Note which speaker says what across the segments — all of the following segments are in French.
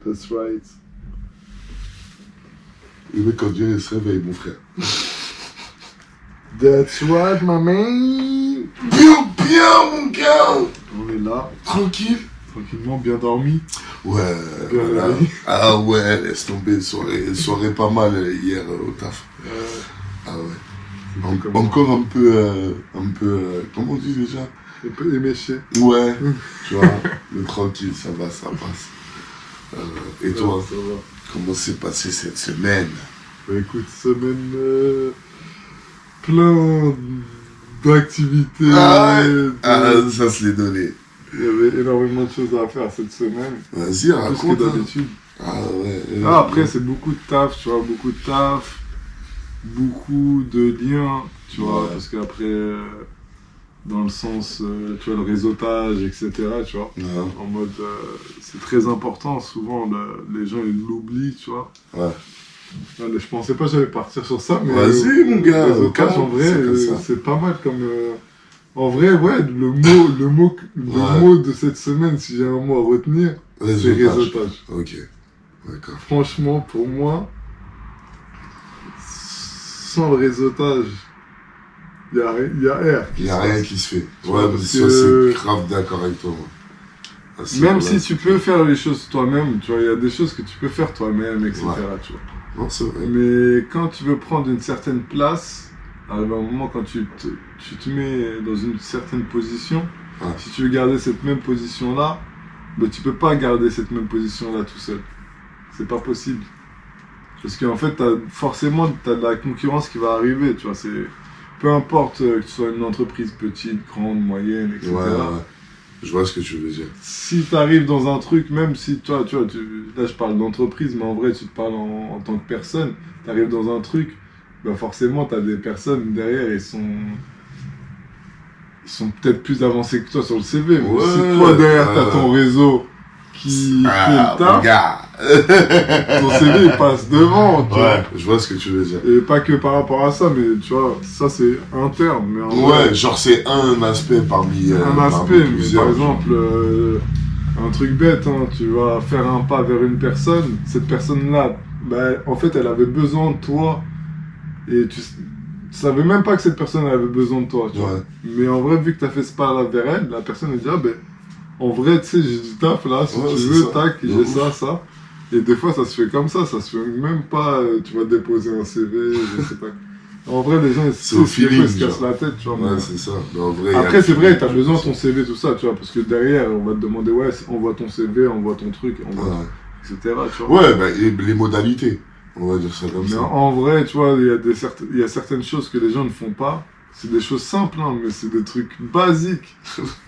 Speaker 1: That's right.
Speaker 2: Le mec, quand Dieu se réveille, mon frère.
Speaker 1: That's right, ma man.
Speaker 2: Bien, mon gars.
Speaker 1: On est là,
Speaker 2: Tranquille.
Speaker 1: tranquillement, bien dormi.
Speaker 2: Ouais,
Speaker 1: Bien
Speaker 2: voilà.
Speaker 1: réveillé.
Speaker 2: Ah ouais, laisse tomber, soirée pas mal hier au taf. Ah ouais. Encore un peu, comment on dit déjà?
Speaker 1: Un peu éméché.
Speaker 2: Ouais, tu vois, le tranquille, ça va, ça passe. Et toi,
Speaker 1: Ça va.
Speaker 2: comment s'est passée cette semaine?
Speaker 1: Bah écoute, semaine plein d'activités.
Speaker 2: Ça se l'est donné.
Speaker 1: Il y avait énormément de choses à faire cette semaine.
Speaker 2: Vas-y,
Speaker 1: Plus que
Speaker 2: raconte. Hein.
Speaker 1: d'habitude.
Speaker 2: Ah ouais.
Speaker 1: Après, c'est beaucoup de taf, tu vois, beaucoup de taf, beaucoup de liens, tu vois,
Speaker 2: Ouais.
Speaker 1: parce qu'après, dans le sens, tu vois, le réseautage, etc., tu vois,
Speaker 2: Ouais.
Speaker 1: en mode, c'est très important, souvent, les gens, ils l'oublient, tu vois.
Speaker 2: Ouais.
Speaker 1: Je pensais pas que j'allais partir sur ça, mais
Speaker 2: Vas-y, mon gars,
Speaker 1: le réseautage, en vrai,
Speaker 2: c'est comme ça.
Speaker 1: c'est pas mal comme... en vrai, ouais, le mot de cette semaine, si j'ai un mot à retenir, c'est réseautage.
Speaker 2: Ok, d'accord.
Speaker 1: Franchement, pour moi, sans le réseautage, il y a R.
Speaker 2: Il n'y a rien qui se fait.
Speaker 1: vois,
Speaker 2: Ouais, mais
Speaker 1: parce
Speaker 2: ça,
Speaker 1: que-
Speaker 2: c'est grave d'accord avec toi. Moi. Ah, c'est
Speaker 1: Même
Speaker 2: vrai.
Speaker 1: si tu peux faire les choses toi-même, tu vois, il y a des choses que tu peux faire toi-même, etc.
Speaker 2: Ouais.
Speaker 1: Tu vois.
Speaker 2: Non, c'est vrai.
Speaker 1: Mais quand tu veux prendre une certaine place, arrive un moment quand tu te mets dans une certaine position,
Speaker 2: Ouais.
Speaker 1: si tu veux garder cette même position-là, ben, tu peux pas garder cette même position-là tout seul. C'est pas possible. Parce qu'en fait, forcément, tu as de la concurrence qui va arriver, tu vois. Peu importe que tu sois une entreprise petite, grande, moyenne, etc.
Speaker 2: Ouais, ouais. Je vois ce que tu veux dire.
Speaker 1: Si tu arrives dans un truc, même si toi, tu vois, là je parle d'entreprise, mais en vrai tu te parles en tant que personne, tu arrives dans un truc, bah forcément tu as des personnes derrière, ils sont peut-être plus avancés que toi sur le CV. Mais
Speaker 2: Ouais,
Speaker 1: si toi derrière tu as ton réseau qui fait
Speaker 2: Ah,
Speaker 1: le
Speaker 2: mon
Speaker 1: taf,
Speaker 2: gars.
Speaker 1: ton CV il passe devant, tu vois.
Speaker 2: Ouais, je vois ce que tu veux dire.
Speaker 1: Et pas que par rapport à ça, mais tu vois, ça c'est interne. Mais en
Speaker 2: Ouais,
Speaker 1: vrai,
Speaker 2: genre c'est un aspect parmi
Speaker 1: un aspect,
Speaker 2: parmi
Speaker 1: mais
Speaker 2: plusieurs.
Speaker 1: par exemple, un truc bête, hein, tu vas faire un pas vers une personne, cette personne-là, bah, en fait, elle avait besoin de toi, et tu savais même pas que cette personne elle avait besoin de toi, tu vois.
Speaker 2: Ouais.
Speaker 1: Mais en vrai, vu que tu as fait ce pas-là vers elle, la personne elle dit, ah ben, en vrai, tu sais, j'ai du taf là, si
Speaker 2: Ouais,
Speaker 1: tu
Speaker 2: c'est
Speaker 1: veux,
Speaker 2: ça.
Speaker 1: tac,
Speaker 2: De
Speaker 1: j'ai
Speaker 2: ouf.
Speaker 1: ça. Et des fois, ça se fait comme ça se fait même pas, tu vas déposer un CV, je sais pas. En vrai, les gens,
Speaker 2: C'est au
Speaker 1: des fois, ils
Speaker 2: feeling,
Speaker 1: se cassent
Speaker 2: genre.
Speaker 1: la tête, tu vois.
Speaker 2: Ouais,
Speaker 1: mais-
Speaker 2: c'est ça. Mais en vrai, il y a
Speaker 1: Après,
Speaker 2: le
Speaker 1: c'est vrai,
Speaker 2: feeling,
Speaker 1: t'as besoin de ton
Speaker 2: ça.
Speaker 1: CV, tout ça, tu vois, parce que derrière, on va te demander, ouais, envoie ton CV, envoie ton truc, envoie
Speaker 2: Ouais.
Speaker 1: etc., tu vois.
Speaker 2: Ouais, bah, et les modalités. On va dire ça comme
Speaker 1: Mais
Speaker 2: ça.
Speaker 1: en vrai, tu vois, il y a certaines choses que les gens ne font pas. C'est des choses simples, hein, mais c'est des trucs basiques.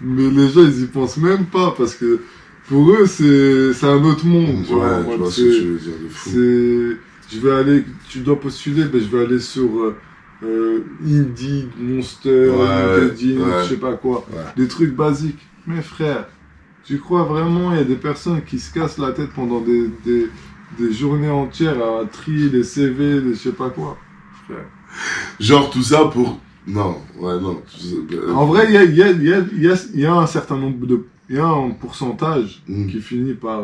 Speaker 1: Mais les gens, ils y pensent même pas, parce que pour eux, c'est un autre monde, tu vois.
Speaker 2: Ouais,
Speaker 1: en
Speaker 2: je
Speaker 1: mode,
Speaker 2: vois ce que tu veux dire de fou.
Speaker 1: je vais aller, tu dois postuler, ben, je vais aller sur Indeed, Monster,
Speaker 2: Ouais,
Speaker 1: LinkedIn,
Speaker 2: ouais.
Speaker 1: je sais pas quoi.
Speaker 2: Ouais.
Speaker 1: Des trucs basiques. Mais frère, tu crois vraiment il y a des personnes qui se cassent la tête pendant des journées entières à trier les CV, les je sais pas quoi, frère.
Speaker 2: Genre tout ça pour... Non, ouais, non.
Speaker 1: En vrai, il y a un certain nombre de... Il y a un pourcentage qui finit par...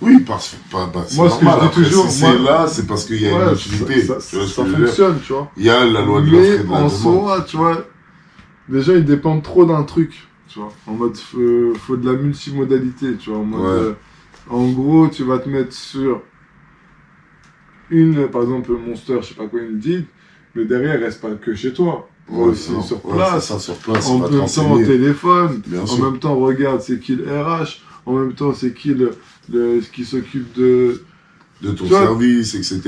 Speaker 2: Oui, parce c'est
Speaker 1: Moi, ce que
Speaker 2: normal.
Speaker 1: je dis
Speaker 2: Après,
Speaker 1: toujours,
Speaker 2: si
Speaker 1: moi-
Speaker 2: c'est là, c'est parce qu'il y a une
Speaker 1: Ouais,
Speaker 2: utilité.
Speaker 1: ça
Speaker 2: Tu vois ce que je veux dire?
Speaker 1: fonctionne, tu vois.
Speaker 2: Il y a la loi de l'offre et de
Speaker 1: Mais
Speaker 2: la
Speaker 1: en
Speaker 2: demande.
Speaker 1: soi, tu vois, les gens ils dépendent trop d'un truc, tu vois. En mode, faut de la multimodalité, tu vois. En mode,
Speaker 2: Ouais.
Speaker 1: en gros, tu vas te mettre sur par exemple, Monster, je sais pas quoi, une dit, mais derrière, elle reste pas que chez toi.
Speaker 2: Ouais,
Speaker 1: Aussi
Speaker 2: non.
Speaker 1: sur
Speaker 2: Ouais,
Speaker 1: place.
Speaker 2: c'est ça, sur place,
Speaker 1: En
Speaker 2: on va te
Speaker 1: même temps, au
Speaker 2: renseigner.
Speaker 1: téléphone.
Speaker 2: Bien
Speaker 1: En
Speaker 2: sûr.
Speaker 1: même temps, regarde, c'est qui le RH. En même temps, c'est qui qui s'occupe de
Speaker 2: De ton
Speaker 1: Tu vois,
Speaker 2: service, etc.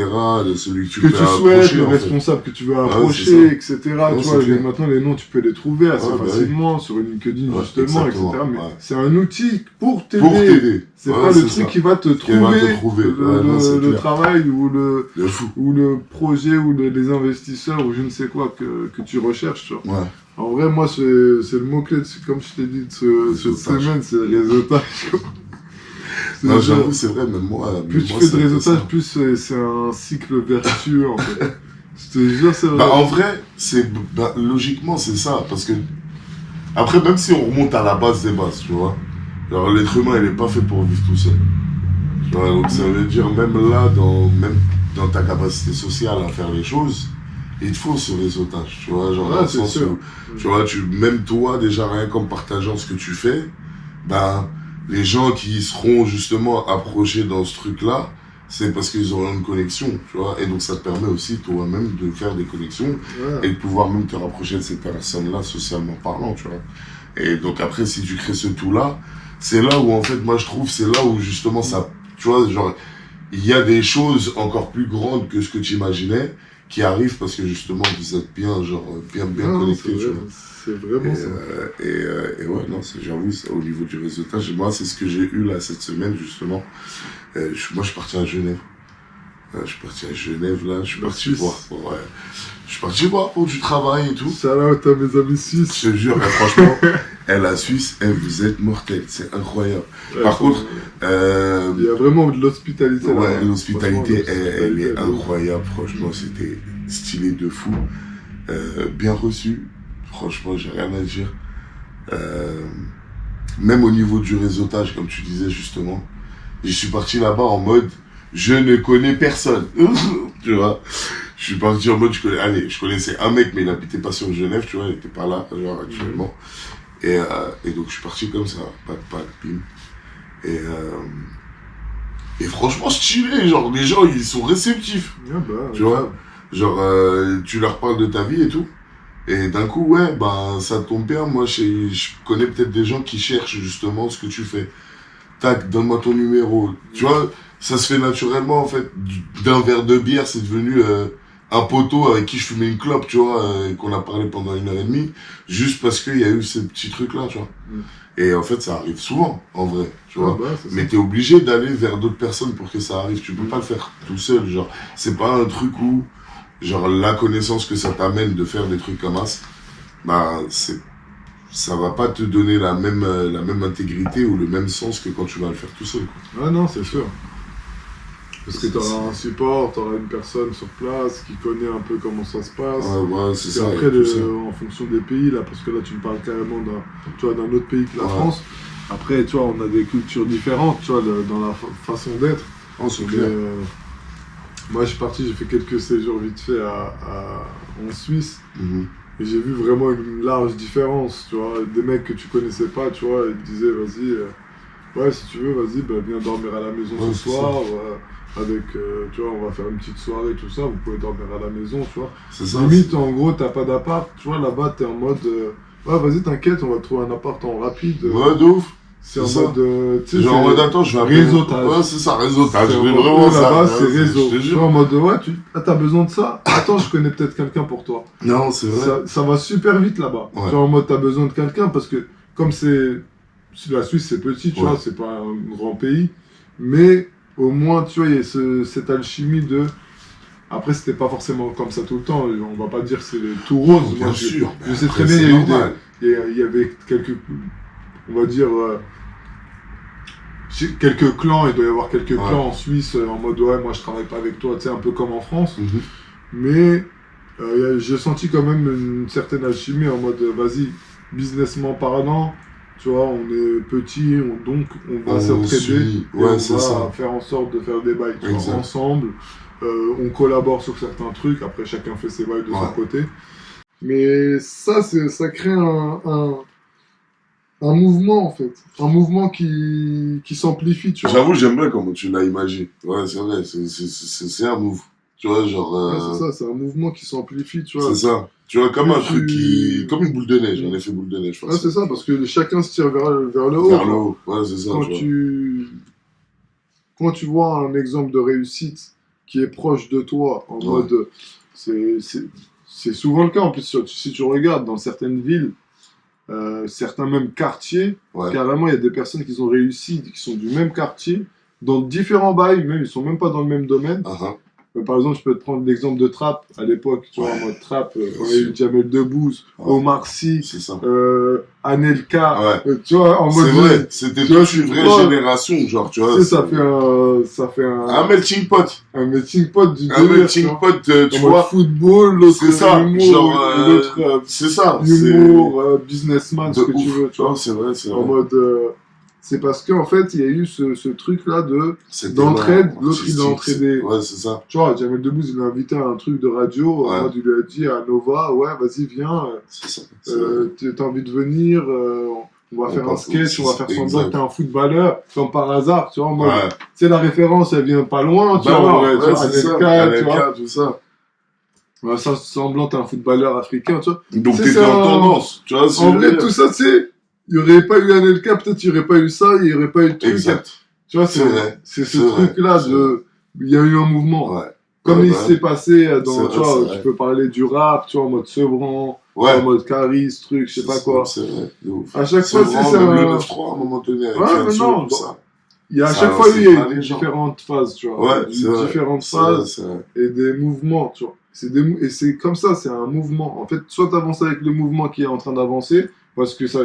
Speaker 2: De celui que tu
Speaker 1: que
Speaker 2: peux
Speaker 1: tu souhaites,
Speaker 2: approcher,
Speaker 1: le
Speaker 2: en fait.
Speaker 1: responsable que tu veux
Speaker 2: c'est
Speaker 1: approcher,
Speaker 2: ça.
Speaker 1: etc.
Speaker 2: Ouais,
Speaker 1: tu
Speaker 2: c'est
Speaker 1: vois,
Speaker 2: clair.
Speaker 1: maintenant les noms tu peux les trouver assez
Speaker 2: Ouais, bah
Speaker 1: facilement sur LinkedIn
Speaker 2: Ouais,
Speaker 1: justement,
Speaker 2: exactement,
Speaker 1: etc. Mais
Speaker 2: ouais.
Speaker 1: c'est un outil pour t'aider.
Speaker 2: Pour t'aider.
Speaker 1: C'est
Speaker 2: Ouais,
Speaker 1: pas le
Speaker 2: c'est
Speaker 1: truc
Speaker 2: ça.
Speaker 1: qui va te
Speaker 2: Qui va
Speaker 1: trouver,
Speaker 2: te trouver. Ouais, non, c'est
Speaker 1: le
Speaker 2: clair.
Speaker 1: travail ou
Speaker 2: De fou.
Speaker 1: le projet ou les investisseurs ou je ne sais quoi que tu recherches. Tu vois.
Speaker 2: Ouais.
Speaker 1: En vrai, moi, c'est le mot-clé, comme je t'ai dit, de cette
Speaker 2: Réseautage.
Speaker 1: semaine, c'est le réseautage. quoi. C'est
Speaker 2: Non,
Speaker 1: genre,
Speaker 2: j'avoue, c'est vrai, même moi.
Speaker 1: plus
Speaker 2: même
Speaker 1: tu
Speaker 2: moi,
Speaker 1: fais
Speaker 2: c'est
Speaker 1: de
Speaker 2: un peu
Speaker 1: réseautage,
Speaker 2: ça.
Speaker 1: plus c'est un cycle vertueux, en fait. Je te jure, c'est vrai.
Speaker 2: Bah, en vrai, logiquement, c'est ça. Parce que, après, même si on remonte à la base des bases, tu vois, alors l'être humain, il est pas fait pour vivre tout seul. Tu Ouais, donc ça veut dire même là, même dans ta capacité sociale à faire les choses, il te faut ce réseautage, tu vois, genre dans le sens où, tu vois, même toi, déjà rien qu'en partageant ce que tu fais, ben, les gens qui seront justement approchés dans ce truc-là, c'est parce qu'ils auront une connexion, tu vois, et donc ça te permet aussi toi-même de faire des connexions et de pouvoir même te rapprocher de ces personnes-là socialement parlant, tu vois. Et donc après, si tu crées ce tout-là, c'est là où en fait, moi je trouve, c'est là où justement ça, tu vois, genre, il y a des choses encore plus grandes que ce que tu imaginais qui arrivent parce que justement vous êtes bien, genre, bien connectés, tu vois.
Speaker 1: C'est vraiment ça.
Speaker 2: Et ouais, non, j'avoue, ça, au niveau du réseautage, moi, c'est ce que j'ai eu là cette semaine, justement. Moi, je suis parti à Genève. Je suis parti à Genève, là, je suis parti voir. Ouais. Je suis parti voir pour du travail et tout.
Speaker 1: Shout-out à mes amis suisses.
Speaker 2: Je te jure, franchement, la Suisse, vous êtes mortels, c'est incroyable. Ouais, par contre,
Speaker 1: il y a vraiment de l'hospitalité.
Speaker 2: Ouais, l'hospitalité, elle est incroyable, franchement, c'était stylé de fou. Bien reçu, franchement, j'ai rien à dire. Même au niveau du réseautage, comme tu disais justement, je suis parti là-bas en mode, je ne connais personne, tu vois. Je suis parti en mode, je connaissais un mec, mais il habitait pas sur Genève, tu vois, il était pas là, genre, actuellement. Et donc, je suis parti comme ça, pas de pim. Et franchement, stylé, genre, les gens, ils sont réceptifs, tu vois. Genre, tu leur parles de ta vie et tout. Et d'un coup, ouais, bah, ça tombe bien. Moi, je connais peut-être des gens qui cherchent justement ce que tu fais. Tac, donne-moi ton numéro. Tu vois, ça se fait naturellement, en fait. D'un verre de bière, c'est devenu un poteau avec qui je fumais une clope, tu vois, qu'on a parlé pendant 1h30, juste parce qu'il y a eu ces petits trucs-là, tu vois. Et en fait, ça arrive souvent, en vrai, tu vois. Mais t'es obligé d'aller vers d'autres personnes pour que ça arrive. Tu peux pas le faire tout seul, genre. C'est pas un truc où, genre, la connaissance que ça t'amène de faire des trucs comme ça, bah, ça va pas te donner la même intégrité ou le même sens que quand tu vas le faire tout seul, quoi.
Speaker 1: Ah non, c'est sûr. Parce que tu auras un support, tu auras une personne sur place qui connaît un peu comment ça se passe.
Speaker 2: Ouais, c'est ça.
Speaker 1: Après, en fonction des pays, là, parce que là, tu me parles carrément d'un autre pays que la France. Après, tu vois, on a des cultures différentes, tu vois, dans la façon d'être.
Speaker 2: Oh, c'est clair.
Speaker 1: Moi, je suis parti, j'ai fait quelques séjours vite fait en Suisse. Et j'ai vu vraiment une large différence, tu vois. Des mecs que tu connaissais pas, tu vois, ils te disaient, vas-y, ouais, si tu veux, vas-y, bah, viens dormir à la maison ce soir. Avec, tu vois, on va faire une petite soirée, tout ça, vous pouvez dormir à la maison, tu vois.
Speaker 2: C'est ça.
Speaker 1: Limite, en gros, t'as pas d'appart, tu vois, là-bas, t'es en mode, ouais, vas-y, t'inquiète, on va trouver un appart en rapide.
Speaker 2: Ouais, de ouf.
Speaker 1: C'est en mode,
Speaker 2: tu sais, genre en mode, attends, je vais
Speaker 1: réseautage.
Speaker 2: Ouais, c'est ça, réseautage.
Speaker 1: C'est
Speaker 2: vraiment ça.
Speaker 1: Là-bas, c'est réseau. Tu vois, en mode, ouais, t'as besoin de ça. Attends, je connais peut-être quelqu'un pour toi.
Speaker 2: Non, c'est vrai.
Speaker 1: Ça va super vite là-bas. Tu vois, en mode, t'as besoin de quelqu'un parce que, comme la Suisse, c'est petit, tu vois, c'est pas un grand pays. Mais, au moins, tu vois, il y a cette alchimie de... Après, c'était pas forcément comme ça tout le temps. On va pas dire que c'est tout rose.
Speaker 2: Bien sûr.
Speaker 1: Je sais très bien, il y avait quelques... On va dire... quelques clans, il doit y avoir quelques clans en Suisse en mode ouais, moi je travaille pas avec toi, tu sais, un peu comme en France. Mais j'ai senti quand même une certaine alchimie en mode vas-y, businessment parlant, tu vois, on est petit, donc on va s'entraider, on va faire en sorte de faire des bails ensemble. On collabore sur certains trucs, après chacun fait ses bails de son côté. Mais ça crée un mouvement, en fait. Un mouvement qui s'amplifie, tu vois.
Speaker 2: J'avoue, j'aime bien comment tu l'as imagé. Ouais, c'est vrai, c'est un move. Tu vois, genre...
Speaker 1: Ouais, c'est ça, c'est un mouvement qui s'amplifie, tu vois.
Speaker 2: C'est ça. Tu vois, comme un truc qui... Comme une boule de neige, un effet boule de neige.
Speaker 1: Ouais, c'est ça, parce que chacun se tire vers le haut.
Speaker 2: Vers le haut, ouais, c'est ça.
Speaker 1: Quand tu vois un exemple de réussite qui est proche de toi, en mode... C'est souvent le cas, en plus, si tu regardes dans certaines villes, certains même quartiers, carrément, il y a des personnes qui ont réussi, qui sont du même quartier, dans différents bails, même, ils sont même pas dans le même domaine. Par exemple, je peux te prendre l'exemple de Trap, à l'époque, tu vois, en mode Trap, quand il y a eu Jamel Debbouze, Omar Sy, Anelka, tu vois, en mode...
Speaker 2: C'est vrai, c'était toute une vraie génération, genre, tu vois.
Speaker 1: Ça fait
Speaker 2: un melting pot.
Speaker 1: Un melting pot du
Speaker 2: délire. Un melting pot, tu vois.
Speaker 1: Football, l'autre
Speaker 2: c'est ça,
Speaker 1: humour,
Speaker 2: genre,
Speaker 1: l'autre
Speaker 2: c'est ça,
Speaker 1: humour, businessman, ce que tu veux, tu vois.
Speaker 2: C'est vrai, c'est vrai.
Speaker 1: En mode, c'est parce qu'en fait, il y a eu ce truc-là
Speaker 2: C'était
Speaker 1: d'entraide.
Speaker 2: vraiment
Speaker 1: L'autre, il a
Speaker 2: artistique,
Speaker 1: entraîné.
Speaker 2: Ouais, c'est ça.
Speaker 1: Tu vois, Jamel Debbouze, il a invité à un truc de radio.
Speaker 2: Ouais.
Speaker 1: Il lui a dit à Nova, ouais, vas-y, viens.
Speaker 2: C'est ça. C'est vrai.
Speaker 1: T'as envie de venir, on va
Speaker 2: On
Speaker 1: faire un
Speaker 2: part-
Speaker 1: sketch, on va faire semblant
Speaker 2: exact.
Speaker 1: que t'es un footballeur, comme par hasard, tu vois, en mode,
Speaker 2: Ouais.
Speaker 1: tu sais, la référence, elle vient pas loin, tu
Speaker 2: Bah
Speaker 1: vois,
Speaker 2: ouais,
Speaker 1: tu vois,
Speaker 2: c'est ça.
Speaker 1: Anelka, tu vois,
Speaker 2: Anelka, tout ça.
Speaker 1: on va faire semblant que t'es un footballeur africain, tu vois.
Speaker 2: Donc,
Speaker 1: C'est
Speaker 2: t'étais
Speaker 1: ça,
Speaker 2: en tendance. Tu vois,
Speaker 1: En vrai, tout ça, tu sais, il y aurait pas eu Anelka, peut-être il y aurait pas eu ça, il y aurait pas eu de truc.
Speaker 2: Exact.
Speaker 1: Tu vois,
Speaker 2: C'est vrai.
Speaker 1: c'est ce
Speaker 2: C'est vrai.
Speaker 1: truc-là
Speaker 2: C'est
Speaker 1: de, il y a eu un mouvement.
Speaker 2: Ouais.
Speaker 1: Comme
Speaker 2: Ouais,
Speaker 1: il
Speaker 2: bah,
Speaker 1: s'est passé
Speaker 2: C'est
Speaker 1: dans,
Speaker 2: vrai,
Speaker 1: tu vois,
Speaker 2: c'est
Speaker 1: tu
Speaker 2: vrai.
Speaker 1: peux parler du rap, tu vois, en mode Sevran,
Speaker 2: Ouais.
Speaker 1: en mode Caris, truc, je sais pas quoi.
Speaker 2: C'est vrai. De ouf.
Speaker 1: À chaque
Speaker 2: C'est
Speaker 1: fois, c'est
Speaker 2: vraiment même le
Speaker 1: un...
Speaker 2: 9-3 à un moment donné avec
Speaker 1: Ouais, mais
Speaker 2: Fianso,
Speaker 1: non,
Speaker 2: tout ça.
Speaker 1: Il y a à
Speaker 2: Ça,
Speaker 1: chaque fois,
Speaker 2: c'est
Speaker 1: il y a
Speaker 2: pas
Speaker 1: eu
Speaker 2: les gens.
Speaker 1: différentes phases, tu vois.
Speaker 2: Ouais, c'est vrai.
Speaker 1: Différentes
Speaker 2: C'est vrai,
Speaker 1: phases
Speaker 2: c'est vrai.
Speaker 1: et des mouvements, tu vois. Et c'est comme ça, c'est un mouvement. En fait, soit tu avances avec le mouvement qui est en train d'avancer, parce que ça,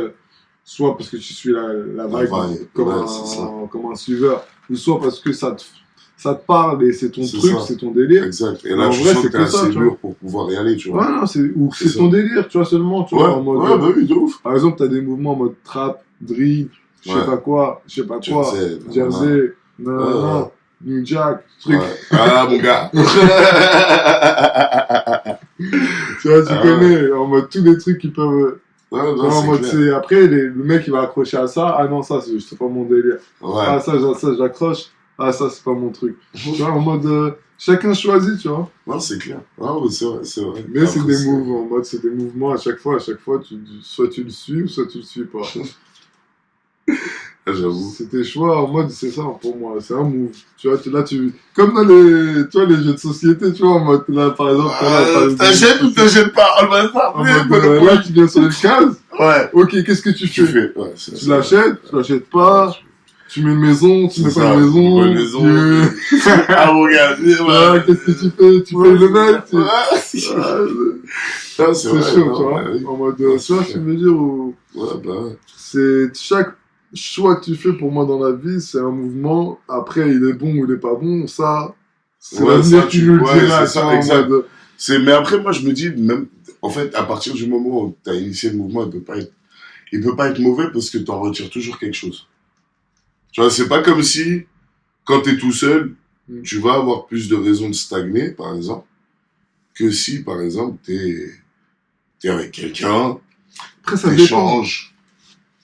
Speaker 1: soit parce que tu suis la vague
Speaker 2: vibe,
Speaker 1: comme,
Speaker 2: ouais, c'est ça.
Speaker 1: comme un suiveur, ou soit parce que ça te parle et c'est ton
Speaker 2: C'est
Speaker 1: truc,
Speaker 2: ça.
Speaker 1: c'est ton délire.
Speaker 2: Exact. Et
Speaker 1: Mais
Speaker 2: là,
Speaker 1: en
Speaker 2: je
Speaker 1: vrai,
Speaker 2: sens
Speaker 1: c'est
Speaker 2: que t'es
Speaker 1: que ça,
Speaker 2: assez
Speaker 1: tu vois.
Speaker 2: mûr pour pouvoir y aller, tu vois.
Speaker 1: Ouais, non, ou
Speaker 2: C'est
Speaker 1: c'est
Speaker 2: ça.
Speaker 1: ton délire, tu vois, seulement, tu
Speaker 2: Ouais,
Speaker 1: vois, en mode,
Speaker 2: ouais, bah oui, de ouf.
Speaker 1: par exemple, tu as des mouvements en mode trap, drill, je sais
Speaker 2: Ouais.
Speaker 1: pas quoi,
Speaker 2: Jersey,
Speaker 1: Jersey, nanana,
Speaker 2: Ouais.
Speaker 1: New Jack, truc.
Speaker 2: Ouais. Ah, mon gars.
Speaker 1: Tu vois, tu
Speaker 2: Ah
Speaker 1: connais, en mode tous les trucs qui peuvent.
Speaker 2: Ouais,
Speaker 1: Tu
Speaker 2: non,
Speaker 1: vois, en
Speaker 2: c'est
Speaker 1: mode,
Speaker 2: clair.
Speaker 1: après, le mec il va accrocher à ça. Ah non, ça, c'est pas mon délire.
Speaker 2: Ouais.
Speaker 1: Ah, ça, j'accroche. Ah, ça, c'est pas mon truc. Tu vois, en mode, chacun choisit, tu vois.
Speaker 2: Non, c'est clair. Ah, mais c'est vrai, c'est vrai.
Speaker 1: Mais c'est
Speaker 2: Après,
Speaker 1: des mouvements, en mode, c'est des mouvements à chaque fois, soit tu le suis, ou soit tu le suis pas.
Speaker 2: Ah, j'avoue.
Speaker 1: C'est tes choix, en mode, c'est ça pour moi, c'est un move. Tu vois, comme dans les jeux de société, tu vois, en mode, là, par exemple,
Speaker 2: T'achètes ou t'achètes pas? On va pas.
Speaker 1: en mode, là, tu viens sur une case,
Speaker 2: Ouais.
Speaker 1: ok, qu'est-ce que tu
Speaker 2: Tu
Speaker 1: fais?
Speaker 2: fais. Ouais, c'est
Speaker 1: Tu
Speaker 2: ça.
Speaker 1: l'achètes pas, tu mets une maison, tu mets
Speaker 2: C'est
Speaker 1: pas
Speaker 2: ça,
Speaker 1: une maison,
Speaker 2: une maison. Ah, mon gars.
Speaker 1: voilà, qu'est-ce que tu fais? Tu payes le mec,
Speaker 2: Ouais.
Speaker 1: Ah,
Speaker 2: C'est
Speaker 1: c'est
Speaker 2: vrai,
Speaker 1: chaud,
Speaker 2: non,
Speaker 1: tu vois,
Speaker 2: bah oui.
Speaker 1: en mode,
Speaker 2: Ouais,
Speaker 1: tu vois,
Speaker 2: c'est
Speaker 1: je veux dire, où
Speaker 2: Ouais, bah ouais.
Speaker 1: c'est chaque choix que tu fais pour moi dans la vie, c'est un mouvement. Après, il est bon ou il est pas bon, ça, c'est
Speaker 2: Ouais,
Speaker 1: l'avenir
Speaker 2: ça,
Speaker 1: qui nous le
Speaker 2: ouais,
Speaker 1: dira,
Speaker 2: c'est ça,
Speaker 1: tu vois, en
Speaker 2: exact.
Speaker 1: mode,
Speaker 2: Mais après, moi, je me dis, même, en fait, à partir du moment où tu as initié le mouvement, il peut pas être mauvais parce que tu en retires toujours quelque chose. Tu vois, c'est pas comme si, quand tu es tout seul, tu vas avoir plus de raisons de stagner, par exemple, que si, par exemple, t'es avec quelqu'un,
Speaker 1: après, ça dépend.
Speaker 2: t'échanges.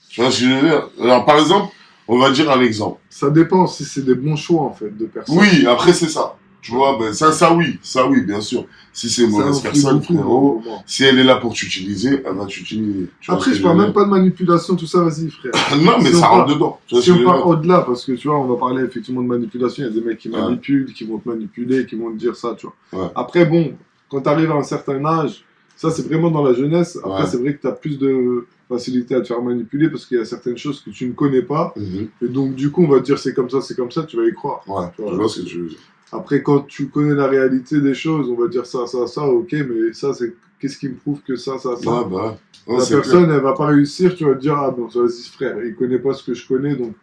Speaker 2: Tu vois ce que je veux dire? Alors, par exemple, on va dire un exemple.
Speaker 1: Ça dépend si c'est des bons choix, en fait, de personnes.
Speaker 2: Oui, après, c'est ça. Tu vois, ben, ça oui, bien sûr. Si c'est une mauvaise personne, frérot, si elle est là pour t'utiliser, elle va t'utiliser.
Speaker 1: Après, je parle même pas de manipulation, tout ça, vas-y, frère.
Speaker 2: Non, mais
Speaker 1: Si
Speaker 2: ça
Speaker 1: on
Speaker 2: rentre dedans. Tu vois
Speaker 1: Si
Speaker 2: ce que
Speaker 1: on
Speaker 2: je veux
Speaker 1: part
Speaker 2: dire?
Speaker 1: au-delà, parce que tu vois, on va parler effectivement de manipulation, il y a des mecs qui
Speaker 2: Ouais.
Speaker 1: manipulent, qui vont te manipuler, qui vont te dire ça, tu vois.
Speaker 2: Ouais.
Speaker 1: Après, bon, quand tu arrives à un certain âge, ça c'est vraiment dans la jeunesse, après
Speaker 2: Ouais.
Speaker 1: c'est vrai que tu as plus de facilité à te faire manipuler parce qu'il y a certaines choses que tu ne connais pas,
Speaker 2: Mhm.
Speaker 1: et donc du coup on va te dire c'est comme ça, tu vas y croire.
Speaker 2: Ouais,
Speaker 1: Tu vois,
Speaker 2: je vois ce que tu veux dire.
Speaker 1: Après, quand tu connais la réalité des choses, on va dire ça, ok, mais ça c'est qu'est-ce qui me prouve que ça.
Speaker 2: Ouais, bah, ouais,
Speaker 1: La
Speaker 2: c'est
Speaker 1: personne,
Speaker 2: clair.
Speaker 1: elle va pas réussir, tu vas te dire, ah bon, vas-y frère, il connaît pas ce que je connais, donc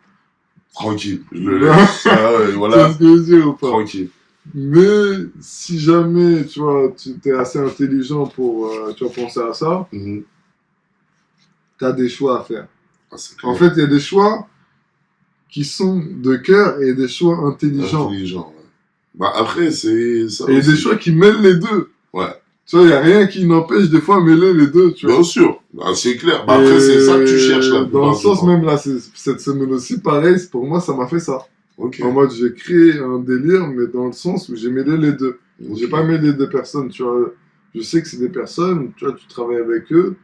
Speaker 2: Tranquille. Je le laisse. Ah ouais,
Speaker 1: tu
Speaker 2: voilà.
Speaker 1: vois ce que je veux dire ou pas?
Speaker 2: Tranquille.
Speaker 1: Mais si jamais, tu vois, tu es assez intelligent pour tu vas penser à ça,
Speaker 2: Mhm.
Speaker 1: tu as des choix à faire.
Speaker 2: Ah, c'est clair.
Speaker 1: En fait, il y a des choix qui sont de cœur et des choix intelligents.
Speaker 2: Intelligent, ouais. Bah, après, c'est ça.
Speaker 1: Et il y a des
Speaker 2: aussi.
Speaker 1: choix qui mêlent les deux.
Speaker 2: Ouais.
Speaker 1: Tu vois, il n'y a rien qui n'empêche des fois de mêler les deux, tu vois.
Speaker 2: Bien sûr. Bah, c'est clair. Bah, après, c'est ça que tu cherches là.
Speaker 1: Dans le sens, même là, cette semaine aussi, pareil, pour moi, ça m'a fait ça.
Speaker 2: Ok.
Speaker 1: En mode, j'ai créé un délire, mais dans le sens où j'ai mêlé les deux. J'ai pas mêlé des personnes, tu vois. Je sais que c'est des personnes, tu vois, tu travailles avec eux,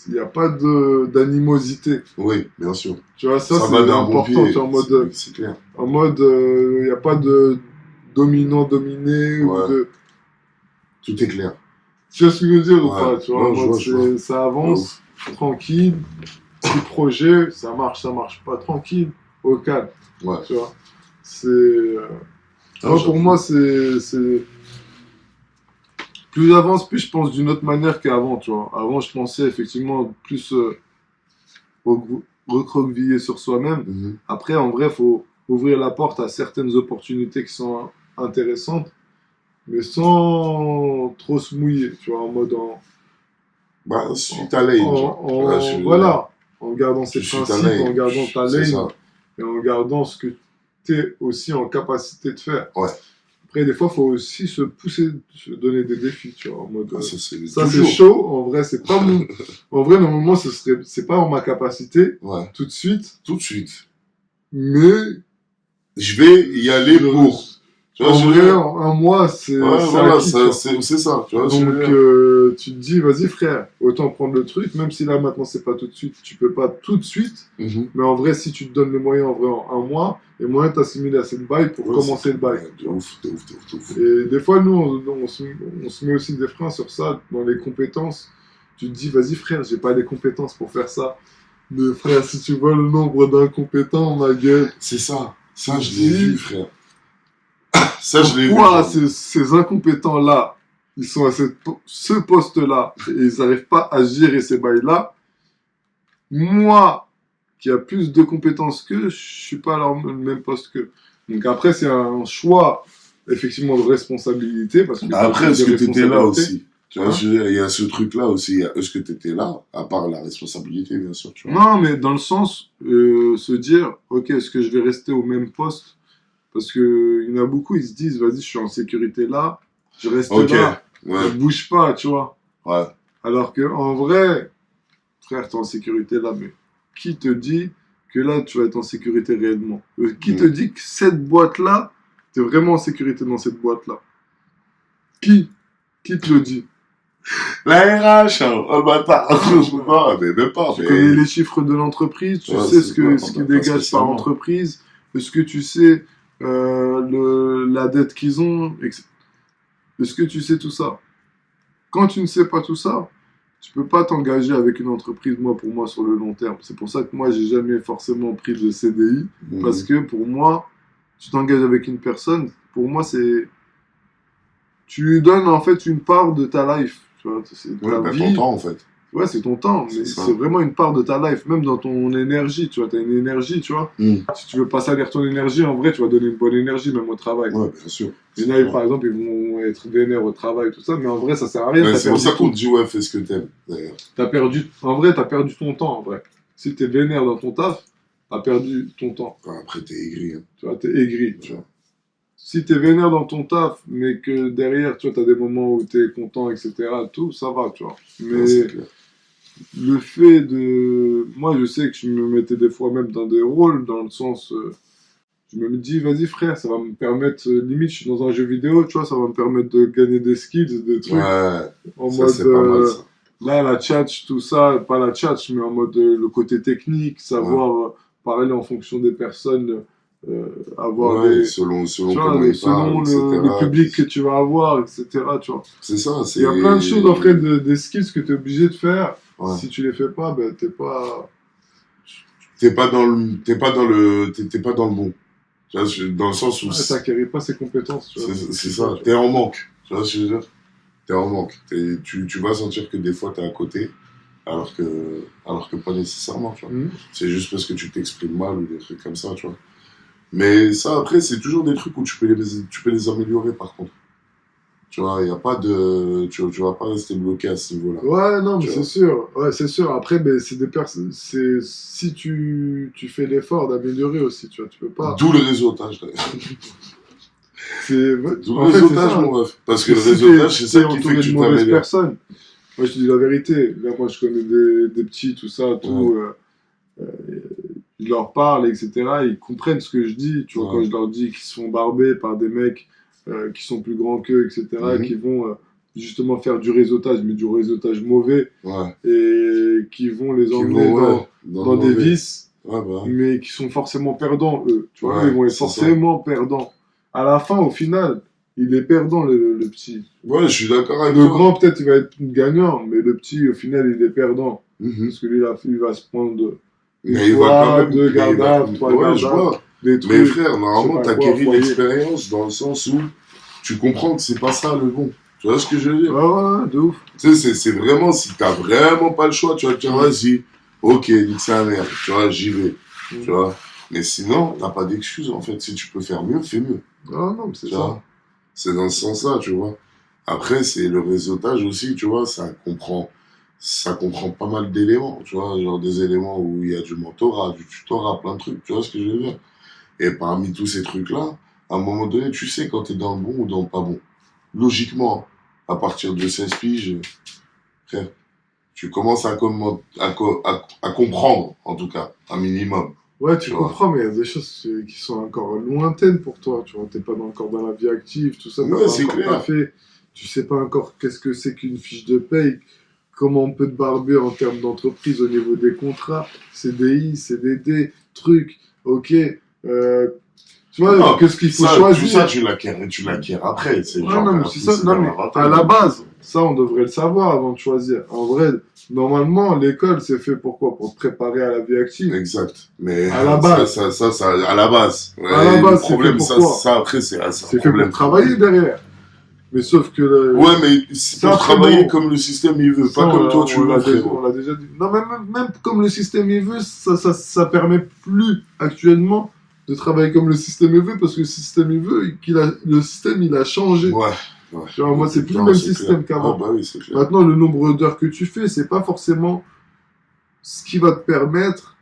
Speaker 1: il n'y a pas d'animosité.
Speaker 2: Oui, bien sûr.
Speaker 1: Tu vois, ça
Speaker 2: va
Speaker 1: c'est
Speaker 2: d'un bon
Speaker 1: important.
Speaker 2: pied.
Speaker 1: Tu vois, en mode,
Speaker 2: C'est clair.
Speaker 1: il n'y a pas de dominant-dominé
Speaker 2: Ouais.
Speaker 1: ou de...
Speaker 2: Tout est clair.
Speaker 1: Tu vois ce que je veux dire ou
Speaker 2: Ouais.
Speaker 1: pas, tu vois,
Speaker 2: Non,
Speaker 1: en
Speaker 2: je
Speaker 1: mode,
Speaker 2: vois, je vois.
Speaker 1: ça avance, tranquille, petit projet, ça marche pas, tranquille, au calme,
Speaker 2: Ouais.
Speaker 1: tu vois. C'est...
Speaker 2: Ah,
Speaker 1: moi,
Speaker 2: j'avoue.
Speaker 1: pour moi, c'est... Plus j'avance, plus je pense d'une autre manière qu'avant, tu vois. Avant, je pensais effectivement plus recroqueviller sur soi-même.
Speaker 2: Mhm.
Speaker 1: Après, en vrai, il faut ouvrir la porte à certaines opportunités qui sont intéressantes, mais sans trop se mouiller, tu vois, en mode
Speaker 2: Bah, suis ta lane, genre. Là, je suis-
Speaker 1: voilà, en gardant ses
Speaker 2: Tu suis ta
Speaker 1: principes, en
Speaker 2: lane.
Speaker 1: gardant ta
Speaker 2: C'est
Speaker 1: lane,
Speaker 2: ça.
Speaker 1: et en gardant ce que tu es aussi en capacité de faire.
Speaker 2: Ouais.
Speaker 1: Après, des fois, il faut aussi se pousser, se donner des défis, tu vois, en mode...
Speaker 2: Ah, ça, c'est
Speaker 1: chaud. En vrai, c'est pas mon... En vrai, normalement, c'est pas en ma capacité, tout de suite.
Speaker 2: Tout de suite.
Speaker 1: Mais...
Speaker 2: Je vais y aller pour...
Speaker 1: Tu vois, en vrai, en un mois, c'est...
Speaker 2: voilà, c'est ça. Tu vois,
Speaker 1: donc, tu te dis, vas-y, frère, autant prendre le truc, même si là, maintenant, c'est pas tout de suite. Tu peux pas tout de suite. Mais en vrai, si tu te donnes les moyens, en vrai, en un mois, et moyen t'assimiler à cette bail pour commencer le bail.
Speaker 2: De ouf.
Speaker 1: Et des fois, nous, on se met aussi des freins sur ça, dans les compétences. Tu te dis, vas-y, frère, j'ai pas les compétences pour faire ça. Mais frère, si tu vois le nombre d'incompétents, ma gueule.
Speaker 2: C'est ça. Ça, je l'ai vu, frère. Ça, je l'ai vu.
Speaker 1: Pourquoi ces incompétents-là, ils sont à ce poste-là, et ils n'arrivent pas à gérer ces bails-là? Moi, qui a plus de compétences qu'eux, je suis pas à le même poste qu'eux. Donc après, c'est un choix, effectivement, de responsabilité. Parce que
Speaker 2: après, est-ce que tu étais là aussi? Tu vois, il y a ce truc-là aussi. Est-ce que tu étais là, à part la responsabilité, bien sûr. Tu vois.
Speaker 1: Non, mais dans le sens, se dire, ok, est-ce que je vais rester au même poste? Parce que il y en a beaucoup, ils se disent, vas-y, je suis en sécurité là, je reste là, je bouge pas, tu vois.
Speaker 2: Ouais.
Speaker 1: Alors que en vrai, frère, t'es en sécurité là, mais qui te dit que là, tu vas être en sécurité réellement? Qui te dit que cette boîte-là, t'es vraiment en sécurité dans cette boîte-là? Qui te le dit?
Speaker 2: La RH, oh bâtard, mais même pas.
Speaker 1: Tu connais les chiffres de l'entreprise, tu sais ce qu'ils dégagent par entreprise, est-ce que tu sais la dette qu'ils ont, est-ce que tu sais tout ça? Quand tu ne sais pas tout ça, tu peux pas t'engager avec une entreprise, pour moi, sur le long terme. C'est pour ça que moi, j'ai jamais forcément pris de CDI, parce que pour moi, tu t'engages avec une personne, pour moi, c'est... Tu lui donnes, en fait, une part de ta life, tu vois, c'est ta vie.
Speaker 2: Ton temps, en fait.
Speaker 1: Ouais, c'est ton temps, mais c'est vraiment une part de ta life, même dans ton énergie, tu vois, t'as une énergie, tu vois. Si tu veux pas salir ton énergie, en vrai, tu vas donner une bonne énergie, même au travail.
Speaker 2: Ouais, bien sûr.
Speaker 1: Il y en a, par exemple, ils vont être vénères au travail, tout ça, mais en vrai, ça sert à rien.
Speaker 2: Ouais, c'est pour ça qu'on te dit, fais ce que t'aimes, d'ailleurs.
Speaker 1: En vrai, t'as perdu ton temps, en vrai. Si t'es vénère dans ton taf, t'as perdu ton temps.
Speaker 2: Après, t'es aigri. Hein.
Speaker 1: Tu vois, t'es aigri, tu vois. Si t'es vénère dans ton taf, mais que derrière, tu vois, t'as des moments où t'es content, etc., tout, ça va, tu vois. Mais le fait de... Moi, je sais que je me mettais des fois même dans des rôles, dans le sens... je me dis, vas-y frère, ça va me permettre... limite, je suis dans un jeu vidéo, tu vois, ça va me permettre de gagner des skills, des trucs. En
Speaker 2: ça,
Speaker 1: mode...
Speaker 2: c'est pas mal, ça.
Speaker 1: Là, la tchatch, tout ça, pas la tchatch, mais en mode le côté technique, savoir parler en fonction des personnes... avoir des...
Speaker 2: selon
Speaker 1: le public que tu vas avoir, etc. Tu vois.
Speaker 2: C'est ça.
Speaker 1: Il y a plein de choses, en fait, des skills que tu es obligé de faire. Si tu les fais pas, ben, t'es pas dans le bon. Tu vois, dans le sens où... t'acquéris pas ces compétences.
Speaker 2: C'est ça. T'es en manque. Tu vois ce que je veux dire? T'es en manque. Tu vas sentir que des fois t'es à côté, alors que pas nécessairement, tu vois. C'est juste parce que tu t'exprimes mal ou des trucs comme ça, tu vois. Mais ça, après, c'est toujours des trucs où tu peux les améliorer, par contre. Tu vois, il n'y a pas de... Tu vas pas rester bloqué à ce niveau-là.
Speaker 1: Ouais, non, mais c'est sûr. Ouais, c'est sûr. Après, ben, c'est des personnes... Si tu fais l'effort d'améliorer aussi, tu vois, tu peux pas...
Speaker 2: D'où le réseautage, d'ailleurs. D'où le réseautage, mon ref. Parce que le réseautage, c'est ça qui fait que tu t'améliores.
Speaker 1: Moi, je te dis la vérité. Là, moi, je connais des petits, tout ça, tout... je leur parle, etc. Ils comprennent ce que je dis. Tu vois, quand je leur dis qu'ils se font barber par des mecs qui sont plus grands qu'eux, etc., qui vont justement faire du réseautage, mais du réseautage mauvais, et qui vont les emmener dans des vices, mais qui sont forcément perdants, eux. Tu vois, ils vont être forcément perdants. À la fin, au final, il est perdant, le petit.
Speaker 2: Ouais, je suis d'accord avec toi.
Speaker 1: Le grand, peut-être, il va être gagnant, mais le petit, au final, il est perdant. Parce que lui, il va se prendre...
Speaker 2: Mais il va quand même...
Speaker 1: 2 gardes à 3 gardes
Speaker 2: je vois. Mais frère, normalement, t'acquéris l'expérience dans le sens où tu comprends que c'est pas ça le bon. Tu vois ce que je veux dire?
Speaker 1: Ouais, de ouf.
Speaker 2: Tu sais, c'est vraiment, si t'as vraiment pas le choix, tu vas te dire, vas-y, ok, nique sa mère, tu vois, j'y vais. Tu vois? Mais sinon, t'as pas d'excuse, en fait. Si tu peux faire mieux, fais mieux.
Speaker 1: Non, mais c'est ça.
Speaker 2: C'est dans ce sens-là, tu vois. Après, c'est le réseautage aussi, tu vois, ça comprend ça comprend pas mal d'éléments, tu vois, genre des éléments où il y a du mentorat, du tutorat, plein de trucs, tu vois ce que je veux dire. Et parmi tous ces trucs-là, à un moment donné, tu sais quand t'es dans le bon ou dans le pas bon. Logiquement, à partir de 16 piges, frère, tu commences à comprendre, en tout cas, un minimum.
Speaker 1: Ouais, tu comprends, mais il y a des choses qui sont encore lointaines pour toi. Tu vois, t'es pas encore dans la vie active, tout ça, t'as
Speaker 2: Ouais,
Speaker 1: pas
Speaker 2: c'est
Speaker 1: encore
Speaker 2: clair.
Speaker 1: fait. Tu sais pas encore qu'est-ce que c'est qu'une fiche de paye, comment on peut te barber en termes d'entreprise au niveau des contrats, CDI, CDD, trucs, ok. Euh, Tu vois,
Speaker 2: Non,
Speaker 1: qu'est-ce qu'il faut
Speaker 2: ça, tout ça,
Speaker 1: choisir?
Speaker 2: tu l'acquiers après. C'est
Speaker 1: Ouais,
Speaker 2: genre,
Speaker 1: non, mais c'est ça.
Speaker 2: c'est
Speaker 1: Non,
Speaker 2: dans
Speaker 1: mais
Speaker 2: la
Speaker 1: à
Speaker 2: vingtaine.
Speaker 1: la base, ça, on devrait le savoir avant de choisir. En vrai, normalement, l'école, c'est fait pour quoi? Pour te préparer à la vie active.
Speaker 2: Exact. Mais
Speaker 1: À la base.
Speaker 2: à la base.
Speaker 1: À la
Speaker 2: Ouais, le
Speaker 1: base, c'est fait
Speaker 2: problème,
Speaker 1: pour quoi?
Speaker 2: ça après, c'est un
Speaker 1: C'est fait pour
Speaker 2: problème.
Speaker 1: travailler derrière. Mais sauf que
Speaker 2: Ouais, mais c'est
Speaker 1: ça,
Speaker 2: pour
Speaker 1: après,
Speaker 2: travailler
Speaker 1: bon,
Speaker 2: comme le système il veut,
Speaker 1: ça,
Speaker 2: pas comme toi tu veux,
Speaker 1: on
Speaker 2: frérot.
Speaker 1: l'a déjà dit. Non, même comme le système il veut, ça permet plus actuellement de travailler comme le système il veut parce que le système il veut, le système il a changé.
Speaker 2: Ouais, ouais.
Speaker 1: Tu vois, moi, c'est plus le
Speaker 2: Non,
Speaker 1: même
Speaker 2: c'est clair.
Speaker 1: système
Speaker 2: Ah
Speaker 1: qu'avant.
Speaker 2: bah oui, c'est clair.
Speaker 1: Maintenant, le nombre d'heures que tu fais, c'est pas forcément ce qui va te permettre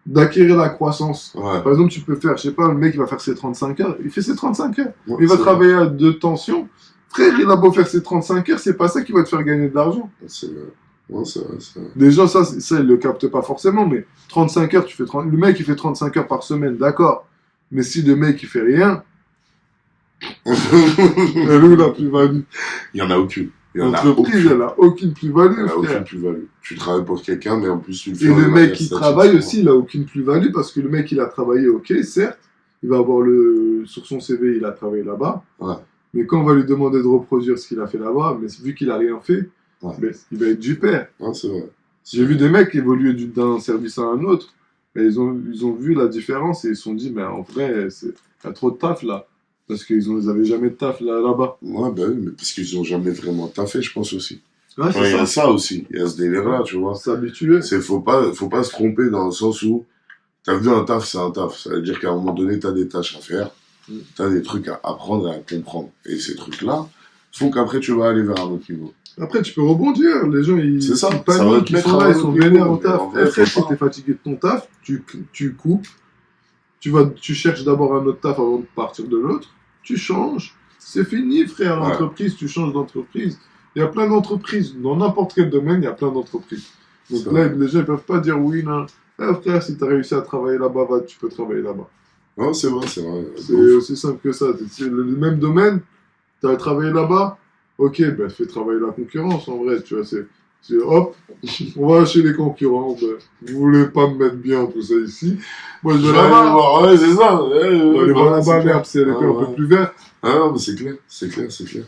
Speaker 1: d'acquérir la croissance.
Speaker 2: Ouais.
Speaker 1: Par exemple, tu peux faire, je sais pas, le mec il va faire ses 35 heures, il fait ses 35 heures.
Speaker 2: Ouais,
Speaker 1: Il va
Speaker 2: c'est
Speaker 1: travailler à deux tensions. Frère, il a beau faire ses 35 heures, c'est pas ça qui va te faire gagner de l'argent.
Speaker 2: vrai. C'est vrai. Ouais, c'est vrai, c'est vrai.
Speaker 1: Déjà, ça, il le capte pas forcément, mais 35 heures, tu fais 30... Le mec, il fait 35 heures par semaine, d'accord. Mais si le mec, il fait rien, elle est où la plus-value?
Speaker 2: Il y en a aucune. Il y en a
Speaker 1: L'entreprise,
Speaker 2: aucune.
Speaker 1: elle a aucune plus-value,
Speaker 2: Elle a
Speaker 1: frère.
Speaker 2: aucune plus-value. Tu travailles pour quelqu'un, mais en plus tu le fais
Speaker 1: Et
Speaker 2: de
Speaker 1: le mec
Speaker 2: manière
Speaker 1: qui
Speaker 2: statique,
Speaker 1: travaille
Speaker 2: tu
Speaker 1: aussi, il a aucune plus-value parce que le mec, il a travaillé, ok, certes, il va avoir sur son CV, il a travaillé là-bas.
Speaker 2: Ouais.
Speaker 1: Mais quand on va lui demander de reproduire ce qu'il a fait là-bas, mais vu qu'il a rien fait,
Speaker 2: Ouais.
Speaker 1: ben, il va être du père.
Speaker 2: vois. Ouais, c'est vrai.
Speaker 1: J'ai vu des mecs évoluer d'un service à un autre, et ils ont vu la différence et ils se sont dit, mais en vrai, il y a trop de taf là. Parce qu'ils n'avaient jamais de taf là-bas.
Speaker 2: Ouais, bah oui, mais parce qu'ils ont jamais vraiment taffé, je pense aussi.
Speaker 1: Ouais,
Speaker 2: Ouais,
Speaker 1: c'est
Speaker 2: il y a
Speaker 1: ça.
Speaker 2: ça aussi. Il y a ce délire-là, tu vois.
Speaker 1: S'habituer.
Speaker 2: Faut pas se tromper dans le sens où, t'as vu un taf, c'est un taf. Ça veut dire qu'à un moment donné, t'as des tâches à faire, t'as des trucs à apprendre et à comprendre. Et ces trucs-là font qu'après, tu vas aller vers un autre niveau.
Speaker 1: Après, tu peux rebondir. Les gens, ils
Speaker 2: C'est ça,
Speaker 1: ils
Speaker 2: ça va
Speaker 1: paniquent,
Speaker 2: te
Speaker 1: ils
Speaker 2: mettre
Speaker 1: sont
Speaker 2: à
Speaker 1: là,
Speaker 2: un
Speaker 1: ils sont
Speaker 2: autre
Speaker 1: vénères
Speaker 2: niveau,
Speaker 1: au
Speaker 2: mais
Speaker 1: taf.
Speaker 2: en vrai,
Speaker 1: Après,
Speaker 2: faut
Speaker 1: si t'es
Speaker 2: pas.
Speaker 1: fatigué de ton taf, tu coupes. Tu cherches d'abord un autre taf avant de partir de l'autre. Tu changes. C'est fini, frère.
Speaker 2: Ouais.
Speaker 1: L'entreprise, tu changes d'entreprise. Il y a plein d'entreprises. Dans n'importe quel domaine, il y a plein d'entreprises. Donc
Speaker 2: C'est
Speaker 1: là,
Speaker 2: vrai.
Speaker 1: les gens ne peuvent pas dire oui, non. Eh, frère, si tu as réussi à travailler là-bas, tu peux travailler là-bas.
Speaker 2: Non, c'est vrai, c'est vrai.
Speaker 1: C'est aussi simple que ça. C'est le même domaine, tu as travaillé là-bas, ok, ben fais travailler la concurrence en vrai, tu vois. Hop, on va chez les concurrents. Ben, vous voulez pas me mettre bien tout ça ici. Moi, je
Speaker 2: Je
Speaker 1: vais
Speaker 2: vais aller
Speaker 1: là-bas.
Speaker 2: voir, ouais, c'est ça. Ouais,
Speaker 1: On va aller voir là-bas,
Speaker 2: c'est
Speaker 1: merde, si elle était
Speaker 2: clair.
Speaker 1: un peu plus verte.
Speaker 2: Ah non, mais c'est clair, c'est clair, c'est clair.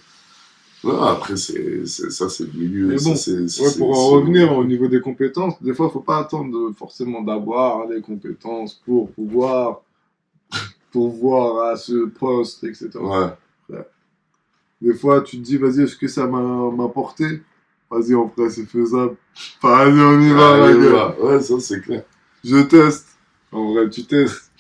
Speaker 2: Non, après, ça, c'est le milieu.
Speaker 1: Mais
Speaker 2: Ça,
Speaker 1: bon,
Speaker 2: c'est-
Speaker 1: pour en
Speaker 2: c'est-
Speaker 1: revenir au niveau des compétences, des fois, il faut pas attendre forcément d'avoir les compétences pour pouvoir pourvoir à ce poste, etc.
Speaker 2: Ouais,
Speaker 1: Des fois, tu te dis, vas-y, est-ce que ça m'a porté? Vas-y, en vrai, c'est faisable. Enfin, vas-y, on y va, ma gueule.
Speaker 2: ouais, ça, c'est clair.
Speaker 1: Je teste. En vrai, tu testes.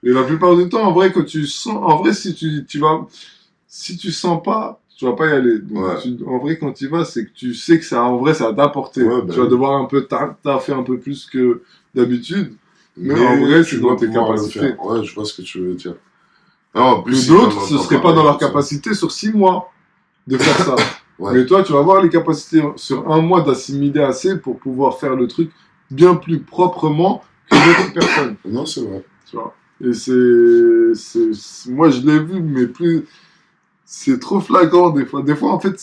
Speaker 1: Et la plupart du temps, en vrai, quand tu sens, en vrai, si tu sens pas, tu vas pas y aller. Donc,
Speaker 2: Ouais.
Speaker 1: en vrai, quand tu y vas, c'est que tu sais que ça, en vrai, ça va t'apporter.
Speaker 2: Ouais, bah
Speaker 1: tu vas
Speaker 2: oui.
Speaker 1: devoir un peu taffer un peu plus que d'habitude. Mais en vrai, c'est
Speaker 2: tu
Speaker 1: dans
Speaker 2: dois
Speaker 1: tes
Speaker 2: pouvoir le
Speaker 1: capacités.
Speaker 2: faire. Ouais, je vois ce que tu veux dire. Non, en plus,
Speaker 1: Que
Speaker 2: si
Speaker 1: d'autres,
Speaker 2: t'en
Speaker 1: ce
Speaker 2: entends
Speaker 1: serait pas
Speaker 2: parler,
Speaker 1: dans leur
Speaker 2: tout ça.
Speaker 1: capacité sur 6 mois de faire ça.
Speaker 2: Ouais.
Speaker 1: Mais toi, tu vas avoir les capacités sur 1 mois d'assimiler assez pour pouvoir faire le truc bien plus proprement que d'autres personnes.
Speaker 2: Non, c'est vrai.
Speaker 1: Tu vois. Et moi, je l'ai vu, mais c'est trop flagrant des fois. Des fois, en fait,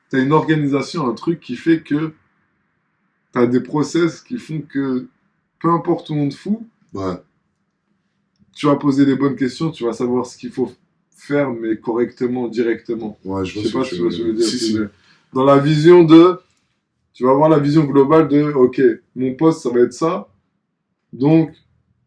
Speaker 1: t'as une organisation, un truc qui fait que t'as des process qui font que peu importe où on te fout,
Speaker 2: Ouais.
Speaker 1: tu vas poser les bonnes questions, tu vas savoir ce qu'il faut faire, mais correctement, directement.
Speaker 2: Ouais, je
Speaker 1: Je
Speaker 2: vois
Speaker 1: sais
Speaker 2: ce
Speaker 1: pas
Speaker 2: que
Speaker 1: si
Speaker 2: tu
Speaker 1: tu vois
Speaker 2: veux
Speaker 1: ce que je veux
Speaker 2: dire.
Speaker 1: dire.
Speaker 2: Si.
Speaker 1: Dans la vision tu vas avoir la vision globale de, ok, mon poste, ça va être ça. Donc,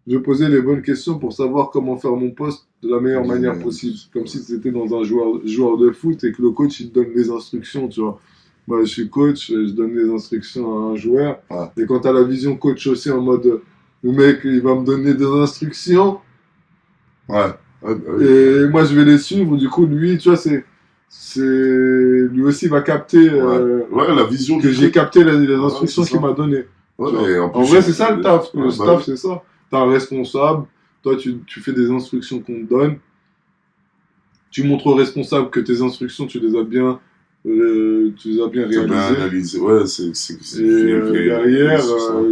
Speaker 1: je vais poser les bonnes questions pour savoir comment faire mon poste de la meilleure manière possible. Comme si tu étais dans un joueur de foot et que le coach, il te donne les instructions, tu vois. Moi, je suis coach, je donne les instructions à un joueur.
Speaker 2: Ouais.
Speaker 1: Et quand tu as la vision coach aussi en mode, le mec, il va me donner des instructions.
Speaker 2: Ouais. Ouais, bah oui.
Speaker 1: Et moi, je vais les suivre. Du coup, lui, tu vois, lui aussi va capter
Speaker 2: la vision
Speaker 1: que j'ai capté les instructions qu'il m'a données.
Speaker 2: Ouais,
Speaker 1: en vrai, c'est ça le taf. Le taf, c'est ça. T'as un responsable, toi, tu fais des instructions qu'on te donne. Tu montres au responsable que tes instructions, tu les as bien réalisées.
Speaker 2: Bien analysé. Ouais,
Speaker 1: et derrière,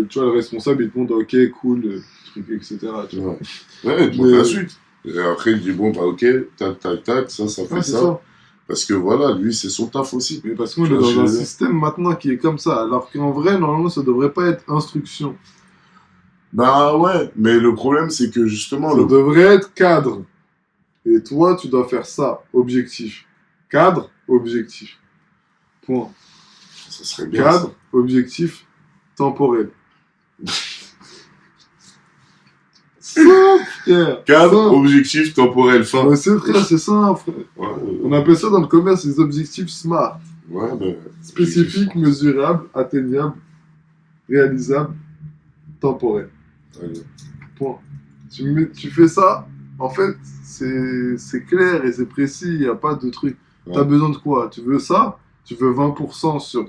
Speaker 1: tu vois, le responsable, il te montre, ok, cool, truc, etc. Tu vois.
Speaker 2: Ouais, il te montre la suite. Et après, il dit, bon, bah, ok, tac, tac, tac, ça fait ça. Parce que voilà, lui, c'est son taf aussi.
Speaker 1: Mais parce qu'on est dans un système maintenant qui est comme ça. Alors qu'en vrai, normalement, ça devrait pas être instruction.
Speaker 2: Bah ouais, mais le problème, c'est que justement...
Speaker 1: Ça devrait être cadre. Et toi, tu dois faire ça. Objectif. Cadre, objectif. Point.
Speaker 2: Ça serait bien.
Speaker 1: Cadre,
Speaker 2: ça.
Speaker 1: objectif, temporel.
Speaker 2: Cadre, objectif, temporel, fin.
Speaker 1: Ouais, c'est frère, c'est ça, frère.
Speaker 2: Ouais,
Speaker 1: on appelle ça dans le commerce les objectifs SMART.
Speaker 2: Ouais, ben,
Speaker 1: spécifique, mesurable, atteignable, réalisable, temporel.
Speaker 2: Ouais.
Speaker 1: Point. Tu fais ça, en fait, c'est clair et c'est précis, il n'y a pas de truc. Ouais. Tu as besoin de quoi? Tu veux ça? Tu veux 20%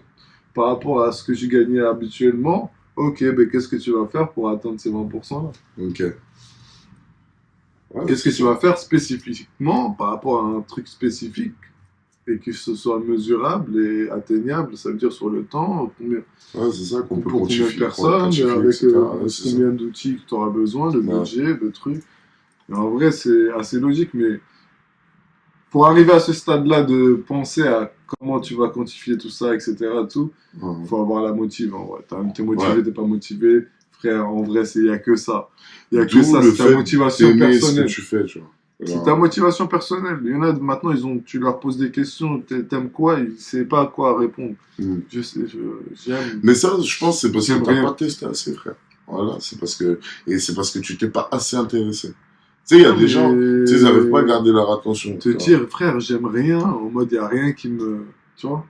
Speaker 1: par rapport à ce que j'ai gagné habituellement? Ok, ben qu'est-ce que tu vas faire pour atteindre ces 20% là?
Speaker 2: Ok.
Speaker 1: Ouais, qu'est-ce que tu vas faire spécifiquement par rapport à un truc spécifique et que ce soit mesurable et atteignable, ça veut dire sur le temps, combien,
Speaker 2: c'est ça qu'on peut
Speaker 1: pour combien de personnes, avec combien d'outils que tu auras besoin, le budget, le truc. Et en vrai, c'est assez logique, mais pour arriver à ce stade-là de penser à comment tu vas quantifier tout ça, etc., il faut avoir la motive. En vrai. T'es motivé, t'es pas motivé. Frère, en vrai, il n'y a que ça. Il n'y a que ça, c'est ta motivation personnelle.
Speaker 2: Ce que tu fais, tu vois.
Speaker 1: C'est ta motivation personnelle. Il y en a maintenant, tu leur poses des questions, t'aimes quoi, ils ne savent pas à quoi répondre. J'aime.
Speaker 2: Mais ça, je pense, c'est parce que tu n'as pas testé assez, frère. Voilà, c'est parce que tu t'es pas assez intéressé. Tu sais, il y a des gens, ils n'arrivent pas à garder leur attention.
Speaker 1: Te dire, frère, j'aime rien, en mode, il n'y a rien qui me. Tu vois?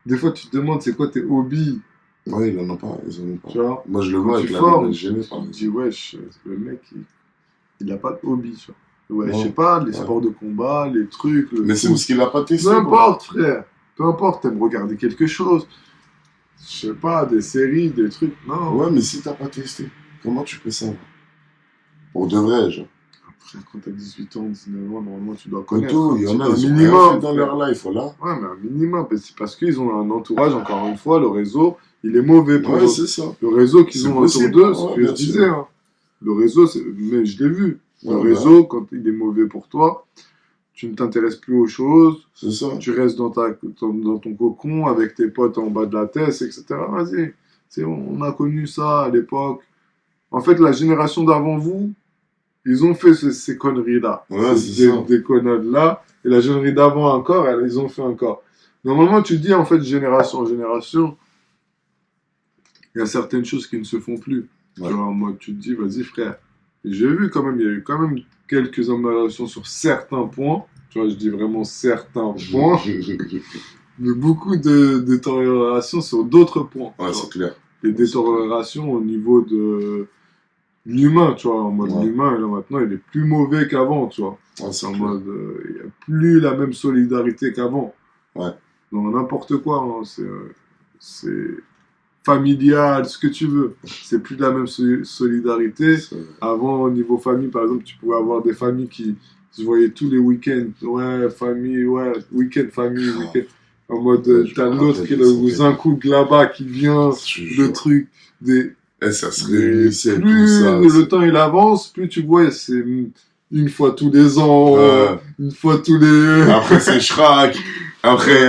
Speaker 1: Des fois, tu te demandes, c'est quoi tes hobbies?
Speaker 2: Ouais, ils n'en ont pas, ils en ont pas.
Speaker 1: Tu vois?
Speaker 2: Moi, je le vois avec la
Speaker 1: tu te dis, wesh, le mec, il n'a pas de hobby, tu vois. Ouais, je sais pas, les sports de combat, les trucs.
Speaker 2: Mais c'est parce qu'il n'a pas testé.
Speaker 1: Peu importe, frère. Peu importe, t'aimes regarder quelque chose. Je sais pas, des séries, des trucs. Non.
Speaker 2: Ouais, mais si t'as pas testé, comment tu peux savoir? Pour de vrai, genre.
Speaker 1: Après, quand t'as 18 ans, 19 ans, normalement, tu dois connaître.
Speaker 2: Il y en a,
Speaker 1: un
Speaker 2: minimum dans leur life, voilà.
Speaker 1: Ouais, mais un minimum. C'est parce qu'ils ont un entourage, encore une fois, le réseau, il est mauvais pour eux.
Speaker 2: C'est ça.
Speaker 1: Le réseau qu'ils ont autour d'eux, ce que je disais. Hein. Le réseau, mais je l'ai vu. Le réseau, quand il est mauvais pour toi, tu ne t'intéresses plus aux choses.
Speaker 2: C'est ça.
Speaker 1: Tu restes dans ton cocon avec tes potes en bas de la tête, etc. Vas-y. On a connu ça à l'époque. En fait, la génération d'avant vous, ils ont fait ces conneries-là.
Speaker 2: Ouais,
Speaker 1: des conneries-là. Et la génération d'avant encore, ils ont fait encore. Normalement, tu dis, en fait, génération en génération, il y a certaines choses qui ne se font plus. Ouais. Genre, en mode, tu te dis, vas-y, frère. J'ai vu quand même, il y a eu quand même quelques améliorations sur certains points. Tu vois, je dis vraiment certains points. Mais beaucoup de détériorations sur d'autres points.
Speaker 2: Ouais, c'est clair.
Speaker 1: Les détériorations au niveau de l'humain, tu vois. En mode, l'humain, là, maintenant, il est plus mauvais qu'avant, tu vois.
Speaker 2: Ouais, c'est
Speaker 1: en mode, il n'y a plus la même solidarité qu'avant.
Speaker 2: Ouais.
Speaker 1: Dans n'importe quoi, hein. C'est familial, ce que tu veux. C'est plus de la même solidarité. Avant, au niveau famille, par exemple, tu pouvais avoir des familles qui se voyaient tous les week-ends. Ouais, famille, ouais, week-end, famille, week-end. En mode, t'as l'autre qui est le un coup là-bas qui vient, le truc,
Speaker 2: ça se réunissait,
Speaker 1: plus tout ça, le temps il avance, plus tu vois, c'est une fois tous les ans, une fois tous les...
Speaker 2: Après, c'est Shrek. Après,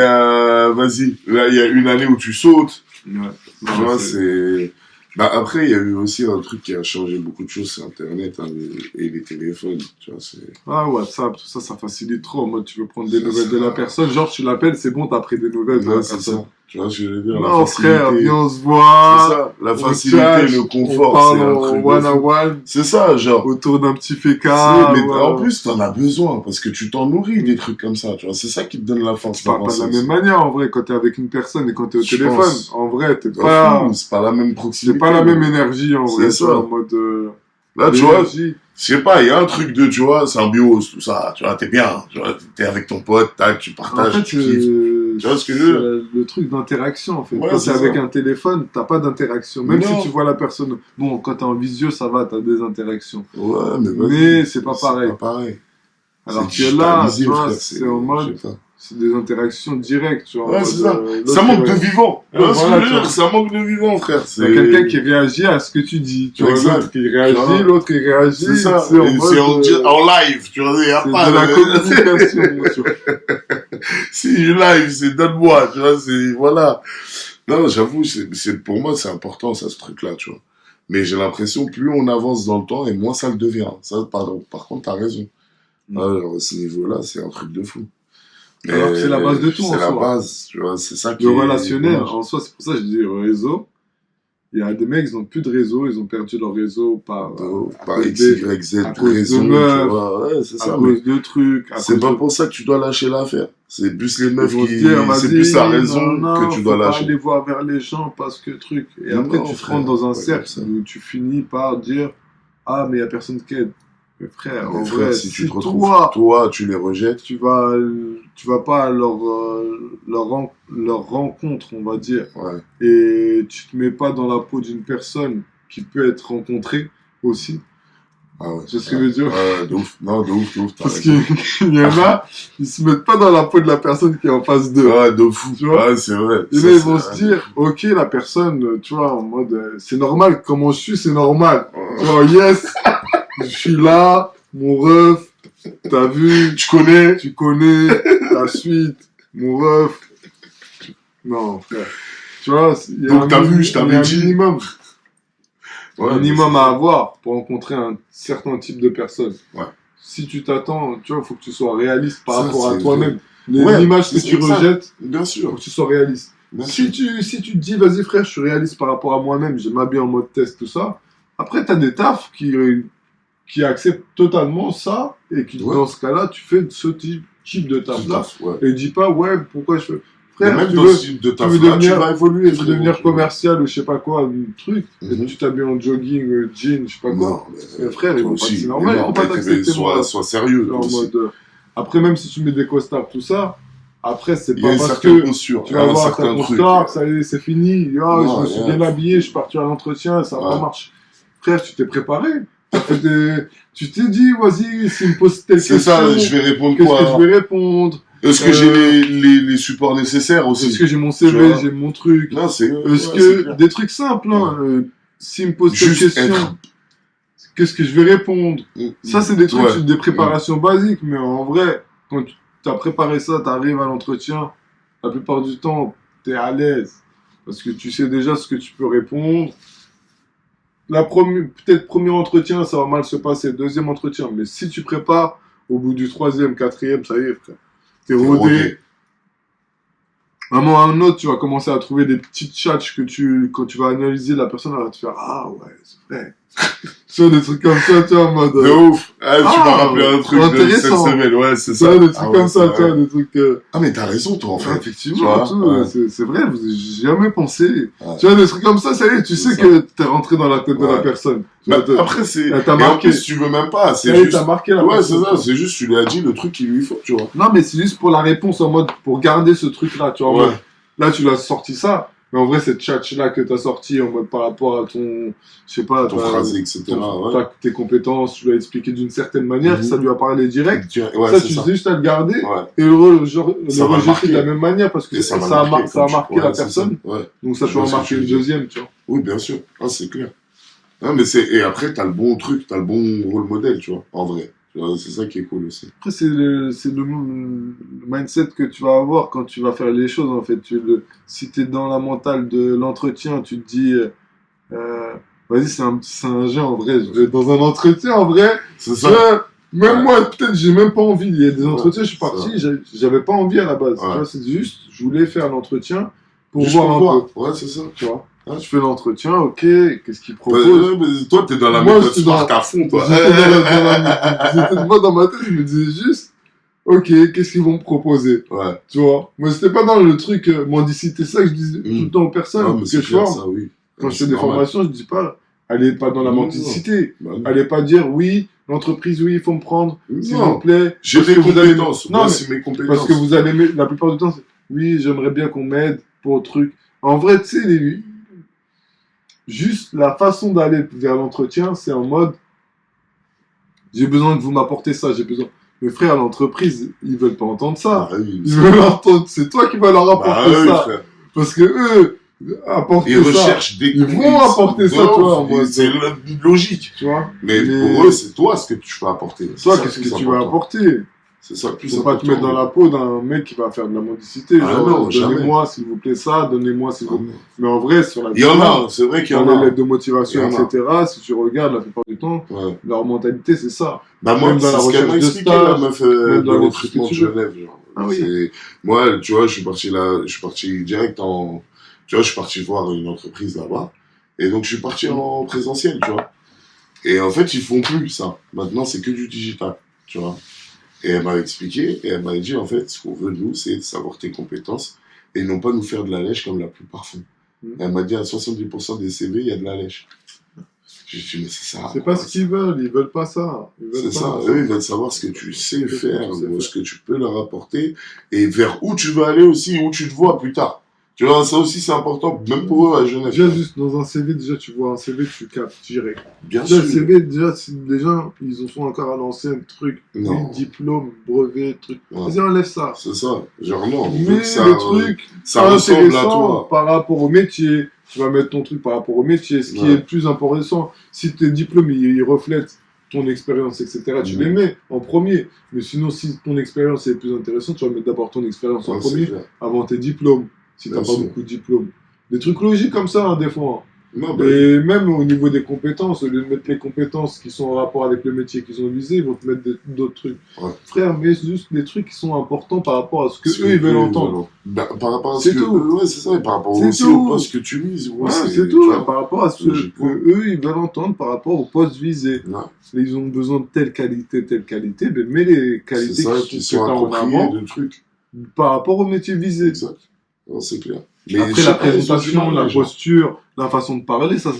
Speaker 2: vas-y, là, il y a une année où tu sautes.
Speaker 1: Ouais.
Speaker 2: Tu vois, c'est... Bah, après, il y a eu aussi un truc qui a changé beaucoup de choses, c'est Internet et les téléphones, tu vois, c'est...
Speaker 1: Ah, WhatsApp, tout ça, ça facilite trop. En mode, tu veux prendre des nouvelles de la personne, genre, tu l'appelles, c'est bon, t'as pris des nouvelles de la personne.
Speaker 2: Ça. Tu vois ce que je veux dire?
Speaker 1: Non, frère, viens, on se voit.
Speaker 2: C'est ça, la facilité, le confort, c'est un truc
Speaker 1: one-on-one.
Speaker 2: C'est ça, genre.
Speaker 1: Autour d'un petit fécard.
Speaker 2: Mais en plus, t'en as besoin, parce que tu t'en nourris des trucs comme ça, tu vois. C'est ça qui te donne la force.
Speaker 1: Tu parles pas de la même manière, en vrai, quand t'es avec une personne et quand t'es au téléphone. En vrai, t'es pas...
Speaker 2: C'est pas la même proximité.
Speaker 1: C'est pas la même énergie, en vrai.
Speaker 2: C'est ça.
Speaker 1: En mode...
Speaker 2: Là, tu vois, je sais pas, il y a un truc de, tu vois, symbiose, tout ça, tu vois, t'es bien, tu vois, t'es avec ton pote, tac, tu partages,
Speaker 1: en fait,
Speaker 2: tu kiffes. Tu vois ce que je veux dire?
Speaker 1: le truc d'interaction, en fait.
Speaker 2: Ouais,
Speaker 1: Quand
Speaker 2: c'est
Speaker 1: t'es avec
Speaker 2: ça.
Speaker 1: un téléphone, t'as pas d'interaction. Même
Speaker 2: Non.
Speaker 1: si tu vois la personne. Bon, quand t'es en visio, ça va, t'as des interactions.
Speaker 2: Ouais, mais vas-y.
Speaker 1: Mais c'est pas pareil.
Speaker 2: C'est pas pareil.
Speaker 1: Alors
Speaker 2: C'est
Speaker 1: que là,
Speaker 2: digitalisé,
Speaker 1: tu vois,
Speaker 2: frère,
Speaker 1: c'est en mode,
Speaker 2: je sais pas.
Speaker 1: c'est des interactions directes, tu vois. En
Speaker 2: Ouais,
Speaker 1: mode,
Speaker 2: c'est ça.
Speaker 1: l'autre,
Speaker 2: Ça manque de vivant. Tu
Speaker 1: Ouais,
Speaker 2: vois ce que
Speaker 1: voilà,
Speaker 2: je veux
Speaker 1: tu
Speaker 2: dire?
Speaker 1: vois.
Speaker 2: Ça manque de vivant, frère.
Speaker 1: Il y a quelqu'un qui réagit à ce que tu dis. Tu vois,
Speaker 2: Exact.
Speaker 1: l'autre qui réagit,
Speaker 2: Tu vois.
Speaker 1: l'autre il réagit.
Speaker 2: C'est ça.
Speaker 1: C'est en
Speaker 2: Et
Speaker 1: mode,
Speaker 2: c'est en live, tu vois, il y a
Speaker 1: c'est
Speaker 2: pas
Speaker 1: de la communication, tu vois.
Speaker 2: Si je live, c'est donne-moi, tu vois, c'est, voilà. Non, j'avoue, pour moi, c'est important, ça, ce truc-là, tu vois. Mais j'ai l'impression, plus on avance dans le temps, et moins ça le devient. Ça, par contre, t'as raison. Alors, à ce niveau-là, c'est un truc de fou.
Speaker 1: Alors que c'est la base de tout, en
Speaker 2: C'est la
Speaker 1: soi.
Speaker 2: base, tu vois, c'est ça qui
Speaker 1: Le
Speaker 2: est
Speaker 1: relationnel,
Speaker 2: dommage.
Speaker 1: en soi, c'est pour ça que je dis le réseau. Il y a des mecs, ils n'ont plus de réseau, ils ont perdu leur réseau par
Speaker 2: Par
Speaker 1: cause
Speaker 2: X,
Speaker 1: des-
Speaker 2: Y, Z,
Speaker 1: à cause de
Speaker 2: raison, tu
Speaker 1: meufs,
Speaker 2: vois. Ouais, c'est
Speaker 1: à
Speaker 2: ça, mais
Speaker 1: cause de trucs, à
Speaker 2: c'est
Speaker 1: cause
Speaker 2: pas
Speaker 1: de...
Speaker 2: pour ça que tu dois lâcher l'affaire. C'est plus les meufs
Speaker 1: Ils vont se
Speaker 2: qui,
Speaker 1: dire,
Speaker 2: c'est
Speaker 1: vas-y,
Speaker 2: plus sa raison
Speaker 1: non,
Speaker 2: que tu dois
Speaker 1: faut pas
Speaker 2: lâcher.
Speaker 1: aller voir vers les gens parce que truc. Et après,
Speaker 2: Non,
Speaker 1: tu te
Speaker 2: frère,
Speaker 1: rentres dans un
Speaker 2: pas comme
Speaker 1: cercle
Speaker 2: ça.
Speaker 1: où tu finis par dire, ah, mais il n'y a personne qui aide. Mais frère,
Speaker 2: Mais
Speaker 1: en
Speaker 2: frère,
Speaker 1: vrai,
Speaker 2: si tu
Speaker 1: si
Speaker 2: te retrouves,
Speaker 1: toi,
Speaker 2: toi, tu les rejettes.
Speaker 1: tu vas pas à leur rencontre, on va dire,
Speaker 2: Ouais.
Speaker 1: et tu te mets pas dans la peau d'une personne qui peut être rencontrée aussi.
Speaker 2: Ah ouais.
Speaker 1: C'est ce que je veux dire.
Speaker 2: Ouais, de ouf. Non, de ouf, t'as
Speaker 1: Parce
Speaker 2: raison.
Speaker 1: qu'il y en a, ils se mettent pas dans la peau de la personne qui est en face d'eux.
Speaker 2: Ouais, de fou.
Speaker 1: Tu vois.
Speaker 2: Ouais, c'est vrai.
Speaker 1: Et
Speaker 2: Ça,
Speaker 1: là, ils
Speaker 2: c'est
Speaker 1: vont
Speaker 2: vrai.
Speaker 1: se dire, ok, la personne, tu vois, en mode, c'est normal, comment je suis, c'est normal. Tu vois, yes, je suis là, mon ref, t'as vu, tu connais la suite, mon ref. Non, frère. Tu vois, il y a
Speaker 2: Donc,
Speaker 1: un
Speaker 2: t'as vu, je
Speaker 1: il y a
Speaker 2: t'avais
Speaker 1: un
Speaker 2: dit.
Speaker 1: minimum.
Speaker 2: Ouais,
Speaker 1: Minimum
Speaker 2: mais
Speaker 1: à
Speaker 2: c'est-
Speaker 1: avoir pour rencontrer un certain type de personne.
Speaker 2: Ouais.
Speaker 1: Si tu t'attends, tu vois, il faut que tu sois réaliste par
Speaker 2: Ça,
Speaker 1: rapport à
Speaker 2: c'est
Speaker 1: toi-même.
Speaker 2: Ouais,
Speaker 1: L'image que
Speaker 2: c'est
Speaker 1: tu
Speaker 2: ça.
Speaker 1: rejettes,
Speaker 2: Bien
Speaker 1: il faut
Speaker 2: sûr.
Speaker 1: que tu sois réaliste.
Speaker 2: Bien
Speaker 1: Si
Speaker 2: sûr.
Speaker 1: tu te dis, vas-y frère, je suis réaliste par rapport à moi-même, je m'habille en mode test, tout ça. Après, tu as des tafs qui acceptent totalement ça et qui,
Speaker 2: Ouais.
Speaker 1: dans ce cas-là, tu fais ce type de taf-là.
Speaker 2: Taf, ouais.
Speaker 1: Et dis pas, ouais, pourquoi je fais.
Speaker 2: Mais
Speaker 1: Frère,
Speaker 2: même
Speaker 1: tu
Speaker 2: dans
Speaker 1: veux,
Speaker 2: ce type de
Speaker 1: veux
Speaker 2: taf-là, tu
Speaker 1: devenir-
Speaker 2: vas évoluer,
Speaker 1: tu veux
Speaker 2: frérot,
Speaker 1: devenir
Speaker 2: tu vois.
Speaker 1: commercial ou je sais pas quoi, un truc, et
Speaker 2: Mhm.
Speaker 1: tu t'habilles en jogging, jean, je sais pas quoi.
Speaker 2: Non,
Speaker 1: Mais frère, ils
Speaker 2: toi
Speaker 1: vont pas,
Speaker 2: aussi.
Speaker 1: c'est normal,
Speaker 2: Mais
Speaker 1: ils
Speaker 2: non,
Speaker 1: vont pas
Speaker 2: mais
Speaker 1: t'accepter, moi.
Speaker 2: sois sérieux, toi
Speaker 1: Genre en
Speaker 2: aussi.
Speaker 1: mode, après, même si tu mets des costards, tout ça, après, c'est
Speaker 2: Il y a
Speaker 1: pas
Speaker 2: une
Speaker 1: parce
Speaker 2: certaine
Speaker 1: que
Speaker 2: posture,
Speaker 1: tu vas
Speaker 2: un
Speaker 1: voir ta
Speaker 2: certain truc.
Speaker 1: costard, ça y est, c'est fini. Ah,
Speaker 2: Non,
Speaker 1: je me suis
Speaker 2: rien.
Speaker 1: bien habillé, je suis parti à l'entretien, ça n'a pas
Speaker 2: Ouais.
Speaker 1: marché. Frère, tu t'es préparé. Tu t'es dit, vas-y, s'il me pose telle
Speaker 2: C'est
Speaker 1: question,
Speaker 2: ça, je vais répondre
Speaker 1: qu'est-ce
Speaker 2: quoi
Speaker 1: que je vais répondre?
Speaker 2: Est-ce que j'ai les supports nécessaires aussi?
Speaker 1: Est-ce que j'ai mon
Speaker 2: Tu
Speaker 1: CV,
Speaker 2: vois.
Speaker 1: j'ai mon truc?
Speaker 2: Non, c'est...
Speaker 1: Est-ce
Speaker 2: ouais, c'est
Speaker 1: que
Speaker 2: clair.
Speaker 1: des trucs simples, hein, s'il me pose telle
Speaker 2: Juste
Speaker 1: question,
Speaker 2: être-
Speaker 1: qu'est-ce que je vais répondre? Ça, c'est des trucs,
Speaker 2: Ouais.
Speaker 1: c'est des préparations basiques, mais en vrai, quand tu as préparé ça, tu arrives à l'entretien, la plupart du temps, tu es à l'aise. Parce que tu sais déjà ce que tu peux répondre. Peut-être premier entretien, ça va mal se passer. Deuxième entretien, mais si tu prépares, au bout du troisième, quatrième, ça y est, frère. T'es rodé.
Speaker 2: rodé.
Speaker 1: Un moment à un autre, tu vas commencer à trouver des petites tchatches que quand tu vas analyser, la personne elle va te faire ah ouais, c'est vrai. Tu vois, des trucs comme ça, tu vois, en mode.
Speaker 2: De ouf. Ah, tu m'as
Speaker 1: Ah,
Speaker 2: rappelé un truc de cette
Speaker 1: intéressant.
Speaker 2: semaine, ouais, c'est
Speaker 1: Tu
Speaker 2: ça.
Speaker 1: vois, des trucs
Speaker 2: Ah ouais,
Speaker 1: comme ça,
Speaker 2: c'est
Speaker 1: tu vois,
Speaker 2: vrai.
Speaker 1: des trucs.
Speaker 2: Ah, mais t'as raison, toi, en fait.
Speaker 1: Effectivement,
Speaker 2: Tu vois, ouais.
Speaker 1: c'est vrai, j'ai jamais pensé.
Speaker 2: Ouais.
Speaker 1: Tu vois, des trucs comme ça, ça y est, tu sais
Speaker 2: C'est
Speaker 1: que t'es rentré dans la tête de la
Speaker 2: Ouais.
Speaker 1: personne. Tu
Speaker 2: Bah,
Speaker 1: vois,
Speaker 2: après, c'est...
Speaker 1: elle t'a
Speaker 2: Et en
Speaker 1: marqué.
Speaker 2: plus, tu veux même pas, c'est
Speaker 1: ça y est,
Speaker 2: juste...
Speaker 1: t'as marqué la
Speaker 2: Ouais,
Speaker 1: personne.
Speaker 2: c'est ça, c'est juste, tu lui as dit le truc qu'il lui faut, tu vois.
Speaker 1: Non, mais c'est juste pour la réponse en mode, pour garder ce truc-là, tu vois, en
Speaker 2: Ouais.
Speaker 1: mode, là, tu l'as sorti ça, mais en vrai, cette tchatch-là que t'as sorti en mode par rapport à ton, je sais pas,
Speaker 2: Ton phrasé, etc. Ouais.
Speaker 1: tes compétences, tu l'as expliqué d'une certaine manière,
Speaker 2: Mhm.
Speaker 1: ça lui a parlé direct.
Speaker 2: Ouais,
Speaker 1: ça,
Speaker 2: c'est
Speaker 1: tu
Speaker 2: ça.
Speaker 1: faisais juste à le garder
Speaker 2: Ouais.
Speaker 1: et le
Speaker 2: Ça va
Speaker 1: rejeter
Speaker 2: marquer.
Speaker 1: de la même manière parce que
Speaker 2: Et
Speaker 1: ça,
Speaker 2: va
Speaker 1: a
Speaker 2: marquer,
Speaker 1: ça a
Speaker 2: comme tu-
Speaker 1: marqué
Speaker 2: ouais,
Speaker 1: la
Speaker 2: c'est
Speaker 1: personne,
Speaker 2: ça. Ouais.
Speaker 1: donc ça
Speaker 2: Je
Speaker 1: peut en
Speaker 2: vois ce que
Speaker 1: marquer
Speaker 2: tu
Speaker 1: une
Speaker 2: veux dire.
Speaker 1: deuxième, tu vois.
Speaker 2: Oui, bien sûr. Ah, c'est clair. Ah, mais c'est... Et après, t'as le bon truc, t'as le bon rôle modèle, tu vois, en vrai. Tu vois, c'est ça qui est cool aussi.
Speaker 1: Après, c'est le mindset que tu vas avoir quand tu vas faire les choses, en fait. Si tu es dans la mentale de l'entretien, tu te dis, vas-y, c'est un jeu, en vrai. Je vais dans un entretien, en vrai.
Speaker 2: C'est ça.
Speaker 1: Même
Speaker 2: Ouais.
Speaker 1: moi, peut-être, j'ai même pas envie. Il y a des
Speaker 2: Ouais,
Speaker 1: entretiens, je suis
Speaker 2: c'est
Speaker 1: parti, j'avais pas envie à la base. Tu
Speaker 2: Ouais.
Speaker 1: vois, c'est juste, je voulais faire l'entretien pour
Speaker 2: Juste
Speaker 1: voir
Speaker 2: pour
Speaker 1: un
Speaker 2: voir.
Speaker 1: peu.
Speaker 2: Ouais, c'est ça.
Speaker 1: Tu vois.
Speaker 2: Ouais.
Speaker 1: Je fais l'entretien, ok, qu'est-ce qu'il
Speaker 2: Bah,
Speaker 1: propose?
Speaker 2: mais toi, t'es dans la
Speaker 1: Moi,
Speaker 2: méthode
Speaker 1: je suis
Speaker 2: Smart
Speaker 1: dans-
Speaker 2: à fond, toi.
Speaker 1: Moi, dans ma tête, je me disais juste, ok, qu'est-ce qu'ils vont me proposer?
Speaker 2: Ouais.
Speaker 1: Tu vois, moi c'était pas dans le truc mendicité, ça que je disais tout le temps aux personnes.
Speaker 2: Ah, mais
Speaker 1: que
Speaker 2: c'est
Speaker 1: je
Speaker 2: clair,
Speaker 1: forme.
Speaker 2: ça, oui.
Speaker 1: Quand je fais
Speaker 2: C'est
Speaker 1: des
Speaker 2: normal.
Speaker 1: formations, je dis pas, Elle est pas dans la
Speaker 2: Non,
Speaker 1: mendicité.
Speaker 2: Bah, non.
Speaker 1: Elle est pas dire, oui, l'entreprise, oui, il faut me prendre, s'il
Speaker 2: Non.
Speaker 1: vous plaît.
Speaker 2: J'ai
Speaker 1: Parce
Speaker 2: des
Speaker 1: que vous allez-
Speaker 2: compétences.
Speaker 1: Non,
Speaker 2: Moi,
Speaker 1: mais
Speaker 2: c'est mes compétences.
Speaker 1: parce que vous allez, la plupart du temps, c'est, oui, j'aimerais bien qu'on m'aide pour le truc. En vrai, tu sais, juste la façon d'aller vers l'entretien, c'est en mode, j'ai besoin que vous m'apportez ça, j'ai besoin. Mais frère, l'entreprise, ils veulent pas entendre ça.
Speaker 2: Bah oui,
Speaker 1: Ils veulent entendre, c'est toi qui vas leur
Speaker 2: bah
Speaker 1: apporter
Speaker 2: oui,
Speaker 1: ça.
Speaker 2: frère.
Speaker 1: Parce que eux, apporter
Speaker 2: Ils
Speaker 1: ça,
Speaker 2: recherchent des
Speaker 1: ils vont apporter ça, tu vois, en mode-
Speaker 2: C'est logique.
Speaker 1: tu vois.
Speaker 2: Mais pour eux, c'est toi ce que tu vas apporter. C'est
Speaker 1: Toi,
Speaker 2: ça
Speaker 1: qu'est-ce
Speaker 2: le plus
Speaker 1: que tu vas
Speaker 2: important.
Speaker 1: apporter?
Speaker 2: C'est ça le plus
Speaker 1: Faut pas te
Speaker 2: important.
Speaker 1: mettre dans la peau d'un mec qui va faire de la mendicité.
Speaker 2: Ah
Speaker 1: Genre,
Speaker 2: non, jamais.
Speaker 1: donnez-moi s'il vous plaît ça, donnez-moi s'il vous
Speaker 2: Ah
Speaker 1: plaît.
Speaker 2: non.
Speaker 1: Mais en vrai, sur la
Speaker 2: Il y en a, c'est vrai qu'il y
Speaker 1: dans
Speaker 2: en
Speaker 1: les
Speaker 2: a.
Speaker 1: lettres de motivation,
Speaker 2: Il y en a.
Speaker 1: etc., si tu regardes la plupart du temps,
Speaker 2: Ouais.
Speaker 1: leur mentalité, c'est ça.
Speaker 2: Bah moi,
Speaker 1: Même dans
Speaker 2: c'est
Speaker 1: la
Speaker 2: ce qu'elle m'a
Speaker 1: recherche de
Speaker 2: expliqué,
Speaker 1: stage,
Speaker 2: la meuf
Speaker 1: même
Speaker 2: de
Speaker 1: dans les
Speaker 2: recrutement de
Speaker 1: trucs que tu veux.
Speaker 2: Genève. Genre.
Speaker 1: Ah oui.
Speaker 2: Moi, tu vois, je suis parti direct en... Tu vois, je suis parti voir une entreprise là-bas. Et donc, je suis parti en présentiel, tu vois. Et en fait, ils font plus ça. Maintenant, c'est que du digital, tu vois. Et elle m'a expliqué, et elle m'a dit, en fait, ce qu'on veut, nous, c'est de savoir tes compétences et non pas nous faire de la lèche comme la plupart font. Elle m'a dit, à 70% des CV, il y a de la lèche. J'ai dit, mais c'est ça.
Speaker 1: C'est pas ce qu'ils veulent, ils veulent pas ça. Ils veulent
Speaker 2: C'est
Speaker 1: pas
Speaker 2: ça, eux, ils veulent savoir ce que tu sais
Speaker 1: Ce que
Speaker 2: faire,
Speaker 1: tu sais
Speaker 2: ou
Speaker 1: faire.
Speaker 2: ce que tu peux leur apporter, et vers où tu veux aller aussi, où tu te vois plus tard. Tu vois, ça aussi, c'est important, même pour eux à Genève.
Speaker 1: Déjà, juste dans un CV, déjà, tu vois un CV, tu captes direct.
Speaker 2: Bien
Speaker 1: Déjà, le
Speaker 2: sûr.
Speaker 1: CV, déjà, si les gens, ils en sont encore à l'ancien truc.
Speaker 2: Non.
Speaker 1: Oui, diplôme, brevet, truc.
Speaker 2: Ouais.
Speaker 1: Vas-y, enlève ça.
Speaker 2: C'est ça. Genre, non, on veut
Speaker 1: Mais
Speaker 2: que ça,
Speaker 1: le truc
Speaker 2: ça ressemble à
Speaker 1: intéressant
Speaker 2: toi.
Speaker 1: par rapport au métier, tu vas mettre ton truc par rapport au métier. Ce qui
Speaker 2: Ouais.
Speaker 1: est le plus important, si tes diplômes, ils reflètent ton expérience, etc., tu les mets en premier. Mais sinon, si ton expérience est plus intéressante, tu vas mettre d'abord ton expérience en
Speaker 2: Ouais, c'est
Speaker 1: premier
Speaker 2: clair.
Speaker 1: avant tes diplômes, si
Speaker 2: Bien
Speaker 1: t'as pas
Speaker 2: sûr.
Speaker 1: beaucoup de diplômes. Des trucs logiques comme ça, hein, des fois.
Speaker 2: Non, bah,
Speaker 1: Et même au niveau des compétences, au lieu de mettre les compétences qui sont en rapport avec le métier qu'ils ont visé, ils vont te mettre d'autres trucs.
Speaker 2: Ouais.
Speaker 1: Frère, mais juste des trucs qui sont importants par rapport à ce que
Speaker 2: ce
Speaker 1: eux, ils veulent entendre.
Speaker 2: Bah, par rapport à
Speaker 1: C'est
Speaker 2: ce que...
Speaker 1: tout.
Speaker 2: Ouais, c'est ça, et par rapport
Speaker 1: C'est
Speaker 2: aussi
Speaker 1: tout.
Speaker 2: au poste que tu vises.
Speaker 1: Ouais, c'est tout,
Speaker 2: tu
Speaker 1: hein,
Speaker 2: vois.
Speaker 1: par rapport à ce que
Speaker 2: Logiquement.
Speaker 1: eux, ils veulent entendre par rapport au poste visé.
Speaker 2: Ouais.
Speaker 1: Ils ont besoin de telle qualité, mais mets les
Speaker 2: C'est
Speaker 1: qualités
Speaker 2: ça,
Speaker 1: qui
Speaker 2: qui
Speaker 1: sont
Speaker 2: sont
Speaker 1: que t'as en
Speaker 2: appropriés
Speaker 1: avant
Speaker 2: de trucs.
Speaker 1: par rapport au métier visé.
Speaker 2: Exact. Non, c'est clair. Mais
Speaker 1: Après,
Speaker 2: je sais
Speaker 1: la
Speaker 2: pas, ils ont du
Speaker 1: présentation,
Speaker 2: mal,
Speaker 1: la
Speaker 2: les gens.
Speaker 1: posture, la façon de parler, ça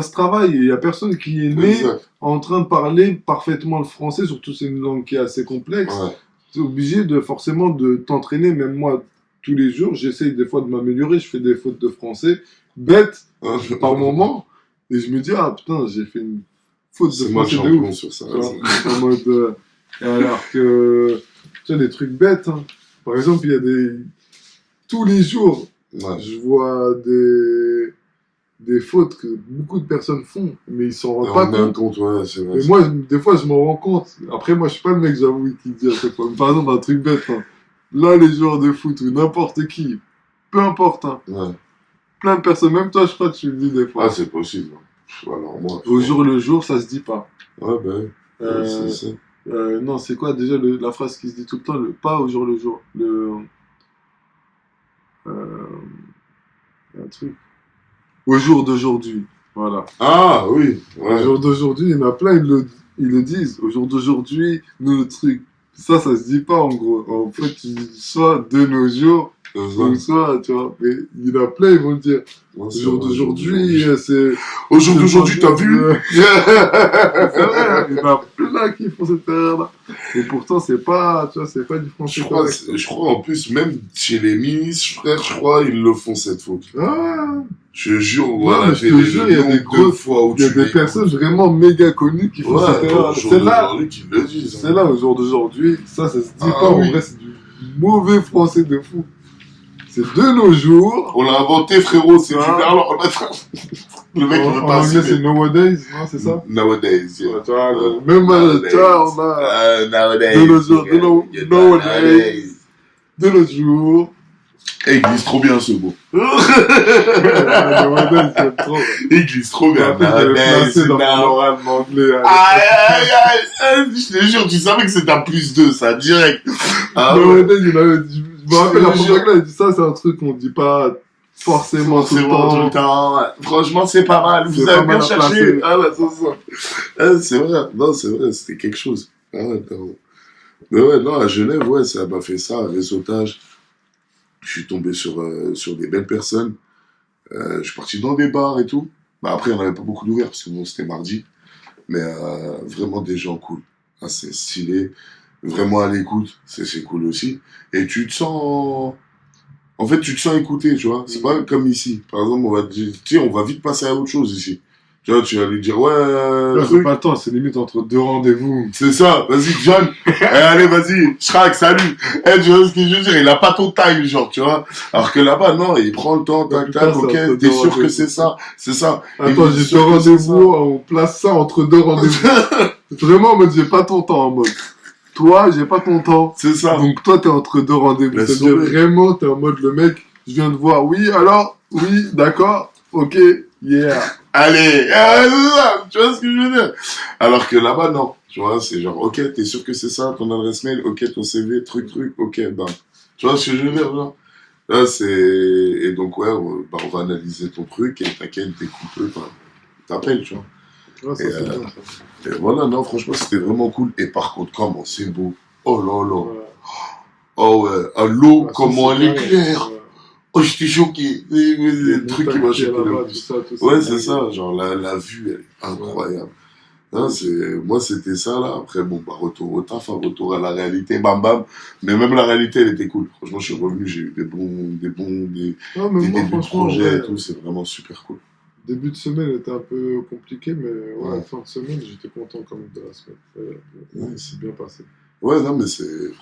Speaker 1: se travaille. Il n'y a personne qui est né
Speaker 2: Exact.
Speaker 1: en train de parler parfaitement le français, surtout c'est une langue qui est assez complexe.
Speaker 2: Ouais.
Speaker 1: Tu es obligé de forcément de t'entraîner. Même moi, tous les jours, j'essaye des fois de m'améliorer. Je fais des fautes de français bêtes par moment. Et je me dis, ah putain, j'ai fait une faute de
Speaker 2: C'est moi le
Speaker 1: français de
Speaker 2: champion
Speaker 1: ouf.
Speaker 2: sur ça.
Speaker 1: Tu vois, en mode, alors que, tu vois, des trucs bêtes. Hein. Par exemple, il y a tous les jours,
Speaker 2: Ouais.
Speaker 1: je vois des fautes que beaucoup de personnes font, mais ils s'en
Speaker 2: Et
Speaker 1: rendent
Speaker 2: on
Speaker 1: pas
Speaker 2: met un
Speaker 1: compte.
Speaker 2: compte, ouais, c'est vrai.
Speaker 1: Et moi, des fois, je m'en rends compte. Après, moi, je suis pas le mec, j'avoue, qui dit à chaque fois. Par exemple, un truc bête. Hein. Là, les joueurs de foot ou n'importe qui, peu importe, hein,
Speaker 2: Ouais.
Speaker 1: plein de personnes, même toi, je crois que tu le dis des fois.
Speaker 2: Ah, c'est possible. Alors, moi.
Speaker 1: Au jour le jour, ça se dit pas.
Speaker 2: Ouais, bah, ouais.
Speaker 1: Euh,
Speaker 2: C'est ça.
Speaker 1: non, c'est quoi déjà la phrase qui se dit tout le temps, le pas au jour le jour. Un truc. Au jour d'aujourd'hui. Voilà.
Speaker 2: Ah, oui.
Speaker 1: Au
Speaker 2: Ouais.
Speaker 1: jour d'aujourd'hui, il y en a plein, ils le disent. Au jour d'aujourd'hui, nous, le truc. Ça se dit pas en gros. En fait, soit de nos jours, ou soit, tu vois. Mais il y en a plein, ils vont le dire.
Speaker 2: Ouais,
Speaker 1: Au
Speaker 2: c'est
Speaker 1: jour
Speaker 2: vrai,
Speaker 1: d'aujourd'hui, c'est.
Speaker 2: Au jour d'aujourd'hui, t'as vu?
Speaker 1: C'est vrai, il y en a plein qui font cette erreur-là. Et pourtant, c'est pas, tu vois, c'est pas du français.
Speaker 2: Je crois en plus, même chez les ministres, frère, je crois, ils le font cette faute.
Speaker 1: Ah,
Speaker 2: Je jure,
Speaker 1: non,
Speaker 2: voilà,
Speaker 1: mais je te jure, il y a des grosses
Speaker 2: fois où
Speaker 1: il y a
Speaker 2: tu
Speaker 1: des
Speaker 2: l'écoutes.
Speaker 1: personnes vraiment méga connues qui font cette
Speaker 2: Ouais,
Speaker 1: erreur.
Speaker 2: au jour
Speaker 1: C'est là,
Speaker 2: d'aujourd'hui qu'ils le disent.
Speaker 1: c'est là, au jour d'aujourd'hui, ça se dit
Speaker 2: Ah
Speaker 1: pas.
Speaker 2: oui.
Speaker 1: En vrai, c'est du mauvais français de fou. C'est de nos jours.
Speaker 2: On l'a inventé, frérot, c'est du
Speaker 1: Ah.
Speaker 2: verlan. Le mec, il veut
Speaker 1: En
Speaker 2: pas
Speaker 1: anglais, c'est
Speaker 2: assumer.
Speaker 1: nowadays, non, c'est ça?
Speaker 2: Nowadays, yeah.
Speaker 1: Ouais, tu vois,
Speaker 2: Ouais.
Speaker 1: même,
Speaker 2: Nowadays.
Speaker 1: tu vois, on a
Speaker 2: Nowadays.
Speaker 1: de nos jours,
Speaker 2: Yeah,
Speaker 1: nowadays. De nos jours.
Speaker 2: Eh, il glisse trop bien ce mot.
Speaker 1: Nowadays, j'aime trop.
Speaker 2: Il glisse trop bien.
Speaker 1: Après, je l'avais
Speaker 2: Nowadays,
Speaker 1: placé dans mon
Speaker 2: now.
Speaker 1: oral anglais.
Speaker 2: Aïe, aïe, aïe. Je te jure, tu savais que c'était un +2, ça, direct. Ah ouais.
Speaker 1: Nowadays, je me rappelle, la première fois que là, il dit ça, c'est un truc qu'on dit pas forcément tout le
Speaker 2: Forcément,
Speaker 1: temps.
Speaker 2: ouais. Franchement, c'est pas mal. Vous
Speaker 1: C'est
Speaker 2: avez
Speaker 1: pas
Speaker 2: bien
Speaker 1: mal
Speaker 2: cherché.
Speaker 1: placé.
Speaker 2: Ah là, c'est ça. Ah, c'est vrai. Non, c'est vrai, c'était quelque chose. Ah ouais, non. Mais ouais, non, à Genève, ouais, ça m'a fait ça, réseautage. Je suis tombé sur des belles personnes. Je suis parti dans des bars et tout. Bah après, il n'y en avait pas beaucoup d'ouverts parce que bon, c'était mardi. Mais vraiment des gens cool. Ah, c'est stylé. Vraiment à l'écoute, c'est cool aussi. Et tu te sens... En fait, tu te sens écouté, tu vois. C'est pas comme ici. Par exemple, on va te dire, tiens, on va vite passer à autre chose ici. Tu vois, tu vas lui dire, ouais,
Speaker 1: Là, j'ai pas le temps, c'est limite entre deux rendez-vous.
Speaker 2: c'est ça, vas-y, John. Allez, vas-y, Shrek, salut. Tu vois ce que je veux dire, il a pas ton time, genre, tu vois. Alors que là-bas, non, il prend le temps, tac, tac, ok, t'es sûr que c'est ça, c'est ça.
Speaker 1: Attends, j'ai deux rendez-vous, on place ça entre deux rendez-vous. Vraiment, en mode, j'ai pas ton temps, en mode. Toi, j'ai pas ton temps.
Speaker 2: C'est ça.
Speaker 1: Donc, toi, t'es entre deux rendez-vous. C'est-à-dire, vraiment, t'es en mode, le mec, je viens de voir, oui, alors, oui, d'accord, ok, yeah.
Speaker 2: Allez, tu vois ce que je veux dire? Alors que là-bas, non. Tu vois, c'est genre, ok, t'es sûr que c'est ça, ton adresse mail, ok, ton CV, truc, ok, ben. Tu vois ce que je veux dire, genre? Là, c'est... Et donc, ouais, on va analyser ton truc, et t'inquiète, dès qu'on peut, t'appelles, tu vois.
Speaker 1: Ouais, ça, c'est bien, ça.
Speaker 2: Et voilà, non, franchement, c'était vraiment cool. Et par contre, comment c'est beau. Oh là là.
Speaker 1: Ouais.
Speaker 2: Oh ouais, à l'eau,
Speaker 1: Ah,
Speaker 2: comment elle est
Speaker 1: pareil.
Speaker 2: claire.
Speaker 1: Ouais.
Speaker 2: Oh, j'étais choqué. Le truc qui m'a choqué le
Speaker 1: Tout
Speaker 2: plus.
Speaker 1: ça, tout ça.
Speaker 2: Ouais, c'est ça, genre la vue, elle est incroyable. Hein, moi, c'était ça, là. Après, bon, bah, retour au taf, retour à la réalité, bam, bam. Mais même la réalité, elle était cool. Franchement, je suis revenu, j'ai eu des
Speaker 1: Non, mais moi,
Speaker 2: débuts de
Speaker 1: franchement,
Speaker 2: projet
Speaker 1: ouais,
Speaker 2: et tout, c'est vraiment super cool.
Speaker 1: début de semaine était un peu compliqué, mais ouais,
Speaker 2: Ouais.
Speaker 1: fin de semaine, j'étais content quand même de la semaine.
Speaker 2: Ouais.
Speaker 1: C'est bien passé.
Speaker 2: Ouais, non, mais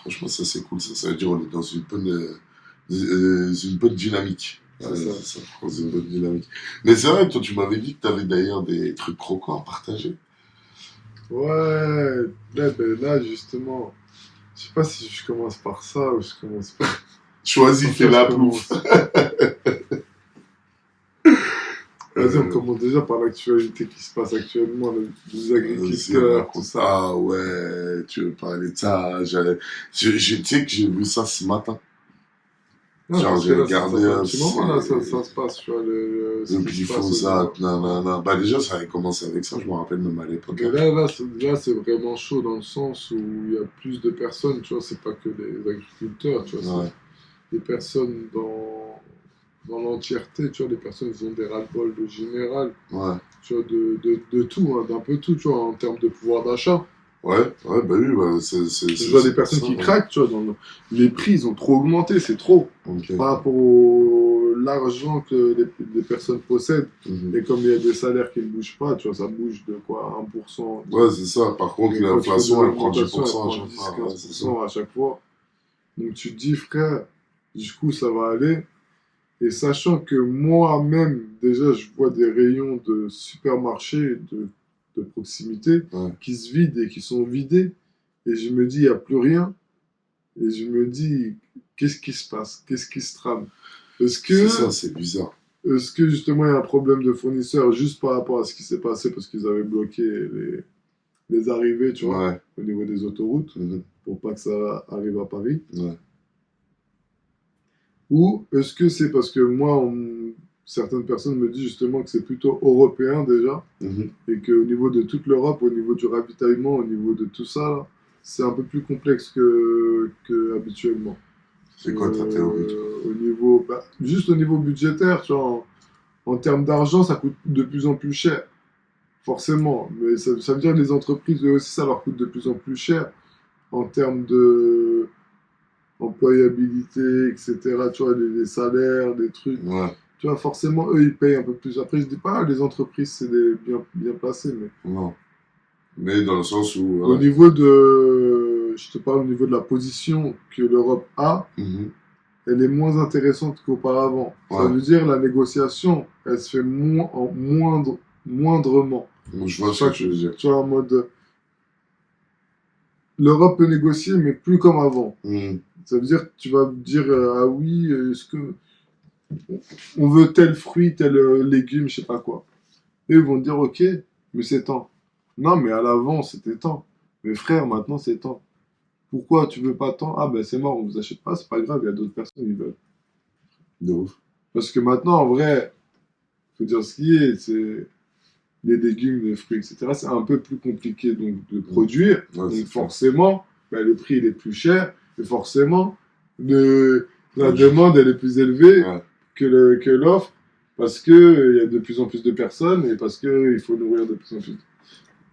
Speaker 2: franchement, ça, c'est cool. Ça veut dire qu'on est dans une bonne dynamique.
Speaker 1: C'est ça.
Speaker 2: C'est ça, dans une bonne dynamique. Mais c'est vrai, toi, tu m'avais dit que tu avais d'ailleurs des trucs croquants à partager.
Speaker 1: Ouais, là, justement, je sais pas si je commence par ça ou je commence par...
Speaker 2: Choisis, fais la
Speaker 1: je
Speaker 2: plouf.
Speaker 1: commence. Vas-y, on commence déjà par l'actualité qui se passe actuellement, les agriculteurs, tout ça.
Speaker 2: Ah ouais, tu veux parler de ça. Tu sais que j'ai vu ça ce matin.
Speaker 1: Non,
Speaker 2: Genre,
Speaker 1: parce que
Speaker 2: j'ai
Speaker 1: là,
Speaker 2: regardé
Speaker 1: ça fait un petit moment, là, ça se passe, tu vois, ce
Speaker 2: le
Speaker 1: qui se passe
Speaker 2: glyphosate, nanana. Bah, déjà, ça avait commencé avec ça, je me rappelle même à l'époque.
Speaker 1: Mais là, c'est vraiment chaud dans le sens où il y a plus de personnes, tu vois, c'est pas que les agriculteurs, tu vois,
Speaker 2: Ouais.
Speaker 1: c'est des personnes dans l'entièreté, tu vois, les personnes qui ont des ras-le-bol de général,
Speaker 2: Ouais.
Speaker 1: tu vois, de tout, hein, d'un peu tout, tu vois, en termes de pouvoir d'achat.
Speaker 2: Ouais, bah oui, bah,
Speaker 1: Je vois des personnes qui craquent, tu vois, les prix, ils ont trop augmenté, c'est trop.
Speaker 2: Ok.
Speaker 1: Par rapport à l'argent que les personnes possèdent.
Speaker 2: Mhm.
Speaker 1: Et comme il y a des salaires qui ne bougent pas, tu vois, ça bouge de quoi, 1%.
Speaker 2: Ouais, c'est ça. Par contre,
Speaker 1: Et
Speaker 2: l'inflation, elle prend
Speaker 1: l'augmentation,
Speaker 2: 10% à
Speaker 1: elle
Speaker 2: chaque
Speaker 1: prend
Speaker 2: fois. Ouais,
Speaker 1: 10,
Speaker 2: c'est ça.
Speaker 1: 15% à chaque fois. Donc tu te dis, frère, du coup, ça va aller. Et sachant que moi-même, déjà, je vois des rayons de supermarchés de proximité
Speaker 2: Ouais.
Speaker 1: qui se vident et qui sont vidés. Et je me dis, il n'y a plus rien. Et je me dis, qu'est-ce qui se passe? Qu'est-ce qui se trame?
Speaker 2: C'est ça, c'est bizarre.
Speaker 1: Est-ce que justement il y a un problème de fournisseur juste par rapport à ce qui s'est passé parce qu'ils avaient bloqué les arrivées, tu vois,
Speaker 2: Ouais.
Speaker 1: au niveau des autoroutes,
Speaker 2: Mhm.
Speaker 1: pour pas que ça arrive à Paris?
Speaker 2: Ouais.
Speaker 1: Ou est-ce que c'est parce que certaines personnes me disent justement que c'est plutôt européen déjà,
Speaker 2: Mhm.
Speaker 1: et qu'au niveau de toute l'Europe, au niveau du ravitaillement, au niveau de tout ça, là, c'est un peu plus complexe que habituellement.
Speaker 2: C'est quoi ta théorie, toi?
Speaker 1: Juste au niveau budgétaire, tu vois, en termes d'argent, ça coûte de plus en plus cher, forcément. Mais ça veut dire que les entreprises, eux aussi, ça leur coûte de plus en plus cher en termes de employabilité, etc. Tu vois, les salaires, les trucs.
Speaker 2: Ouais.
Speaker 1: Tu vois, forcément, eux, ils payent un peu plus. Après, je dis pas, les entreprises, c'est bien placé, mais
Speaker 2: Non. Mais dans le sens où.
Speaker 1: au niveau de... Je te parle au niveau de la position que l'Europe a,
Speaker 2: Mhm.
Speaker 1: elle est moins intéressante qu'auparavant. Ça
Speaker 2: Ouais.
Speaker 1: veut dire la négociation, elle se fait moindrement.
Speaker 2: Je vois ce que tu veux dire.
Speaker 1: Tu vois, en mode... L'Europe peut négocier, mais plus comme avant.
Speaker 2: Mhm.
Speaker 1: Ça veut dire que tu vas dire, ah oui, est-ce que... On veut tel fruit, tel légume, je sais pas quoi. Et ils vont te dire, ok, mais c'est temps. Non, mais à l'avant, c'était temps. Mais frère, maintenant, c'est temps. Pourquoi tu veux pas tant? Ah ben c'est mort, on vous achète pas, c'est pas grave, il y a d'autres personnes qui veulent.
Speaker 2: De ouf.
Speaker 1: Parce que maintenant, en vrai, faut dire ce qui est, c'est les légumes, les fruits, etc. C'est un peu plus compliqué donc de produire.
Speaker 2: Ouais,
Speaker 1: Donc
Speaker 2: c'est
Speaker 1: forcément, ben, le prix il est plus cher. Et forcément, la
Speaker 2: Ouais,
Speaker 1: demande elle est plus élevée
Speaker 2: Ouais.
Speaker 1: que l'offre. parce qu'il y a de plus en plus de personnes et parce qu'il faut nourrir de plus en plus.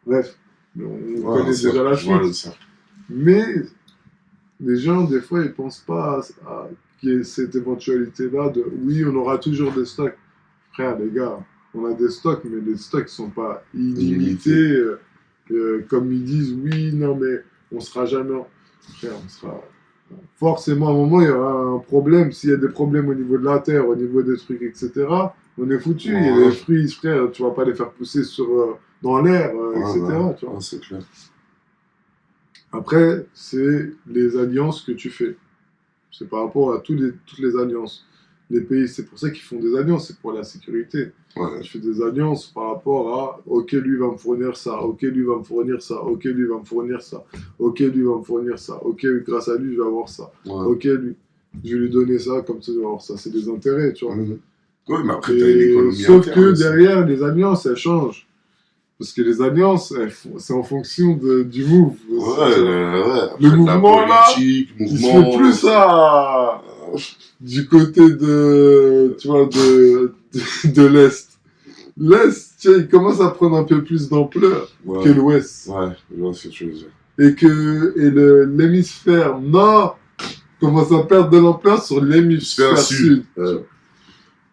Speaker 1: Bref, on connaît déjà la suite. Mais les gens, des fois, ils pensent pas à qu'il y ait cette éventualité-là de oui, on aura toujours des stocks. Frère, les gars, on a des stocks, mais les stocks ne sont pas illimités. Comme ils disent, oui, non, mais on sera jamais. Frère, on sera. Forcément, à un moment, il y aura un problème. S'il y a des problèmes au niveau de la terre, au niveau des trucs, etc., on est foutu. Il y a des fruits, frère, tu vas pas les faire pousser dans l'air, etc. Tu vois.
Speaker 2: C'est clair.
Speaker 1: Après, c'est les alliances que tu fais. C'est par rapport à toutes les alliances. Les pays, c'est pour ça qu'ils font des alliances, c'est pour la sécurité.
Speaker 2: Ouais.
Speaker 1: Je fais des alliances par rapport à ok, lui va me fournir ça, ok, lui va me fournir ça, ok, lui va me fournir ça, ok, lui va me fournir ça, ok, grâce à lui, je vais avoir ça, ok, lui, je vais lui donner ça, comme ça, je vais avoir ça. C'est des intérêts, tu vois.
Speaker 2: Oui, mais après, t'as une économie
Speaker 1: sauf que derrière, les alliances, elles changent. Parce que les alliances, c'est en fonction du move. Le mouvement, là, il se fait plus ça du côté tu vois, de l'Est. L'Est, tu sais, il commence à prendre un peu plus d'ampleur que l'Ouest.
Speaker 2: Ouais, je vois ce que tu veux dire.
Speaker 1: Et l'hémisphère Nord commence à perdre de l'ampleur sur l'hémisphère Sud.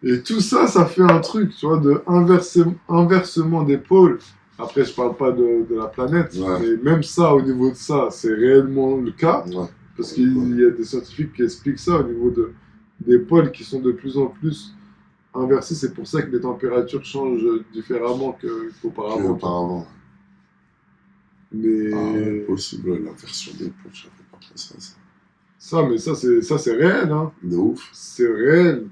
Speaker 1: Et tout ça, ça fait un truc, tu vois, de inversement des pôles. Après, je parle pas de la planète, mais même ça, au niveau de ça, c'est réellement le cas. Parce qu'il y a des scientifiques qui expliquent ça au niveau des pôles qui sont de plus en plus inversés. C'est pour ça que les températures changent différemment qu'auparavant. Mais...
Speaker 2: possible, l'inversion des pôles, j'avais pas pensé à ça.
Speaker 1: Ça, c'est réel, hein.
Speaker 2: De ouf.
Speaker 1: C'est réel.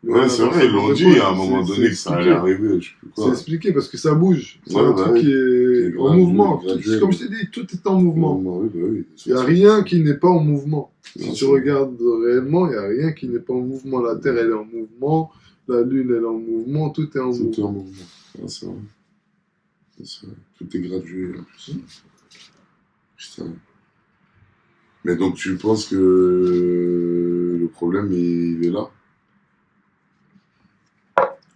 Speaker 2: Ouais, c'est vrai, ils l'ont dit à un moment donné que ça allait arriver, je sais plus quoi.
Speaker 1: C'est expliqué parce que ça bouge. C'est un truc qui est en mouvement. Comme je t'ai dit, tout est en mouvement. Il n'y a rien qui n'est pas en mouvement. Si tu regardes réellement, il n'y a rien qui n'est pas en mouvement. La Terre, elle est en mouvement. La Lune, elle est en mouvement. Tout est en mouvement.
Speaker 2: Tout est en mouvement. Ouais, c'est vrai. Tout est gradué en plus. Putain. Mais donc, tu penses que le problème, il est là?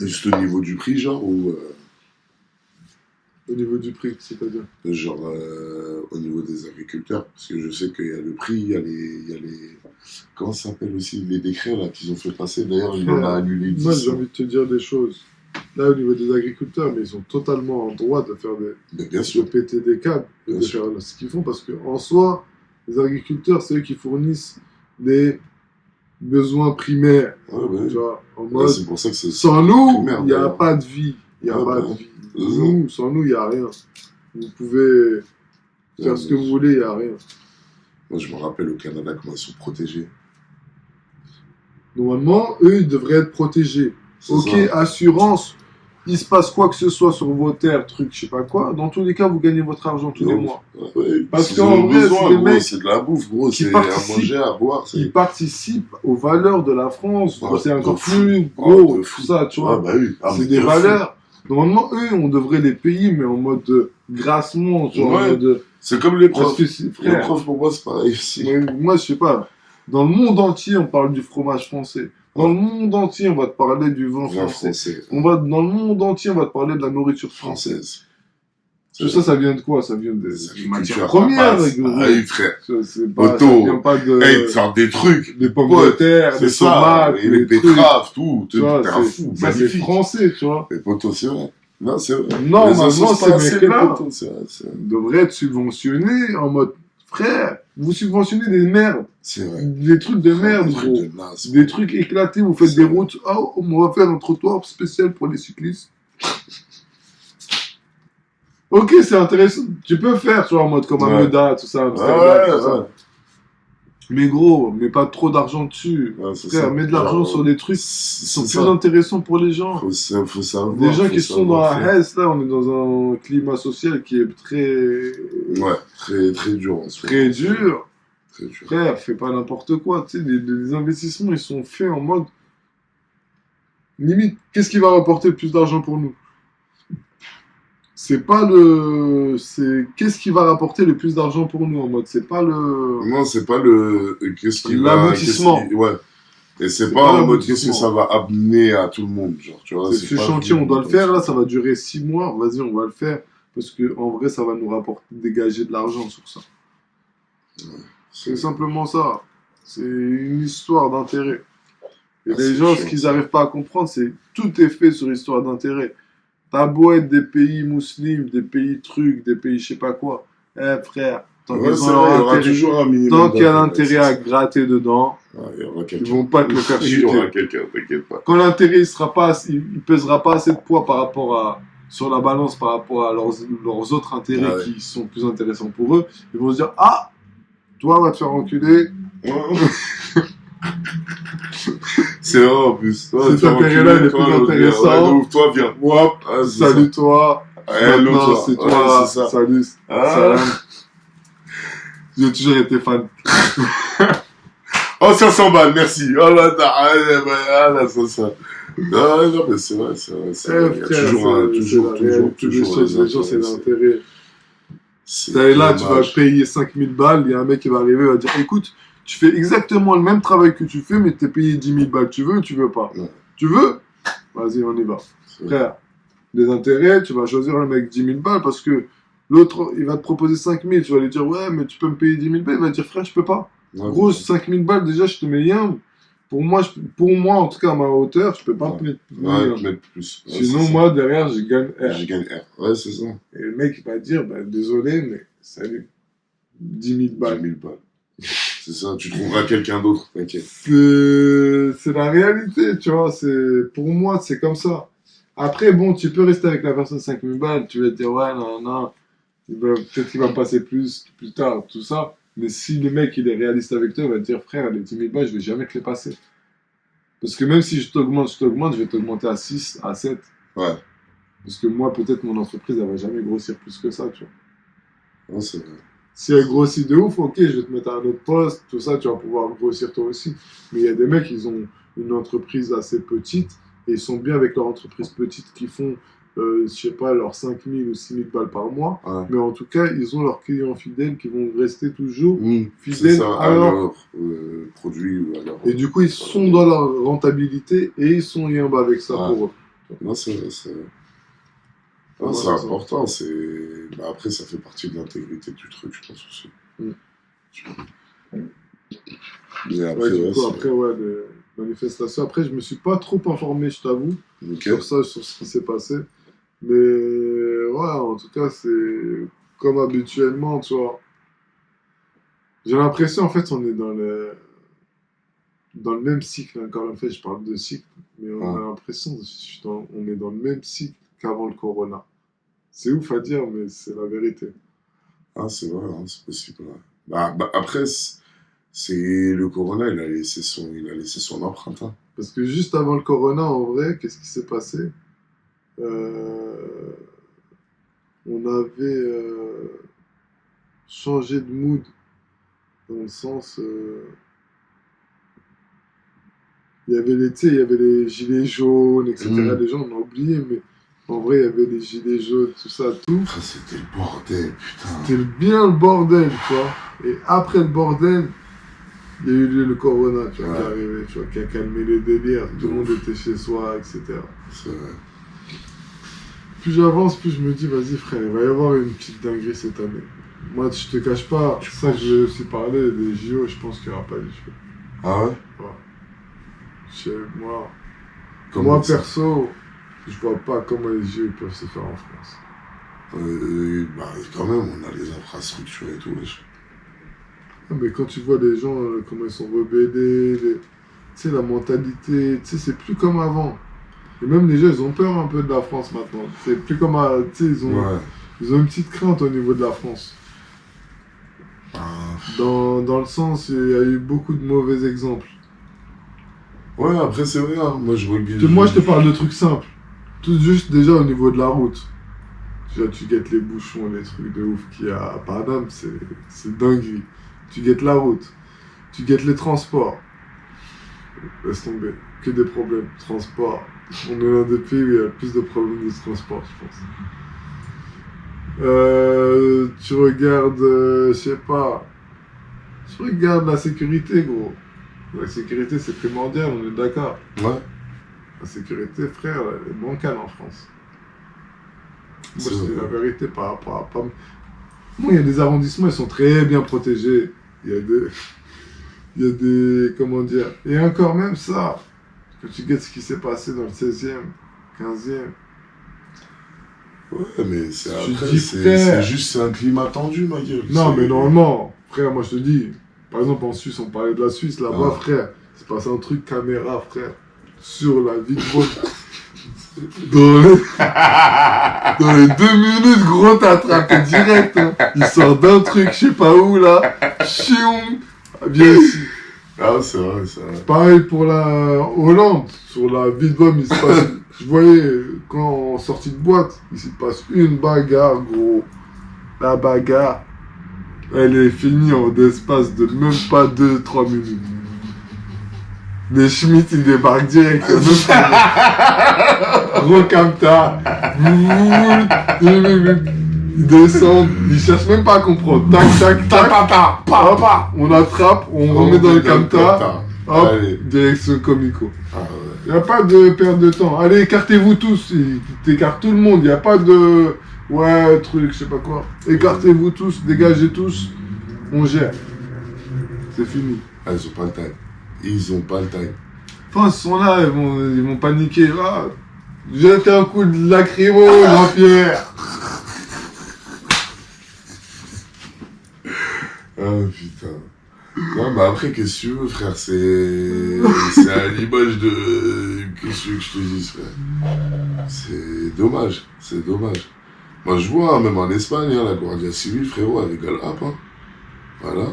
Speaker 2: Juste au niveau du prix, genre, ou...
Speaker 1: Au niveau du prix, c'est-à-dire
Speaker 2: genre, au niveau des agriculteurs, parce que je sais qu'il y a le prix, il y a les... Comment ça s'appelle aussi? Les décrets, là, qu'ils ont fait passer. D'ailleurs, il en a annulé 10.
Speaker 1: Moi, j'ai envie de te dire des choses. Là, au niveau des agriculteurs, mais ils sont totalement en droit de faire de péter des câbles et de faire ce qu'ils font, parce qu'en soi, les agriculteurs, c'est eux qui fournissent les besoins primaires. Tu vois, en mode,
Speaker 2: c'est pour ça que
Speaker 1: sans nous, il n'y a pas de vie. Il n'y a pas de vie. Sans nous, il n'y a rien. Vous pouvez faire ce que vous voulez, il n'y a rien.
Speaker 2: Moi, je me rappelle au Canada comment ils sont protégés.
Speaker 1: Normalement, eux, ils devraient être protégés. Ok, assurance, il se passe quoi que ce soit sur vos terres, truc, je sais pas quoi. Dans tous les cas, vous gagnez votre argent tous les mois. Parce qu'en vrai, c'est des mecs
Speaker 2: c'est de la bouffe, gros, c'est à manger, à boire.
Speaker 1: Ils participent aux valeurs de la France. C'est encore plus gros, tout ça, tu vois. C'est des valeurs. Normalement, eux, on devrait les payer, mais en mode grassement, genre en mode...
Speaker 2: C'est comme les profs. Les profs, pour moi, c'est pareil aussi.
Speaker 1: Moi, je sais pas. Dans le monde entier, on parle du fromage français. Dans le monde entier, on va te parler du vin français. Dans le monde entier, on va te parler de la nourriture française. Ça vient de quoi? Ça vient des matières premières.
Speaker 2: Ah, frère.
Speaker 1: C'est pas, ça vient pas de...
Speaker 2: Hey, faire des trucs.
Speaker 1: Des pommes de terre, des tomates,
Speaker 2: les betteraves, tout. T'es un fou.
Speaker 1: Ça, c'est français, tu vois.
Speaker 2: Les potos, c'est vrai. Non, c'est vrai.
Speaker 1: Non, maintenant, ces mecs-là devraient être subventionnés en mode... Frère, vous subventionnez des merdes.
Speaker 2: C'est vrai.
Speaker 1: Des trucs de merde, gros. Des trucs éclatés, vous faites des routes. Oh, on va faire un trottoir spécial pour les cyclistes. Ok, c'est intéressant. Tu peux faire, tu vois, en mode comme un Meda, tout ça, Amsterdam, tout ça. Mais gros, mets pas trop d'argent dessus. Frère, mets de l'argent sur des trucs qui sont plus intéressants pour les gens.
Speaker 2: Faut savoir.
Speaker 1: Les gens qui sont dans la haisse, là, on est dans un climat social qui est très...
Speaker 2: Ouais, très dur.
Speaker 1: Très dur. Frère, fais pas n'importe quoi. Tu sais, les investissements, ils sont faits en mode... Limite, qu'est-ce qui va rapporter le plus d'argent pour nous? C'est pas le... Qu'est-ce qui va rapporter le plus d'argent pour nous en mode? C'est pas le...
Speaker 2: Non, c'est pas le... Qu'est-ce qui va...
Speaker 1: L'aboutissement.
Speaker 2: Ouais. Et c'est
Speaker 1: pas
Speaker 2: pas en
Speaker 1: un
Speaker 2: mode qu'est-ce que
Speaker 1: aboutissement.
Speaker 2: ça va amener à tout le monde, genre, tu vois.
Speaker 1: Ce
Speaker 2: pas
Speaker 1: chantier, on doit le
Speaker 2: comme
Speaker 1: faire,
Speaker 2: ça.
Speaker 1: là, ça va durer 6 mois. Vas-y, on va le faire. Parce que en vrai, ça va nous rapporter, dégager de l'argent sur ça. C'est simplement ça. C'est une histoire d'intérêt. Et
Speaker 2: Ah,
Speaker 1: les
Speaker 2: c'est
Speaker 1: gens, ce
Speaker 2: chiant,
Speaker 1: qu'ils
Speaker 2: ça.
Speaker 1: n'arrivent pas à comprendre, c'est tout est fait sur histoire d'intérêt. T'as beau être des pays musulmans, des pays trucs, des pays je sais pas quoi. Eh frère, tant
Speaker 2: Ouais,
Speaker 1: qu'ils ont
Speaker 2: c'est
Speaker 1: leur
Speaker 2: vrai, il y aura
Speaker 1: intérêt,
Speaker 2: toujours un minimum
Speaker 1: tant qu'il y a
Speaker 2: d'intérêt,
Speaker 1: l'intérêt
Speaker 2: c'est
Speaker 1: à
Speaker 2: ça.
Speaker 1: gratter dedans,
Speaker 2: Ouais, il y aura
Speaker 1: ils
Speaker 2: quelqu'un.
Speaker 1: vont pas te le faire
Speaker 2: Il y aura
Speaker 1: chuter.
Speaker 2: quelqu'un, t'inquiète pas.
Speaker 1: Quand l'intérêt il sera pas, il pèsera pas assez de poids par rapport à sur la balance par rapport à leurs autres intérêts
Speaker 2: Ah ouais.
Speaker 1: qui sont plus intéressants pour eux, ils vont se dire ah toi va te faire enculer.
Speaker 2: C'est vrai en plus. Toi,
Speaker 1: Cet
Speaker 2: tu vas
Speaker 1: intérêt-là, il est
Speaker 2: toi,
Speaker 1: plus
Speaker 2: l'autre,
Speaker 1: intéressant.
Speaker 2: ouais, toi, viens.
Speaker 1: Wop,
Speaker 2: Ah, c'est
Speaker 1: salut toi.
Speaker 2: ça. Eh, l'autre,
Speaker 1: Maintenant
Speaker 2: là.
Speaker 1: c'est
Speaker 2: Ouais,
Speaker 1: toi.
Speaker 2: c'est ça.
Speaker 1: Salut.
Speaker 2: Ah.
Speaker 1: Salam. J'ai toujours été fan.
Speaker 2: Oh, 500 balles, merci. Oh là, ah là, ça. Non, non, mais c'est vrai, c'est vrai. C'est vrai. Il y a toujours
Speaker 1: les gens, c'est l'intérêt.
Speaker 2: C'est
Speaker 1: T'es là, tu vas
Speaker 2: dommage.
Speaker 1: payer 5000 balles, il y a un mec qui va arriver, il va dire écoute, tu fais exactement le même travail que tu fais, mais t'es payé 10 000 balles. Tu veux ou tu veux pas?
Speaker 2: Ouais.
Speaker 1: Tu veux? Vas-y, on y va.
Speaker 2: C'est vrai.
Speaker 1: Frère, les intérêts, tu vas choisir le mec 10 000 balles parce que l'autre, il va te proposer 5 000. Tu vas lui dire ouais, mais tu peux me payer 10 000 balles. Il va te dire frère, je peux pas.
Speaker 2: Ouais,
Speaker 1: Gros, 5 000 balles, déjà, je te mets rien. Pour moi, en tout cas, à ma hauteur, je peux pas te mettre
Speaker 2: ouais,
Speaker 1: rien.
Speaker 2: te mettre plus. Ouais,
Speaker 1: Sinon,
Speaker 2: c'est
Speaker 1: moi, derrière, je gagne
Speaker 2: ça.
Speaker 1: R.
Speaker 2: Je gagne R. Ouais, c'est ça.
Speaker 1: Et le mec, il va dire bah, désolé, mais salut. 10 000
Speaker 2: 10
Speaker 1: balles.
Speaker 2: 000 balles. C'est ça, tu trouveras quelqu'un d'autre, t'inquiète.
Speaker 1: C'est la réalité, tu vois. Pour moi, c'est comme ça. Après, bon, tu peux rester avec la personne 5 000 balles. Tu vas te dire, ouais, non. Peut-être qu'il va me passer plus tard, tout ça. Mais si le mec, il est réaliste avec toi, il va te dire, frère, les 10 000 balles, je vais jamais te les passer. Parce que même si je t'augmente, je vais t'augmenter à 6, à 7.
Speaker 2: Ouais.
Speaker 1: Parce que moi, peut-être, mon entreprise, elle va jamais grossir plus que ça, tu vois.
Speaker 2: Ouais, c'est vrai.
Speaker 1: Si elle grossit de ouf, ok, je vais te mettre à un autre poste, tout ça, tu vas pouvoir grossir toi aussi. Mais il y a des mecs, ils ont une entreprise assez petite et ils sont bien avec leur entreprise petite qui font, je sais pas, leurs 5 000 ou 6 000 balles par mois.
Speaker 2: Ouais.
Speaker 1: Mais en tout cas, ils ont leurs clients fidèles qui vont rester toujours
Speaker 2: C'est
Speaker 1: fidèles
Speaker 2: ça,
Speaker 1: à
Speaker 2: à
Speaker 1: leur...
Speaker 2: leur produit ou à leur...
Speaker 1: Et du coup, ils sont dans leur rentabilité et ils sont yamba avec ça
Speaker 2: Ouais.
Speaker 1: pour eux.
Speaker 2: Non, c'est vrai, c'est vrai. Non,
Speaker 1: Ouais,
Speaker 2: c'est
Speaker 1: c'est ça.
Speaker 2: important, bah, après, ça fait partie de l'intégrité du truc, je pense aussi.
Speaker 1: Mm.
Speaker 2: Tu vois. Mais après,
Speaker 1: Ouais, du
Speaker 2: ouais,
Speaker 1: coup,
Speaker 2: c'est-
Speaker 1: après, ouais, les manifestations. Après, je me suis pas trop informé, je t'avoue.
Speaker 2: Ok.
Speaker 1: Sur ça, sur ce qui s'est passé. Mais ouais, en tout cas, c'est comme habituellement, tu vois. J'ai l'impression, en fait, on est dans le même cycle. Encore une fois, je parle de cycle, mais on a l'impression on est dans le même cycle qu'avant le corona. C'est ouf à dire, mais c'est la vérité.
Speaker 2: Ah, c'est vrai, hein, c'est possible. Ouais. Bah, après, c'est le corona, il a laissé son empreinte. Hein.
Speaker 1: Parce que juste avant le corona, en vrai, qu'est-ce qui s'est passé? On avait changé de mood dans le sens. Il y avait il y avait les gilets jaunes, etc.
Speaker 2: Mm.
Speaker 1: Les gens, on a oublié, mais en vrai, il y avait les gilets jaunes, tout ça, tout.
Speaker 2: Ah, c'était le bordel, putain.
Speaker 1: C'était bien le bordel, tu vois. Et après le bordel, il y a eu le corona, tu vois, qui est arrivé, tu vois, qui a calmé les délires. Tout le monde était chez soi, etc.
Speaker 2: C'est vrai.
Speaker 1: Plus j'avance, plus je me dis, vas-y frère, il va y avoir une petite dinguerie cette année. Moi, je te cache pas, c'est ça que je vais aussi parler, des JO, je pense qu'il n'y aura pas de JO.
Speaker 2: Ah ouais?
Speaker 1: Moi,
Speaker 2: Comment
Speaker 1: moi
Speaker 2: ça
Speaker 1: perso, je vois pas comment les JO ils peuvent se faire en France.
Speaker 2: Bah, quand même, on a les infrastructures et tout.
Speaker 1: Mais quand tu vois les gens, comment ils sont rebellés, tu sais, la mentalité, tu sais, c'est plus comme avant. Et même les gens, ils ont peur un peu de la France maintenant. C'est plus comme, tu sais, ils ont une petite crainte au niveau de la France. Dans le sens, il y a eu beaucoup de mauvais exemples.
Speaker 2: Ouais, après, c'est vrai, hein. Moi,
Speaker 1: Je te parle de trucs simples. Tout juste déjà au niveau de la route. Déjà, tu guettes les bouchons, les trucs de ouf qu'il y a à Paname, c'est dinguerie. Tu guettes la route. Tu guettes les transports. Laisse tomber. Que des problèmes. Transport. On est l'un des pays où il y a le plus de problèmes de transport, je pense. Tu regardes, je sais pas. Tu regardes la sécurité, gros. La sécurité, c'est primordial, on est d'accord.
Speaker 2: Ouais.
Speaker 1: La sécurité, frère, elle est bancale en France. Moi,
Speaker 2: C'est
Speaker 1: je dis
Speaker 2: vrai.
Speaker 1: la vérité par rapport à pas... Moi, il y a des arrondissements, ils sont très bien protégés. Il y a des... Il y a des... Comment dire... Et encore même ça, quand tu regardes ce qui s'est passé dans le 16e, 15e...
Speaker 2: Ouais, mais c'est
Speaker 1: Tu
Speaker 2: après,
Speaker 1: dis,
Speaker 2: c'est
Speaker 1: frère.
Speaker 2: juste c'est un climat tendu, ma gueule.
Speaker 1: Non,
Speaker 2: C'est-
Speaker 1: mais normalement, frère, moi je te dis, par exemple en Suisse, on parlait de la Suisse là-bas,
Speaker 2: Ah.
Speaker 1: frère, c'est passé un truc caméra, frère, sur la vie de gros. Dans les 2 minutes, gros, t'as attrapé direct. Hein. Il sort d'un truc, je sais pas où là, chioum, viens ici.
Speaker 2: Ah, c'est vrai, c'est vrai.
Speaker 1: Pareil pour la Hollande, sur la vie de l'homme, il se passe. Je voyais, quand en sortie de boîte, il se passe une bagarre, gros. La bagarre, elle est finie en l'espace de même pas 2-3 minutes. Les Schmitt, ils débarquent direct. Même pas- Gros Kamta. Ils descendent, ils cherchent même pas à comprendre. Tac, tac, tac. Hop, on attrape, on remet dans le Kamta. Hop,
Speaker 2: Allez.
Speaker 1: direction comico.
Speaker 2: Ah, ouais.
Speaker 1: Il n'y a pas de perte de temps. Allez, écartez-vous tous. T'écartes tout le monde. Il n'y a pas de... Ouais, truc, je sais pas quoi. Écartez-vous tous, dégagez tous. On gère. C'est fini.
Speaker 2: Ah, ils ont pas le time. Ils ont pas le time.
Speaker 1: Enfin, ils sont là, ils vont paniquer. Ah, jetez un coup de lacrymo, Jean-Pierre.
Speaker 2: Ah, putain. Non, mais après, qu'est-ce que tu veux, frère? C'est à l'image de... Qu'est-ce que tu veux que je te dise, frère? C'est dommage. C'est dommage. Moi, je vois, même en Espagne, hein, la Guardia Civile, frérot, elle rigole up, hein. Voilà.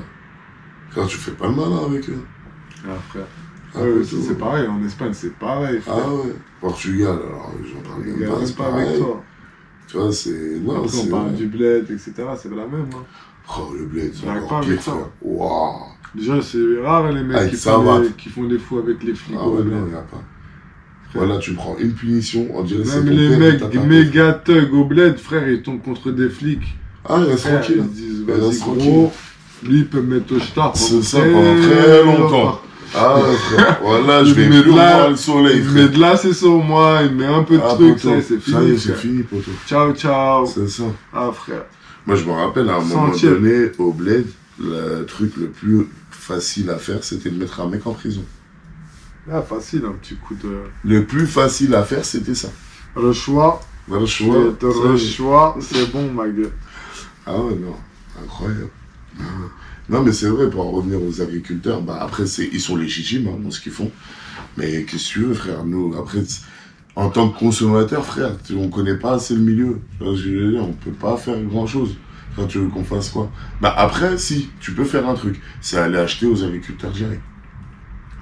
Speaker 2: Frère, tu fais pas le malin avec eux.
Speaker 1: Ah, frère.
Speaker 2: Ah,
Speaker 1: Ouais,
Speaker 2: ouais,
Speaker 1: aussi,
Speaker 2: tout.
Speaker 1: c'est pareil. En Espagne, c'est pareil, frère.
Speaker 2: Ah ouais. Portugal, alors, j'en parle
Speaker 1: Ils
Speaker 2: même
Speaker 1: regardent
Speaker 2: pas,
Speaker 1: même
Speaker 2: c'est
Speaker 1: pas avec
Speaker 2: pareil.
Speaker 1: toi.
Speaker 2: Tu vois, c'est... Non,
Speaker 1: Après, on
Speaker 2: c'est...
Speaker 1: parle du bled, etc. C'est la même. Hein.
Speaker 2: Oh, le bled, c'est
Speaker 1: J'arrive
Speaker 2: encore
Speaker 1: pas
Speaker 2: pire,
Speaker 1: avec ça.
Speaker 2: frère. Waouh.
Speaker 1: Déjà, c'est rare les mecs
Speaker 2: Avec
Speaker 1: qui
Speaker 2: ça
Speaker 1: font,
Speaker 2: va.
Speaker 1: qui font des fous avec les flics.
Speaker 2: Ah
Speaker 1: au
Speaker 2: ouais,
Speaker 1: bled.
Speaker 2: non, il n'y a pas. Voilà, tu prends une punition, on dirait que c'est
Speaker 1: Même
Speaker 2: ton
Speaker 1: les
Speaker 2: père qui
Speaker 1: mecs
Speaker 2: t'a tapé.
Speaker 1: méga thugs au bled, frère, ils tombent contre des flics.
Speaker 2: Ah, il reste
Speaker 1: Frère,
Speaker 2: tranquille.
Speaker 1: ils disent,
Speaker 2: Il
Speaker 1: vas-y
Speaker 2: reste
Speaker 1: gros, lui il peut me mettre au star
Speaker 2: C'est ça, pendant très longtemps. Ah, frère, voilà, je vais
Speaker 1: Il met
Speaker 2: plus
Speaker 1: de la-
Speaker 2: voir le soleil,
Speaker 1: Il
Speaker 2: frère.
Speaker 1: met de l'acide sur moi, il met un peu de
Speaker 2: Ah,
Speaker 1: trucs,
Speaker 2: poteau,
Speaker 1: ça y est, c'est fini.
Speaker 2: Ça y est, c'est
Speaker 1: frère.
Speaker 2: fini, poteau.
Speaker 1: Ciao, ciao.
Speaker 2: C'est ça.
Speaker 1: Ah, frère.
Speaker 2: Moi, je me rappelle, à un moment
Speaker 1: Centième.
Speaker 2: donné, au bled, le truc le plus facile à faire, c'était de mettre un mec en prison.
Speaker 1: Ah, facile, un petit coup de.
Speaker 2: Le plus facile à faire, c'était ça.
Speaker 1: Le choix,
Speaker 2: Dans le choix, ça y
Speaker 1: le
Speaker 2: est.
Speaker 1: choix, c'est bon, ma gueule.
Speaker 2: Ah ouais, non, incroyable. Ah ouais. Non, mais c'est vrai, pour en revenir aux agriculteurs, bah après, ils sont légitimes hein, dans ce qu'ils font. Mais qu'est-ce que tu veux, frère? Nous, après, en tant que consommateur, frère, on connaît pas assez le milieu. Tu vois ce que je veux dire? On peut pas faire grand-chose. Frère, tu veux qu'on fasse quoi? Bah après, si, tu peux faire un truc. C'est aller acheter aux agriculteurs directs.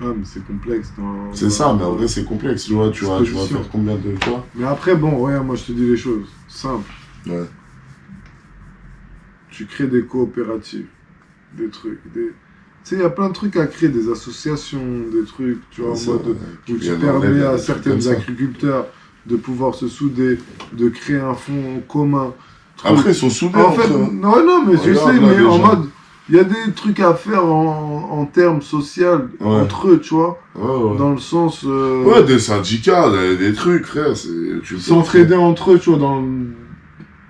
Speaker 1: Ah, mais c'est complexe.
Speaker 2: C'est ça, mais en vrai, c'est complexe. Tu vois, tu vas
Speaker 1: Disposition.
Speaker 2: faire combien de fois?
Speaker 1: Mais après, bon, regarde, moi je te dis les choses. Simple.
Speaker 2: Ouais.
Speaker 1: Tu crées des coopératives, des trucs, des... Tu sais, il y a plein de trucs à créer, des associations, des trucs, tu vois, en
Speaker 2: Ça,
Speaker 1: mode
Speaker 2: ouais.
Speaker 1: où tu
Speaker 2: Il y en a
Speaker 1: permets
Speaker 2: des
Speaker 1: à
Speaker 2: trucs
Speaker 1: certains
Speaker 2: comme ça.
Speaker 1: agriculteurs de pouvoir se souder, de créer un fonds commun.
Speaker 2: Après, ils sont soudés
Speaker 1: En
Speaker 2: entre
Speaker 1: fait,
Speaker 2: eux.
Speaker 1: non, non, mais je
Speaker 2: Regarde,
Speaker 1: sais,
Speaker 2: là,
Speaker 1: mais en
Speaker 2: déjà.
Speaker 1: mode, il y a des trucs à faire en termes social
Speaker 2: Ouais.
Speaker 1: entre eux, tu vois,
Speaker 2: Ouais, ouais.
Speaker 1: dans le sens...
Speaker 2: Ouais, des syndicats, des trucs, frère. Tu peux-
Speaker 1: s'entraider entre eux, tu vois, dans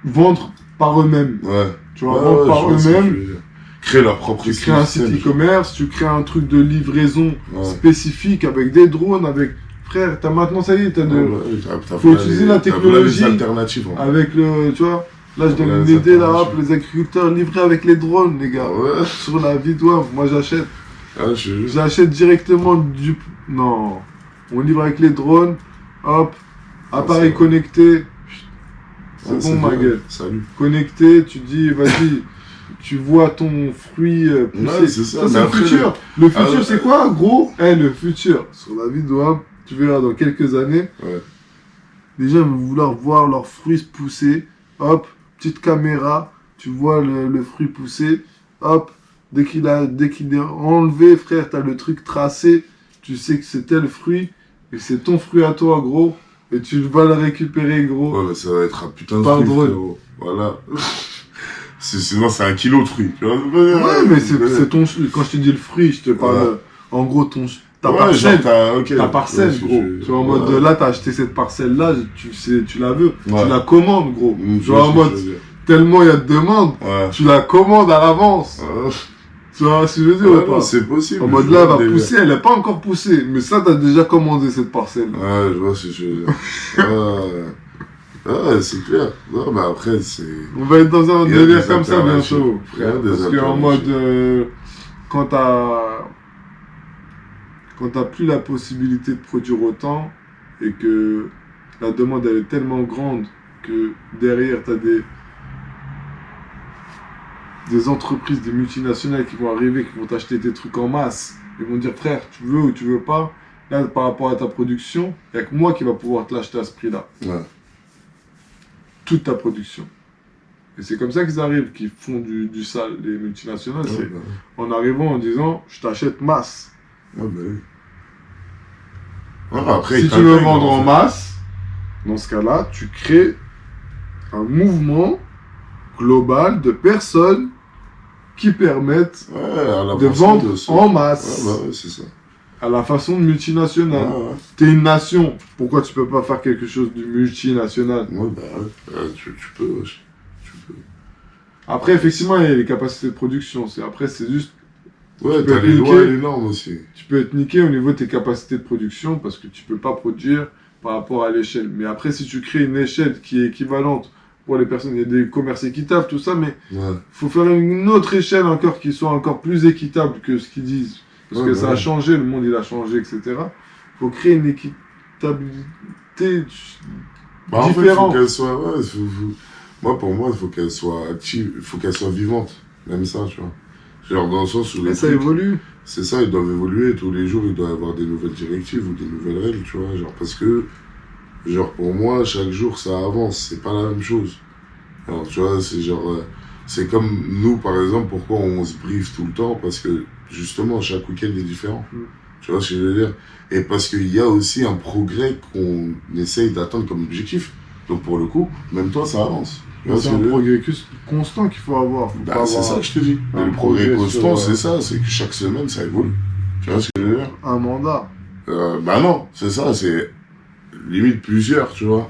Speaker 1: vendre par eux-mêmes.
Speaker 2: Ouais.
Speaker 1: Tu vois,
Speaker 2: Ouais,
Speaker 1: vendre
Speaker 2: ouais,
Speaker 1: par
Speaker 2: je vois ce que
Speaker 1: eux-mêmes.
Speaker 2: tu veux dire. Créer leur propre
Speaker 1: Tu crées un site
Speaker 2: système.
Speaker 1: e-commerce, tu crées un truc de livraison
Speaker 2: Ouais.
Speaker 1: spécifique avec des drones, avec... Frère, t'as maintenant, ça y est, t'as de...
Speaker 2: Ouais, ouais, t'as
Speaker 1: Faut
Speaker 2: plein
Speaker 1: utiliser
Speaker 2: les-
Speaker 1: la
Speaker 2: t'as plein
Speaker 1: technologie
Speaker 2: les alternatives. hein.
Speaker 1: Avec le... Tu vois, là, je donne
Speaker 2: Ouais,
Speaker 1: une
Speaker 2: les
Speaker 1: idée, là, hop,
Speaker 2: alternatives.
Speaker 1: les agriculteurs livrés avec les drones, les gars.
Speaker 2: Ouais.
Speaker 1: Sur la vie d'oeuvre, moi, j'achète.
Speaker 2: Ah, je te jure.
Speaker 1: J'achète directement du... Non. On livre avec les drones, hop, appareil
Speaker 2: c'est-
Speaker 1: connecté. C'est
Speaker 2: Ouais,
Speaker 1: bon, ma
Speaker 2: bien.
Speaker 1: gueule.
Speaker 2: Salut.
Speaker 1: Connecté, tu dis, vas-y, tu vois ton fruit pousser.
Speaker 2: Ouais, c'est ça.
Speaker 1: c'est
Speaker 2: Mais
Speaker 1: le
Speaker 2: après,
Speaker 1: futur. Le
Speaker 2: Ah,
Speaker 1: futur,
Speaker 2: ouais.
Speaker 1: c'est quoi, gros? Le futur. Sur la vie de Wam, tu verras dans quelques années,
Speaker 2: Ouais.
Speaker 1: les gens vont vouloir voir leurs fruits pousser. Hop, petite caméra, tu vois le fruit pousser. Hop, dès qu'il est enlevé, frère, t'as le truc tracé. Tu sais que c'est tel fruit, et c'est ton fruit à toi, gros. Et tu vas le récupérer, gros.
Speaker 2: Ouais, mais ça va être un putain de
Speaker 1: Par
Speaker 2: fruit,
Speaker 1: drone.
Speaker 2: frérot. Voilà. Sinon, c'est 1 kilo de fruits. Tu vois
Speaker 1: Ouais, mais c'est ton... Quand je te dis le fruit, je te parle
Speaker 2: Ouais.
Speaker 1: En gros, ta
Speaker 2: Ouais,
Speaker 1: parcelle,
Speaker 2: genre, ok.
Speaker 1: ta parcelle,
Speaker 2: Ouais,
Speaker 1: gros. Tu vois, en mode,
Speaker 2: ouais.
Speaker 1: là, t'as acheté cette parcelle-là, tu la veux.
Speaker 2: Ouais.
Speaker 1: Tu la commandes, gros.
Speaker 2: Je
Speaker 1: Tu vois, en
Speaker 2: ce que
Speaker 1: mode,
Speaker 2: je veux dire.
Speaker 1: tellement il y a de demandes,
Speaker 2: Ouais.
Speaker 1: tu la commandes à l'avance. Tu vois ce que je veux dire
Speaker 2: Ouais,
Speaker 1: ou pas?
Speaker 2: non, c'est possible.
Speaker 1: En mode, là, elle va pousser, elle n'est pas encore poussée. Mais ça, t'as déjà commandé cette parcelle.
Speaker 2: Ouais, je vois ce que je veux dire. Ouais, c'est clair. Non, mais après, c'est...
Speaker 1: On va être dans un
Speaker 2: Il y a
Speaker 1: délire
Speaker 2: des
Speaker 1: comme ça
Speaker 2: alternatives.
Speaker 1: bientôt,
Speaker 2: Il y a
Speaker 1: frère.
Speaker 2: des
Speaker 1: Parce qu'en mode, quand t'as plus la possibilité de produire autant et que la demande elle est tellement grande que derrière t'as des entreprises, des multinationales qui vont arriver, qui vont t'acheter tes trucs en masse. Ils vont dire frère, tu veux ou tu veux pas. Là, par rapport à ta production, il n'y a que moi qui va pouvoir te l'acheter à ce prix-là.
Speaker 2: Ouais.
Speaker 1: Toute ta production. Et c'est comme ça qu'ils arrivent, qu'ils font du sale, les multinationales. C'est en arrivant en disant, je t'achète masse.
Speaker 2: Ouais, bah oui. Ouais, après,
Speaker 1: Si tu veux vendre en masse, dans ce cas-là, tu crées un mouvement global de personnes qui permettent de vendre en masse.
Speaker 2: Ouais, bah ouais, c'est ça.
Speaker 1: À la façon de multinationale.
Speaker 2: Ouais.
Speaker 1: T'es une nation. Pourquoi tu peux pas faire quelque chose de multinational?
Speaker 2: Ouais, bah ouais. Tu peux, wesh. Tu peux.
Speaker 1: Après, effectivement, il y a les capacités de production. Après, c'est juste...
Speaker 2: Ouais, t'as les lois et les normes aussi.
Speaker 1: Tu peux être niqué au niveau de tes capacités de production parce que tu peux pas produire par rapport à l'échelle. Mais après, si tu crées une échelle qui est équivalente pour les personnes, il y a des commerces équitables, tout ça, mais faut faire une autre échelle encore qui soit encore plus équitable que ce qu'ils disent. Parce que ça a changé, le monde il a changé, etc. Faut créer une équitabilité
Speaker 2: en fait,
Speaker 1: différente.
Speaker 2: faut qu'elle soit... Moi, pour moi, il faut qu'elle soit active, il faut qu'elle soit vivante. Même ça, tu vois. Genre dans le sens où...
Speaker 1: Et ça évolue.
Speaker 2: C'est ça, ils doivent évoluer. Tous les jours, il doit y avoir des nouvelles directives ou des nouvelles règles, tu vois. Genre, parce que, genre, pour moi, chaque jour, ça avance. C'est pas la même chose. Alors, tu vois, c'est genre... c'est comme nous, par exemple, pourquoi on se briefe tout le temps? Parce que, justement, chaque week-end est différent. Tu vois ce que je veux dire? Et parce qu'il y a aussi un progrès qu'on essaye d'atteindre comme objectif. Donc, pour le coup, même toi, ça avance.
Speaker 1: C'est un progrès constant qu'il faut avoir.
Speaker 2: C'est ça que je te dis. Le progrès constant, c'est ça. C'est que chaque semaine, ça évolue. Tu vois ce que je veux dire?
Speaker 1: Un mandat.
Speaker 2: Bah non, c'est ça. C'est limite plusieurs, tu vois.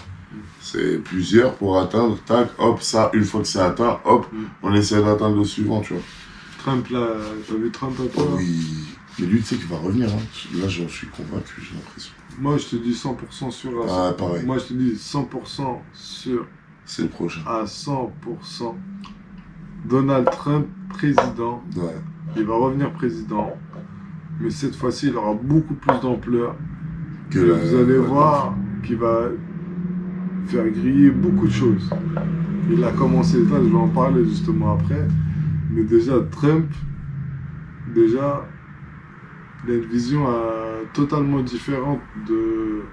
Speaker 2: C'est plusieurs pour atteindre, tac, hop, ça, une fois que c'est atteint, hop, on essaie d'atteindre le suivant, tu vois.
Speaker 1: Trump, là, t'as vu Trump un peu?
Speaker 2: Oui, mais lui, tu sais qu'il va revenir, hein. Là, j'en suis convaincu, j'ai l'impression.
Speaker 1: Moi, je te dis 100% sûr.
Speaker 2: Ah, pareil.
Speaker 1: Moi, je te dis 100% sûr.
Speaker 2: C'est le prochain.
Speaker 1: À 100%. Donald Trump, président.
Speaker 2: Ouais.
Speaker 1: Il va revenir président. Mais cette fois-ci, il aura beaucoup plus d'ampleur. Vous allez voir qu'il va faire griller beaucoup de choses. Il a commencé, je vais en parler justement après. Mais déjà, Trump, il a une vision totalement différente de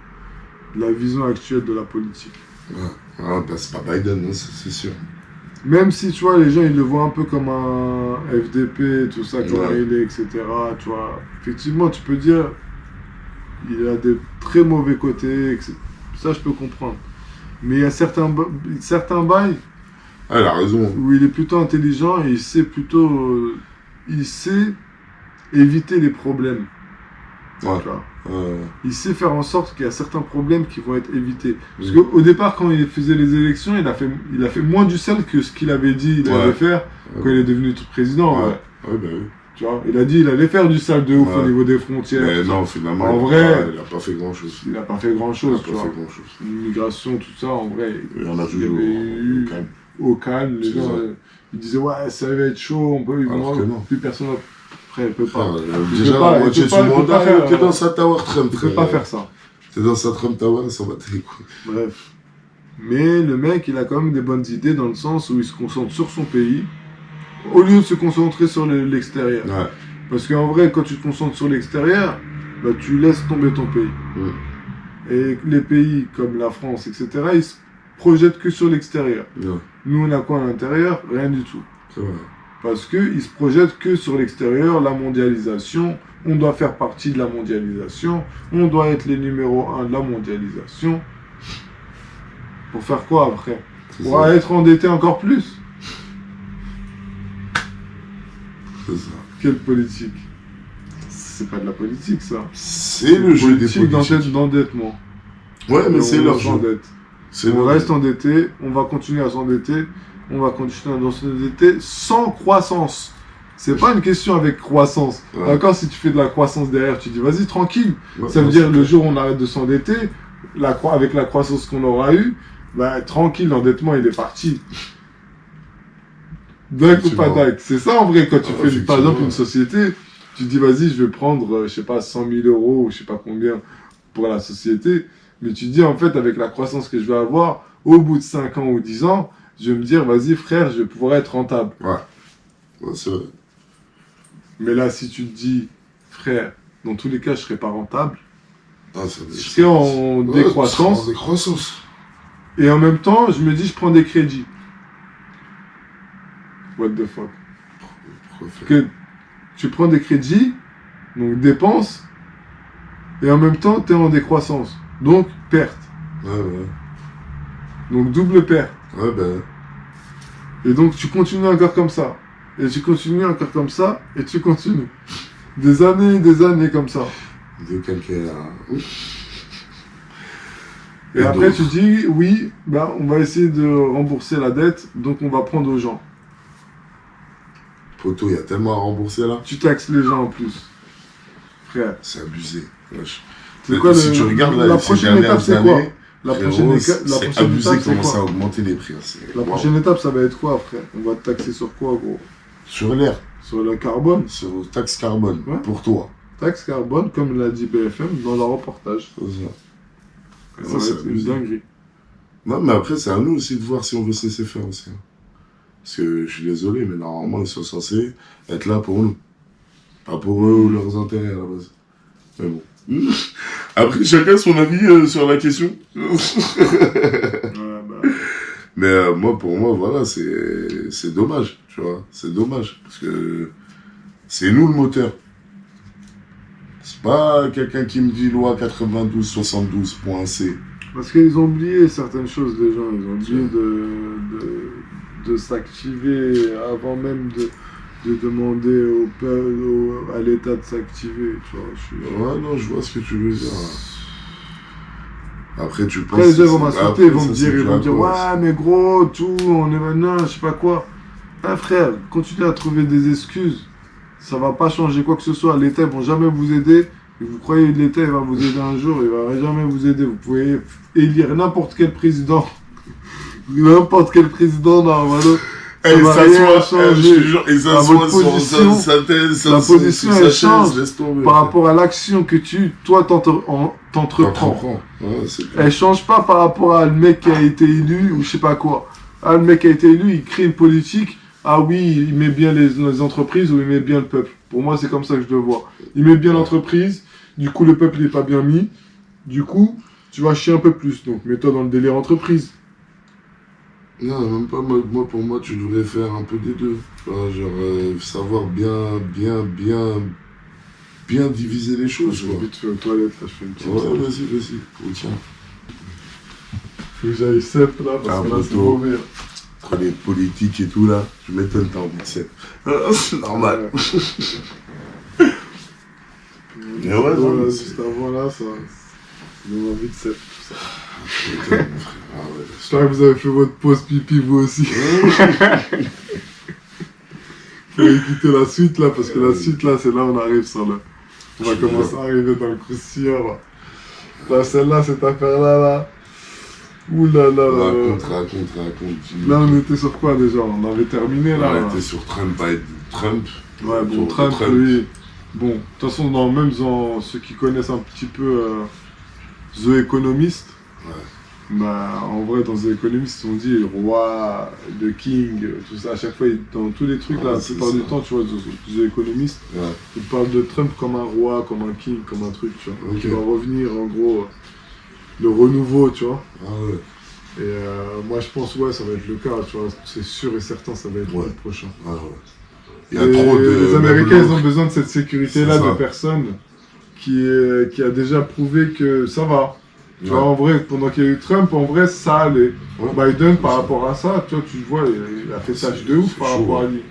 Speaker 1: la vision actuelle de la politique.
Speaker 2: Ouais. Ah, bah, c'est pas Biden, hein, c'est sûr.
Speaker 1: Même si, tu vois, les gens, ils le voient un peu comme un FDP, tout ça, comment il est, etc. Tu vois, effectivement, tu peux dire, il a des très mauvais côtés, etc. Ça, je peux comprendre. Mais il y a certains bails
Speaker 2: elle a raison.
Speaker 1: Où il est plutôt intelligent et il sait éviter les problèmes.
Speaker 2: Ouais.
Speaker 1: Il sait faire en sorte qu'il y a certains problèmes qui vont être évités. Parce qu'au départ, quand il faisait les élections, il a fait moins du sale que ce qu'il avait dit qu'il allait faire quand il est devenu président.
Speaker 2: Ouais, bah oui.
Speaker 1: Tu vois, il a dit qu'il allait faire du sale de ouf au niveau des frontières.
Speaker 2: Mais non, finalement,
Speaker 1: en vrai,
Speaker 2: il n'a pas fait grand-chose.
Speaker 1: Il n'a pas fait grand-chose, tu vois. L'immigration, tout ça, en vrai,
Speaker 2: il y en a toujours
Speaker 1: eu au calme. Les gens, ils disaient, ouais, ça va être chaud, on peut... Plus personne... Après, il peut pas.
Speaker 2: Déjà, la moitié de son mandat, il était dans sa tower Trump.
Speaker 1: Il peut pas faire ça.
Speaker 2: C'est dans sa Trump Tower, ça va les couilles.
Speaker 1: Bref. Mais le mec, il a quand même des bonnes idées dans le sens où il se concentre sur son pays au lieu de se concentrer sur l'extérieur.
Speaker 2: Ouais.
Speaker 1: Parce qu'en vrai, quand tu te concentres sur l'extérieur, bah, tu laisses tomber ton pays. Et les pays comme la France, etc., ils se projettent que sur l'extérieur. Nous, on a quoi à l'intérieur? Rien du tout. Parce qu'ils se projettent que sur l'extérieur, la mondialisation, on doit faire partie de la mondialisation, on doit être les numéros 1 de la mondialisation. Pour faire quoi après? Pour être endetté encore plus?
Speaker 2: C'est ça.
Speaker 1: Quelle politique? c'est pas de la politique, ça.
Speaker 2: C'est le jeu des politiques.
Speaker 1: D'endettement.
Speaker 2: Ouais, mais c'est leur jeu.
Speaker 1: On reste endetté, on va continuer à s'endetter, on va continuer à s'endetter sans croissance. C'est pas une question avec croissance.
Speaker 2: Ouais.
Speaker 1: D'accord, si tu fais de la croissance derrière, tu dis vas-y tranquille.
Speaker 2: Ouais,
Speaker 1: ça veut dire le jour où on arrête de s'endetter, avec la croissance qu'on aura eue, bah tranquille, l'endettement il est parti. Dac ou pas dac. C'est ça en vrai quand tu fais par exemple une société, tu dis vas-y je vais prendre, je sais pas, 100 000 euros ou je sais pas combien pour la société. Mais tu dis en fait avec la croissance que je vais avoir, au bout de 5 ans ou 10 ans, je vais me dire vas-y frère, je vais pouvoir être rentable.
Speaker 2: Ouais, c'est vrai.
Speaker 1: Mais là, si tu te dis, frère, dans tous les cas, je serai pas rentable,
Speaker 2: je
Speaker 1: serai en décroissance.
Speaker 2: En décroissance.
Speaker 1: Et en même temps, je me dis, je prends des crédits. What the fuck. Que tu prends des crédits, donc dépenses, et en même temps, tu es en décroissance. Donc, perte.
Speaker 2: Ouais.
Speaker 1: Donc, double perte.
Speaker 2: Ouais, ben.
Speaker 1: Et donc, tu continues encore comme ça. Et tu continues encore comme ça, et tu continues. Des années comme ça.
Speaker 2: De calcaire.
Speaker 1: Et après, tu dis, oui, bah, on va essayer de rembourser la dette, donc on va prendre aux gens.
Speaker 2: Poto, il y a tellement à rembourser là.
Speaker 1: Tu taxes les gens en plus. Frère.
Speaker 2: C'est abusé.
Speaker 1: C'est quoi
Speaker 2: si tu regardes
Speaker 1: la prochaine étape, c'est quoi?
Speaker 2: La prochaine étape, c'est commencer à augmenter les prix.
Speaker 1: La prochaine étape, ça va être quoi, frère? On va te taxer sur quoi, gros?
Speaker 2: Sur l'air.
Speaker 1: Sur le carbone.
Speaker 2: Sur taxe carbone, ouais. Pour toi.
Speaker 1: Taxe carbone, comme l'a dit BFM dans leur reportage. Ça va être une dinguerie.
Speaker 2: Non, mais après, c'est à nous aussi de voir si on veut se laisser faire aussi. Parce que je suis désolé, mais normalement, ils sont censés être là pour nous. Pas pour eux ou leurs intérêts à la base. Mais bon. Après, chacun son avis sur la question. Mais moi, pour moi, voilà, c'est dommage, tu vois. C'est dommage, parce que c'est nous le moteur. C'est pas quelqu'un qui me dit loi 92-72.c.
Speaker 1: Parce qu'ils ont oublié certaines choses, les gens. Ils ont oublié de s'activer avant même de demander à l'État de s'activer, tu vois.
Speaker 2: Ouais, non, je vois ce que tu veux dire. Après, tu penses...
Speaker 1: Après, les gens vont m'insulter, ils vont me dire, ouais, mais gros, tout, on est maintenant, je sais pas quoi. Ah, frère, continuez à trouver des excuses. Ça va pas changer quoi que ce soit. L'État, ils vont jamais vous aider. Et vous croyez que l'État, il va vous aider un jour, il va jamais vous aider. Vous pouvez élire n'importe quel président. N'importe quel président, normalement. Ça va rien changer.
Speaker 2: Et ça soit sur sa thèse,
Speaker 1: la position, elle change par rapport à l'action que toi, t'entreprends. Elle change pas par rapport à le mec qui a été élu ou je sais pas quoi. Ah, le mec qui a été élu, il crée une politique. Ah oui, il met bien les entreprises ou il met bien le peuple. Pour moi, c'est comme ça que je le vois. Il met bien l'entreprise, du coup, le peuple n'est pas bien mis. Du coup, tu vas chier un peu plus. Donc, mets-toi dans le délire entreprise.
Speaker 2: Non, même pas. Moi, pour moi, tu devrais faire un peu des deux. Tu vois, genre, savoir bien diviser les choses.
Speaker 1: Je vais vite faire aux toilettes, là, je fais une petite.
Speaker 2: Ouais, vas-y. Oh, tiens.
Speaker 1: Faut que j'aille cep, là, parce que là, c'est mauvais.
Speaker 2: Entre les politiques et tout, là, je m'étonne, t'as envie de cep. C'est normal. Mais ouais, non,
Speaker 1: juste avant, là, ça... J'ai envie de cep, tout ça. J'espère que vous avez fait votre pause pipi vous aussi. Faut écouter la suite là, parce que la suite là, c'est là on arrive sur le... On va commencer à arriver dans le croustillant là. Là, celle-là, cette affaire-là, là. Ouh là là là.
Speaker 2: Raconte.
Speaker 1: Là, on était sur quoi déjà? On avait terminé là.
Speaker 2: On était sur Trump.
Speaker 1: Ouais, bon, Trump, lui. Bon, de toute façon, même dans ceux qui connaissent un petit peu The Economist, bah, en vrai, dans The Economist, on dit roi, le king, tout ça. À chaque fois, dans tous les trucs, là, la plupart du temps, tu vois, The Economist, il parle de Trump comme un roi, comme un king, comme un truc, tu vois. Donc, il va revenir, en gros, le renouveau, tu vois. Et moi, je pense, ça va être le cas, tu vois. C'est sûr et certain, ça va être le prochain.
Speaker 2: Il y a trop de...
Speaker 1: Les Américains, ils ont besoin de cette sécurité-là de personnes qui a déjà prouvé que ça va. Tu vois, en vrai, pendant qu'il y a eu Trump, en vrai, ça allait. Biden, par rapport à ça, tu vois, tu vois, il a fait tâche de ouf par rapport à lui.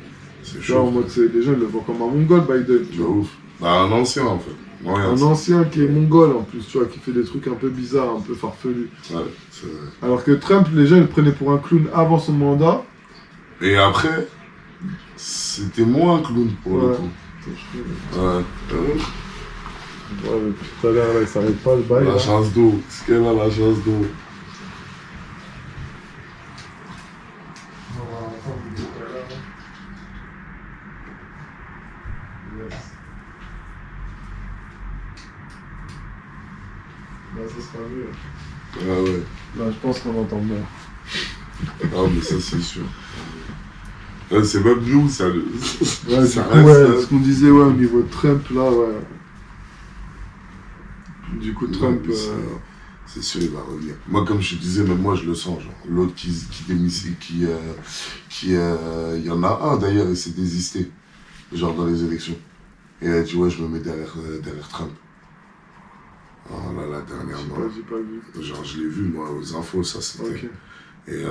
Speaker 1: Tu vois, en mode, les gens, ils le voient comme un mongol, Biden. Tu vois.
Speaker 2: Bah, un ancien, en fait. Non,
Speaker 1: Un ancien qui est mongol, en plus, tu vois, qui fait des trucs un peu bizarres, un peu farfelus.
Speaker 2: Ouais, c'est vrai.
Speaker 1: Alors que Trump, les gens, ils le prenaient pour un clown avant son mandat.
Speaker 2: Et après, c'était moins un clown, pour le coup. Ouais.
Speaker 1: Ouais, depuis tout à l'heure, là, il s'arrête pas le bail.
Speaker 2: La chasse d'eau. Qu'est-ce qu'elle a, la chasse d'eau?
Speaker 1: Là, ça sera mieux.
Speaker 2: Ah ouais.
Speaker 1: Là, je pense qu'on entend bien.
Speaker 2: Ah, mais ça, c'est sûr. Là, c'est même nous, ça.
Speaker 1: Ouais,
Speaker 2: ça
Speaker 1: du coup,
Speaker 2: reste.
Speaker 1: ouais, ce qu'on disait, ouais, au niveau de Trump, là, ouais. Du coup, Trump.
Speaker 2: C'est sûr, il va revenir. Moi, comme je te disais, même moi, je le sens. Genre, l'autre qui démissionne, il y en a un d'ailleurs, il s'est désisté, genre dans les élections. Et il a dit, ouais, je me mets derrière Trump. Oh là là, dernièrement.
Speaker 1: J'ai pas vu.
Speaker 2: Genre, je l'ai vu, moi, aux infos, ça, c'était.
Speaker 1: Ok.
Speaker 2: Et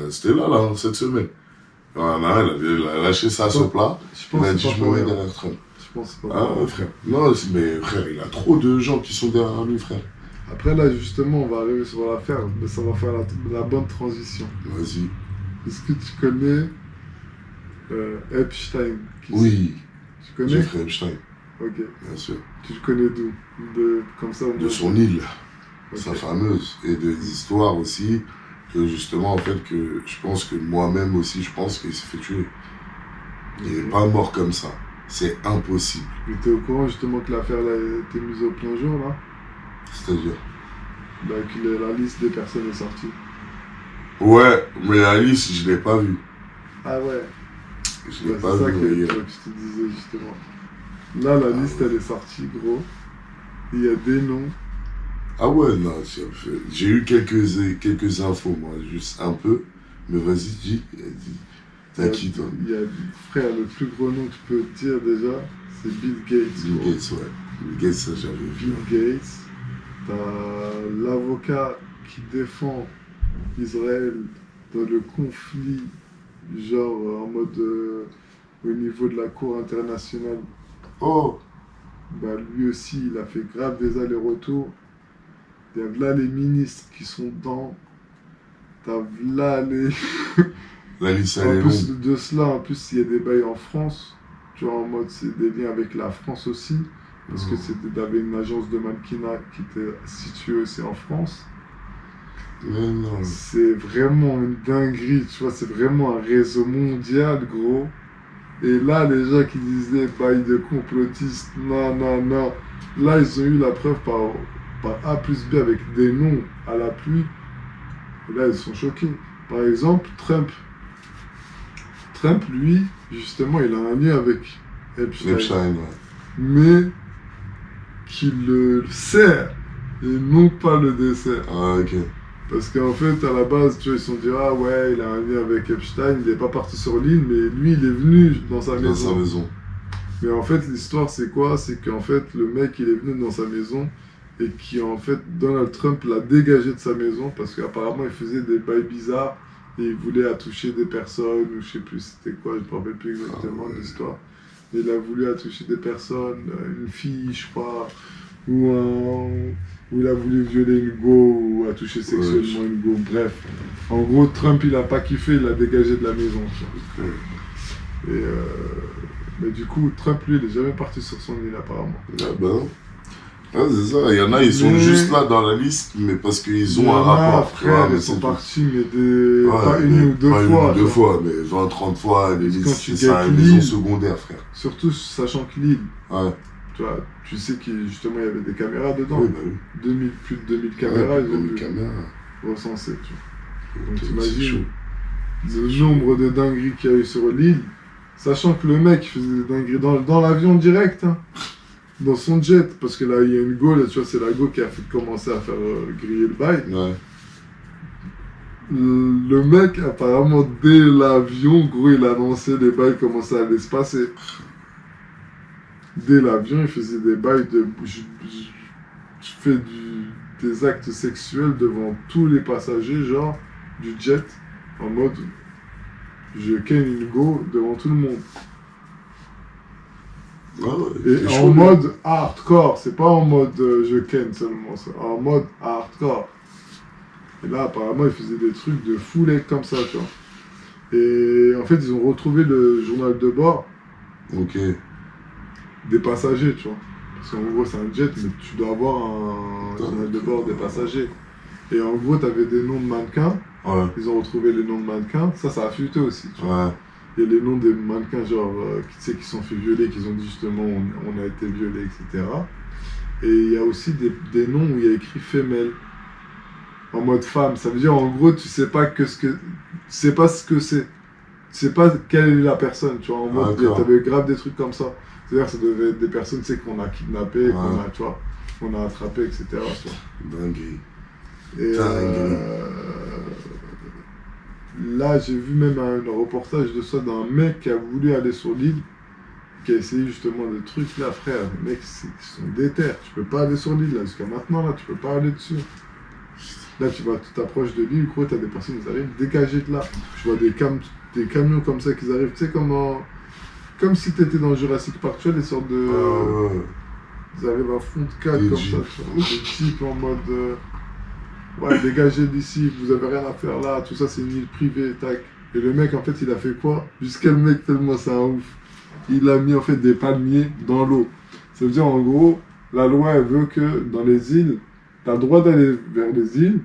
Speaker 2: c'était là, cette semaine. Alors, il a lâché ça à ce plat. Il a dit, je me mets derrière Trump.
Speaker 1: Je pense pas.
Speaker 2: Ah, frère. Non, mais frère, il a trop de gens qui sont derrière lui, frère.
Speaker 1: Après, là, justement, on va arriver sur l'affaire, mais ça va faire la bonne transition.
Speaker 2: Vas-y.
Speaker 1: Est-ce que tu connais Epstein?
Speaker 2: Oui.
Speaker 1: Tu connais?
Speaker 2: Jeffrey Epstein.
Speaker 1: Ok.
Speaker 2: Bien sûr.
Speaker 1: Tu le connais d'où? Comme ça,
Speaker 2: De son île,
Speaker 1: okay.
Speaker 2: sa fameuse. Et des histoires aussi, que justement, en fait, que je pense que moi-même aussi, je pense qu'il s'est fait tuer. Il n'est pas mort comme ça. C'est impossible.
Speaker 1: Mais t'es au courant justement que l'affaire a été mise au plein jour, là?
Speaker 2: C'est-à-dire?
Speaker 1: Bah, que la liste des personnes est sortie.
Speaker 2: Ouais, mais la liste, je ne l'ai pas vue.
Speaker 1: Ah ouais?
Speaker 2: Je l'ai
Speaker 1: bah,
Speaker 2: pas
Speaker 1: c'est ça
Speaker 2: vue.
Speaker 1: que je te disais justement. Là, la liste, elle est sortie, gros. Il y a des noms.
Speaker 2: Ah ouais, non, j'ai eu quelques infos, moi, juste un peu. Mais vas-y, dis. T'as qui, toi?
Speaker 1: Il y a, frère, le plus gros nom que je peux te dire déjà, c'est Bill Gates.
Speaker 2: Bill Gates, ouais. Bill Gates, ça, j'avais vu.
Speaker 1: Bill Gates. T'as l'avocat qui défend Israël dans le conflit, genre en mode au niveau de la Cour internationale.
Speaker 2: Oh!
Speaker 1: Bah, lui aussi, il a fait grave des allers-retours. Il y a là les ministres qui sont dedans. T'as là les.
Speaker 2: La liste, elle
Speaker 1: En
Speaker 2: est
Speaker 1: plus
Speaker 2: longue.
Speaker 1: de cela, en plus, il y a des bails en France. Tu vois, en mode, c'est des liens avec la France aussi. Parce que t'avais une agence de mannequinat qui était située aussi en France.
Speaker 2: Mais non.
Speaker 1: C'est vraiment une dinguerie, tu vois, c'est vraiment un réseau mondial, gros. Et là, les gens qui disaient bail de complotistes, non. Là, ils ont eu la preuve par A plus B avec des noms à la pluie. Et là, ils sont choqués. Par exemple, Trump. Trump, lui, justement, il a un lien avec Epstein.
Speaker 2: Ouais.
Speaker 1: Mais qui le sert et non pas le dessert.
Speaker 2: Ah, ok.
Speaker 1: Parce qu'en fait, à la base, tu vois, ils se sont dit, ah ouais, il a un lien avec Epstein, il n'est pas parti sur l'île, mais lui, il est venu dans sa maison.
Speaker 2: Dans sa maison.
Speaker 1: Mais en fait, l'histoire, c'est quoi? C'est qu'en fait, le mec, il est venu dans sa maison et qui, en fait, Donald Trump l'a dégagé de sa maison parce qu'apparemment, il faisait des bails bizarres et il voulait attoucher des personnes, ou je sais plus c'était quoi, je ne me rappelle plus exactement de l'histoire. Il a voulu attoucher des personnes, une fille, je crois, ou il a voulu violer une go ou attoucher sexuellement une go, bref. En gros, Trump, il a pas kiffé, il l'a dégagé de la maison. Et mais du coup, Trump, lui, il est jamais parti sur son île, apparemment.
Speaker 2: Ah ben. Ah, c'est ça, il y en a, ils sont juste là dans la liste, mais parce qu'ils ont un rapport.
Speaker 1: Frère, ils sont partis, mais pas une ou deux
Speaker 2: pas
Speaker 1: fois.
Speaker 2: Une ou deux fois, mais 20, 30 fois, les listes, c'est ça, une
Speaker 1: l'île,
Speaker 2: maison secondaire, frère.
Speaker 1: Surtout sachant que l'île,
Speaker 2: ouais.
Speaker 1: tu sais qu'il justement, il y avait des caméras dedans.
Speaker 2: Oui, bah oui.
Speaker 1: Plus de 2000 caméras, ils ont pu recenser. Donc t'imagines le nombre de dingueries qu'il y a eu sur l'île, sachant que le mec faisait des dingueries dans l'avion direct, hein, dans son jet, parce que là il y a une go, là, tu vois, c'est la go qui a fait commencer à faire griller le bail.
Speaker 2: Ouais.
Speaker 1: Le mec, apparemment, dès l'avion, gros, il annonçait les bails commençaient à aller se passer. Dès l'avion, il faisait des bails de. Je fais des actes sexuels devant tous les passagers, genre, du jet, en mode. Je ken une go devant tout le monde. Et en mode hardcore, c'est pas en mode je ken seulement, c'est en mode hardcore. Et là, apparemment, ils faisaient des trucs de foulée comme ça, tu vois. Et en fait, ils ont retrouvé le journal de bord des passagers, tu vois. Parce qu'en gros, c'est un jet, mais tu dois avoir un journal de bord des passagers. Et en gros, tu avais des noms de mannequins.
Speaker 2: Ouais.
Speaker 1: Ils ont retrouvé les noms de mannequins. Ça a fuité aussi, tu vois.
Speaker 2: Ouais.
Speaker 1: Il y a les noms des mannequins, genre, tu sais, qui sont fait violer, qui ont dit justement on a été violés, etc. Et il y a aussi des noms où il y a écrit femelle, en mode femme. Ça veut dire, en gros, tu sais pas ce que c'est. Tu sais pas quelle est la personne, tu vois. En mode, t'avais grave des trucs comme ça. C'est-à-dire que ça devait être des personnes, tu sais, qu'on a kidnappées, qu'on a attrapées, etc. Tu vois.
Speaker 2: Dinguerie.
Speaker 1: Et là, j'ai vu même un reportage de ça d'un mec qui a voulu aller sur l'île, qui a essayé justement des trucs. Là, frère, les mecs, ils sont déter. Tu peux pas aller sur l'île, là. Jusqu'à maintenant, là, tu peux pas aller dessus. Là, tu t'approches de l'île, gros, t'as des personnes qui arrivent dégagées de là. Je vois des camions comme ça qui arrivent, tu sais, comme si t'étais dans Jurassic Park, tu vois, des sortes de... Ils arrivent à fond de cadre comme ça, tu vois. Des types en mode... ouais, dégagez d'ici, vous avez rien à faire là, tout ça c'est une île privée, tac. Et le mec en fait il a fait quoi? Jusqu'à le mec tellement c'est un ouf. Il a mis en fait des palmiers dans l'eau. Ça veut dire en gros, la loi elle veut que dans les îles, t'as le droit d'aller vers les îles,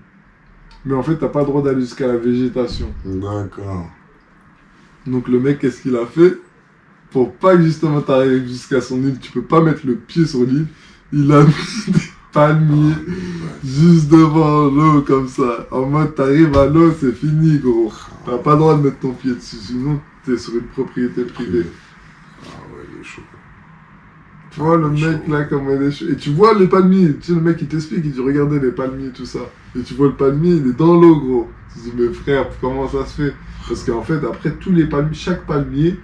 Speaker 1: mais en fait t'as pas le droit d'aller jusqu'à la végétation.
Speaker 2: D'accord.
Speaker 1: Donc le mec qu'est-ce qu'il a fait? Pour pas que justement t'arrives jusqu'à son île, tu peux pas mettre le pied sur l'île, il a mis des palmiers juste devant l'eau comme ça. En mode t'arrives à l'eau, c'est fini gros. T'as pas le droit de mettre ton pied dessus, sinon t'es sur une propriété privée.
Speaker 2: Ah ouais, il est chaud.
Speaker 1: Tu vois le mec là comment il est chaud. Et tu vois les palmiers, tu sais le mec il t'explique, il dit regardez les palmiers tout ça. Et tu vois le palmier, il est dans l'eau gros. Tu te dis mais frère, comment ça se fait? Parce qu'en fait après tous les palmiers, chaque palmier,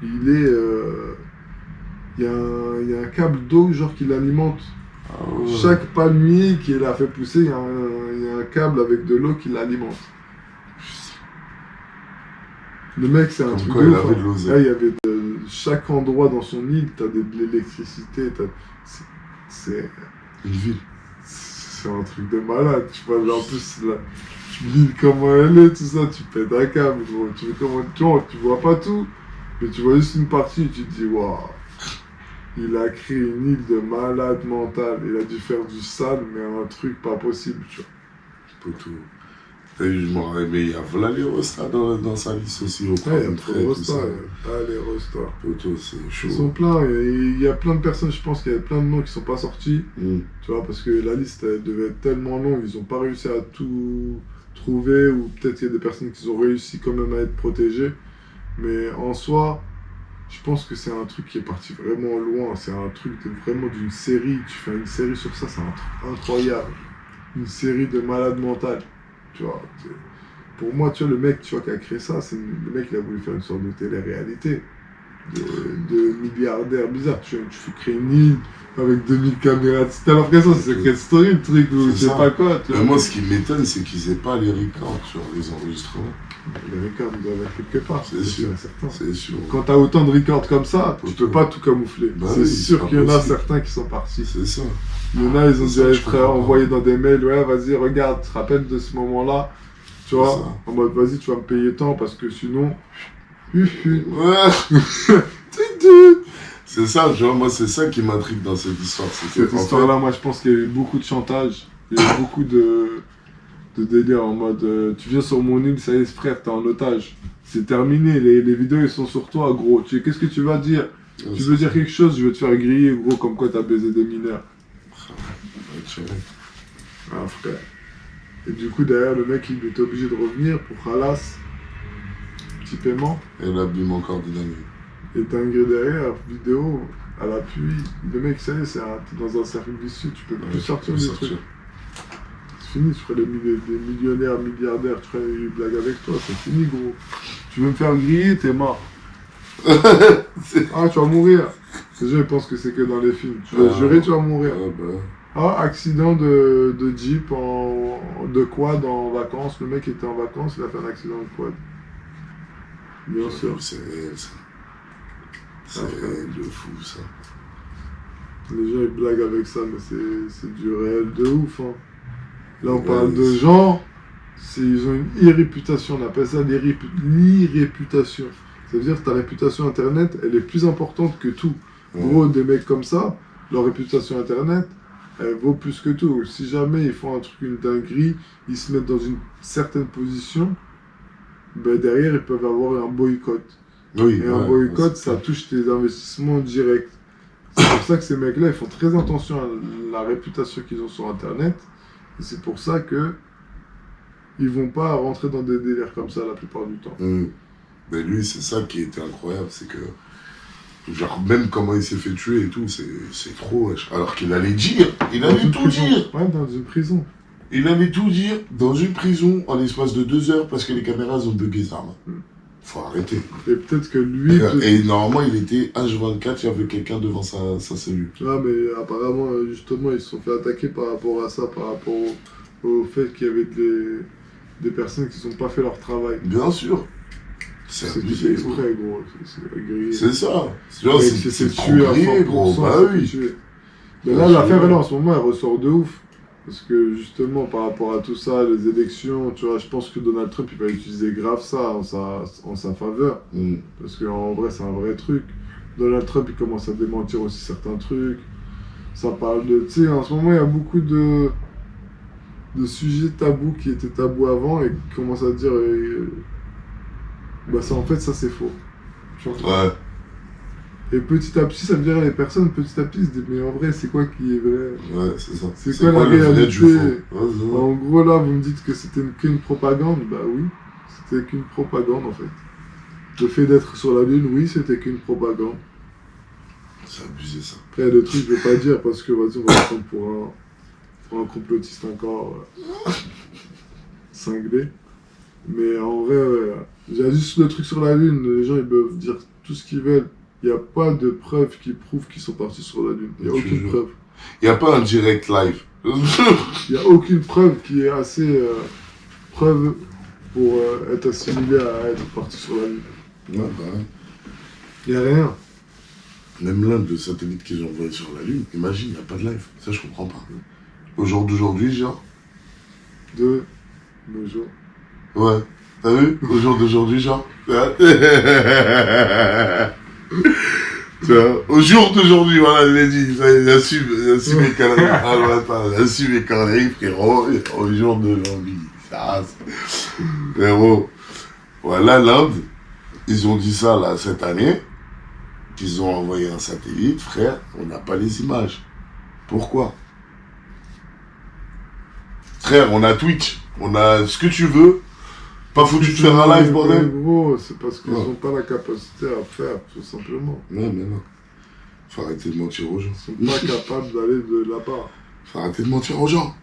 Speaker 1: il est... il y a un câble d'eau genre qui l'alimente. Chaque palmier qui l'a fait pousser, il y a un câble avec de l'eau qui l'alimente. Le mec, c'est un truc de ouf. Là, il y avait chaque endroit dans son île, t'as de l'électricité. C'est
Speaker 2: une ville.
Speaker 1: C'est un truc de malade. Tu vois, là, en plus, l'île, comment elle est, tout ça, tu pètes un câble, gros. Tu vois pas tout, mais tu vois juste une partie et tu te dis, waouh. Il a créé une île de malade mental. Il a dû faire du sale, mais un truc pas possible, tu vois.
Speaker 2: Poteau. Je m'en rappelle, mais il y a Vladimir Rosta dans sa liste aussi.
Speaker 1: Ouais, il y a trop de Rosta. Allez, Rosta.
Speaker 2: Poteau, c'est chaud.
Speaker 1: Ils sont pleins. Il y a plein de personnes, je pense qu'il y a plein de noms qui sont pas sortis. Tu vois, parce que la liste, elle devait être tellement longue. Ils ont pas réussi à tout trouver. Ou peut-être qu'il y a des personnes qui ont réussi quand même à être protégées. Mais en soi... Je pense que c'est un truc qui est parti vraiment loin. C'est un truc vraiment d'une série. Tu fais une série sur ça, c'est un truc incroyable. Une série de malades mentales. Tu vois. Pour moi, tu vois, le mec qui a créé ça, le mec qui a voulu faire une sorte de télé-réalité. De milliardaire bizarre. Tu crées une île avec 2000 caméras. T'as l'impression que c'est Secret Story le truc, ou je sais pas quoi.
Speaker 2: Mais moi, ce qui m'étonne, c'est qu'ils aient pas les records sur les enregistrements.
Speaker 1: Les records doivent être quelque part,
Speaker 2: c'est sûr,
Speaker 1: certain.
Speaker 2: C'est sûr.
Speaker 1: Quand t'as autant de records comme ça, tu peux pas tout camoufler. C'est sûr qu'il y en a certains qui sont partis.
Speaker 2: C'est ça.
Speaker 1: Il y en a, ils ont dû être envoyés dans des mails, ouais, vas-y, regarde, tu te rappelles de ce moment-là, tu vois, en mode, vas-y, tu vas me payer tant, parce que sinon...
Speaker 2: Ouais. C'est ça, tu vois, moi, c'est ça qui m'intrigue dans cette histoire.
Speaker 1: Cette histoire-là, moi, je pense qu'il y a eu beaucoup de chantage, il y a eu beaucoup de délire en mode tu viens sur mon île, ça y est frère, t'es en otage. C'est terminé, les vidéos ils sont sur toi gros. Qu'est-ce que tu vas dire? Tu veux dire quelque chose, je vais te faire griller gros, comme quoi t'as baisé des mineurs. Ah frère. Et du coup derrière le mec il est obligé de revenir pour Khalas. Petit paiement.
Speaker 2: Et l'abîme encore de dingue.
Speaker 1: Et dingue derrière, vidéo, à l'appui. Le mec ça y est, t'es dans un cercle vicieux, tu peux plus sortir des trucs. Fini, tu ferais des millionnaires, milliardaires, tu ferais des blagues avec toi, c'est fini gros. Tu veux me faire griller, t'es mort. Ah, tu vas mourir. Les gens ils pensent que c'est que dans les films. Tu vas jurer, tu vas mourir. Ah, accident de Jeep, de quad en vacances. Le mec était en vacances, il a fait un accident de quad. Bien sûr.
Speaker 2: C'est réel ça. C'est de fou, ça.
Speaker 1: Les gens, ils blaguent avec ça, mais c'est du réel de ouf, hein. Là, on parle de gens, ils ont une irréputation, on appelle ça l'irréputation. Ça veut dire que ta réputation Internet, elle est plus importante que tout. Gros, des mecs comme ça, leur réputation Internet, elle vaut plus que tout. Si jamais ils font un truc, une dinguerie, ils se mettent dans une certaine position, ben derrière, ils peuvent avoir un boycott.
Speaker 2: Oui,
Speaker 1: et un boycott, ça touche tes investissements directs. C'est pour ça que ces mecs-là, ils font très attention à la réputation qu'ils ont sur Internet. Et c'est pour ça que ils vont pas rentrer dans des délires comme ça la plupart du temps.
Speaker 2: Mais lui, c'est ça qui était incroyable, c'est que, genre, même comment il s'est fait tuer et tout, c'est trop, wesh. Alors qu'il allait dire, il allait tout dire.
Speaker 1: Ouais, dans une prison.
Speaker 2: Il allait tout dire dans une prison en l'espace de 2 heures parce que les caméras ont bugué ça. Faut arrêter.
Speaker 1: Et peut-être que lui...
Speaker 2: Et normalement, il était H24, il y avait quelqu'un devant sa cellule.
Speaker 1: Ah, mais apparemment, justement, ils se sont fait attaquer par rapport à ça, par rapport au fait qu'il y avait des personnes qui n'ont pas fait leur travail.
Speaker 2: Bien sûr. C'est abusé,
Speaker 1: exprès, gros.
Speaker 2: C'est ça.
Speaker 1: C'est tué à 100%,
Speaker 2: gros. Bah oui.
Speaker 1: Mais là, l'affaire, là, en ce moment, elle ressort de ouf. Parce que justement, par rapport à tout ça, les élections, tu vois, je pense que Donald Trump, il va utiliser grave ça en sa faveur. Parce qu'en vrai, c'est un vrai truc. Donald Trump, il commence à démentir aussi certains trucs. Ça parle de... Tu sais, en ce moment, il y a beaucoup de sujets tabous qui étaient tabous avant et qui commencent à dire... bah ça, en fait, ça, c'est faux. Tu vois.
Speaker 2: Ouais.
Speaker 1: Et petit à petit, ça veut dire les personnes, petit à petit, se disent, mais en vrai, c'est quoi qui est vrai?
Speaker 2: Ouais, c'est ça.
Speaker 1: C'est quoi la réalité?
Speaker 2: Ouais,
Speaker 1: en gros, là, vous me dites que c'était qu'une propagande. Bah oui, c'était qu'une propagande, en fait. Le fait d'être sur la Lune, oui, c'était qu'une propagande.
Speaker 2: C'est abusé, ça.
Speaker 1: Après, le truc, je vais pas dire, parce que, vas-y, on va prendre pour un complotiste encore cinglé. Mais en vrai, il y a juste le truc sur la Lune, les gens, ils peuvent dire tout ce qu'ils veulent. Il n'y a pas de preuves qui prouvent qu'ils sont partis sur la Lune. Il n'y a aucune preuve.
Speaker 2: Il n'y a pas un direct live.
Speaker 1: Il n'y a aucune preuve qui est assez preuve pour être assimilé à être parti sur la Lune.
Speaker 2: Ouais, bah ouais.
Speaker 1: Il n'y a rien.
Speaker 2: Même l'un de satellites qu'ils ont envoyé sur la Lune, imagine, il n'y a pas de live. Ça, je comprends pas. Au jour d'aujourd'hui, genre.
Speaker 1: De nos jours.
Speaker 2: Ouais. T'as vu? Au jour d'aujourd'hui, genre. Tu vois, au jour d'aujourd'hui, voilà, il a dit, il assume mes conneries. Ah, ouais, attends, il assume mes conneries, frérot, au jour d'aujourd'hui. Ça, frérot. Voilà, l'Inde, ils ont dit ça, là, cette année, qu'ils ont envoyé un satellite, frère, on n'a pas les images. Pourquoi? Frère, on a Twitch, on a ce que tu veux. Pas foutu de faire un live, bordel.
Speaker 1: Gros, c'est parce qu'ils n'ont pas la capacité à faire, tout simplement.
Speaker 2: Non, mais non. Faut arrêter de mentir aux gens.
Speaker 1: Ils sont pas capables d'aller de là-bas.
Speaker 2: Faut arrêter de mentir aux gens.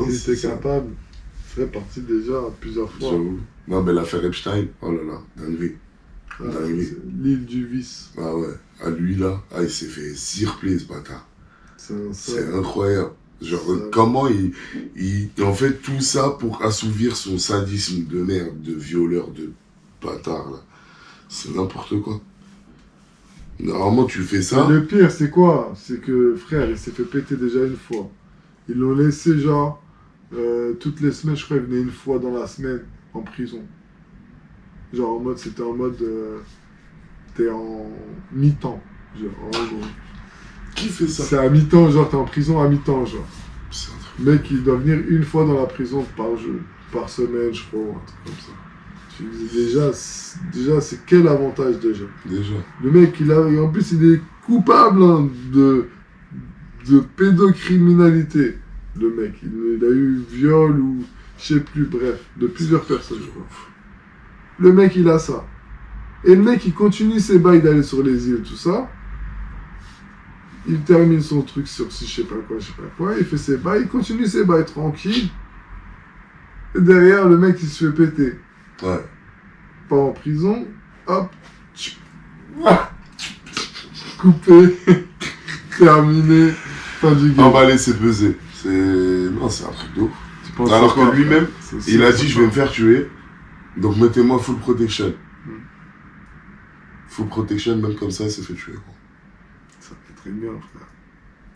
Speaker 1: S'ils étaient capables, ils feraient partie déjà plusieurs fois.
Speaker 2: Non, mais l'affaire Epstein, oh là là, dinguerie.
Speaker 1: L'île du vice.
Speaker 2: Ah ouais, à lui là, il s'est fait circler ce bâtard. C'est incroyable. Genre, comment il en fait tout ça pour assouvir son sadisme de merde, de violeur, de bâtard, là. C'est n'importe quoi. Normalement, tu fais ça...
Speaker 1: Mais le pire, c'est quoi? C'est que, frère, il s'est fait péter déjà une fois. Ils l'ont laissé, genre, toutes les semaines, je crois, il venait une fois dans la semaine en prison. Genre, en mode, c'était en mode... t'es en mi-temps, genre, en gros.
Speaker 2: Qui fait ça?
Speaker 1: C'est à mi-temps, genre t'es en prison à mi-temps, genre.
Speaker 2: C'est un truc.
Speaker 1: Mec, il doit venir une fois dans la prison par semaine, je crois, un truc comme ça. Tu dis déjà c'est quel avantage déjà?
Speaker 2: Déjà.
Speaker 1: Le mec, en plus, il est coupable hein, de pédocriminalité. Le mec, il a eu viol ou je sais plus, bref, de plusieurs personnes, je crois. Le mec, il a ça. Et le mec, il continue ses bails d'aller sur les îles, tout ça. Il termine son truc sur je sais pas quoi, il fait ses bails, il continue ses bails tranquille. Et derrière, le mec, il se fait péter.
Speaker 2: Ouais.
Speaker 1: Pas en prison, hop, coupé, terminé, fin du game.
Speaker 2: Emballé, c'est pesé. Non, c'est un truc d'ouf. Alors que lui-même, il a dit, je vais me faire tuer, donc mettez-moi full protection. Full protection, même comme ça, il s'est fait tuer, gros.
Speaker 1: Ça fait très bien, frère.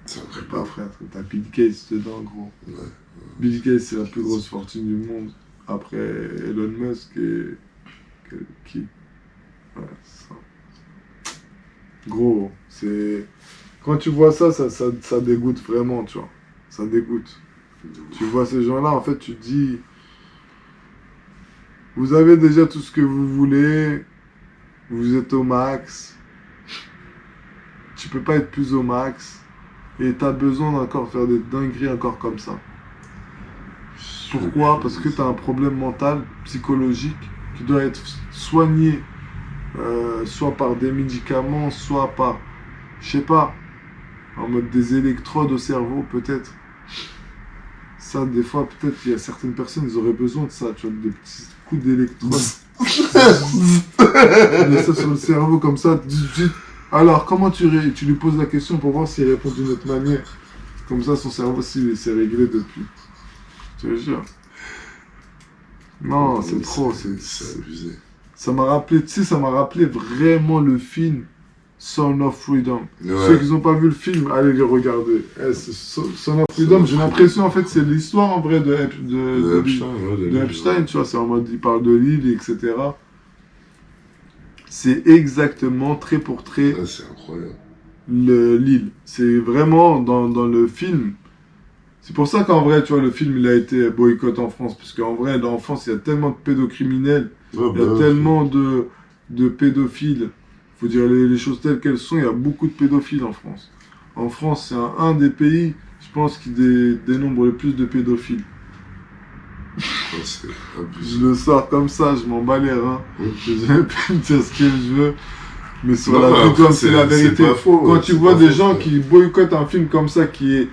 Speaker 2: C'est un
Speaker 1: Je
Speaker 2: vrai
Speaker 1: sais pas, frère. T'as Bill Gates dedans, gros.
Speaker 2: Ouais.
Speaker 1: Bill Gates, c'est la plus grosse fortune du monde. Après Elon Musk et. Qui? Ouais, c'est ça. Gros, c'est. Quand tu vois ça, ça dégoûte vraiment, tu vois. Ça dégoûte. Tu vois ces gens-là, en fait, tu te dis. Vous avez déjà tout ce que vous voulez. Vous êtes au max. Tu peux pas être plus au max. Et t'as besoin d'encore faire des dingueries encore comme ça. Pourquoi? Parce que t'as un problème mental, psychologique, qui doit être soigné, soit par des médicaments, soit par, je sais pas, en mode des électrodes au cerveau, peut-être. Ça, des fois, peut-être, il y a certaines personnes, ils auraient besoin de ça, tu vois, des petits coups d'électrodes. Mais ça sur le cerveau, comme ça. Alors, comment tu lui poses la question pour voir s'il répond d'une autre manière. Comme ça, son cerveau, s'il s'est réglé depuis. Je te jure. Non, c'est trop.
Speaker 2: C'est abusé.
Speaker 1: Ça m'a rappelé, tu sais, ça m'a rappelé vraiment le film Son of Freedom.
Speaker 2: Ouais.
Speaker 1: Ceux qui n'ont pas vu le film, allez le regarder. Son of Freedom, j'ai l'impression, en fait, c'est l'histoire en vrai de Epstein, tu vois, c'est en mode, il parle de l'île, etc. C'est exactement, trait pour trait,
Speaker 2: Ouais, c'est incroyable.
Speaker 1: l'île. C'est vraiment dans le film. C'est pour ça qu'en vrai, tu vois, le film, il a été boycotté en France. Parce qu'en vrai, en France, il y a tellement de pédocriminels.
Speaker 2: Ouais,
Speaker 1: Il y a tellement de pédophiles. Il faut dire les choses telles qu'elles sont. Il y a beaucoup de pédophiles en France. En France, c'est un des pays, je pense, qui dénombre le plus de pédophiles.
Speaker 2: Ouais, c'est abusé.
Speaker 1: Je le sors comme ça, je m'en bats les reins. Je vais plus dire ce que je veux. Mais sur
Speaker 2: Non,
Speaker 1: la
Speaker 2: après,
Speaker 1: vidéo, c'est la vérité.
Speaker 2: pas faux,
Speaker 1: Quand
Speaker 2: ouais,
Speaker 1: tu
Speaker 2: c'est
Speaker 1: vois
Speaker 2: pas
Speaker 1: des
Speaker 2: faux,
Speaker 1: gens
Speaker 2: frère.
Speaker 1: qui boycottent un film comme ça, qui est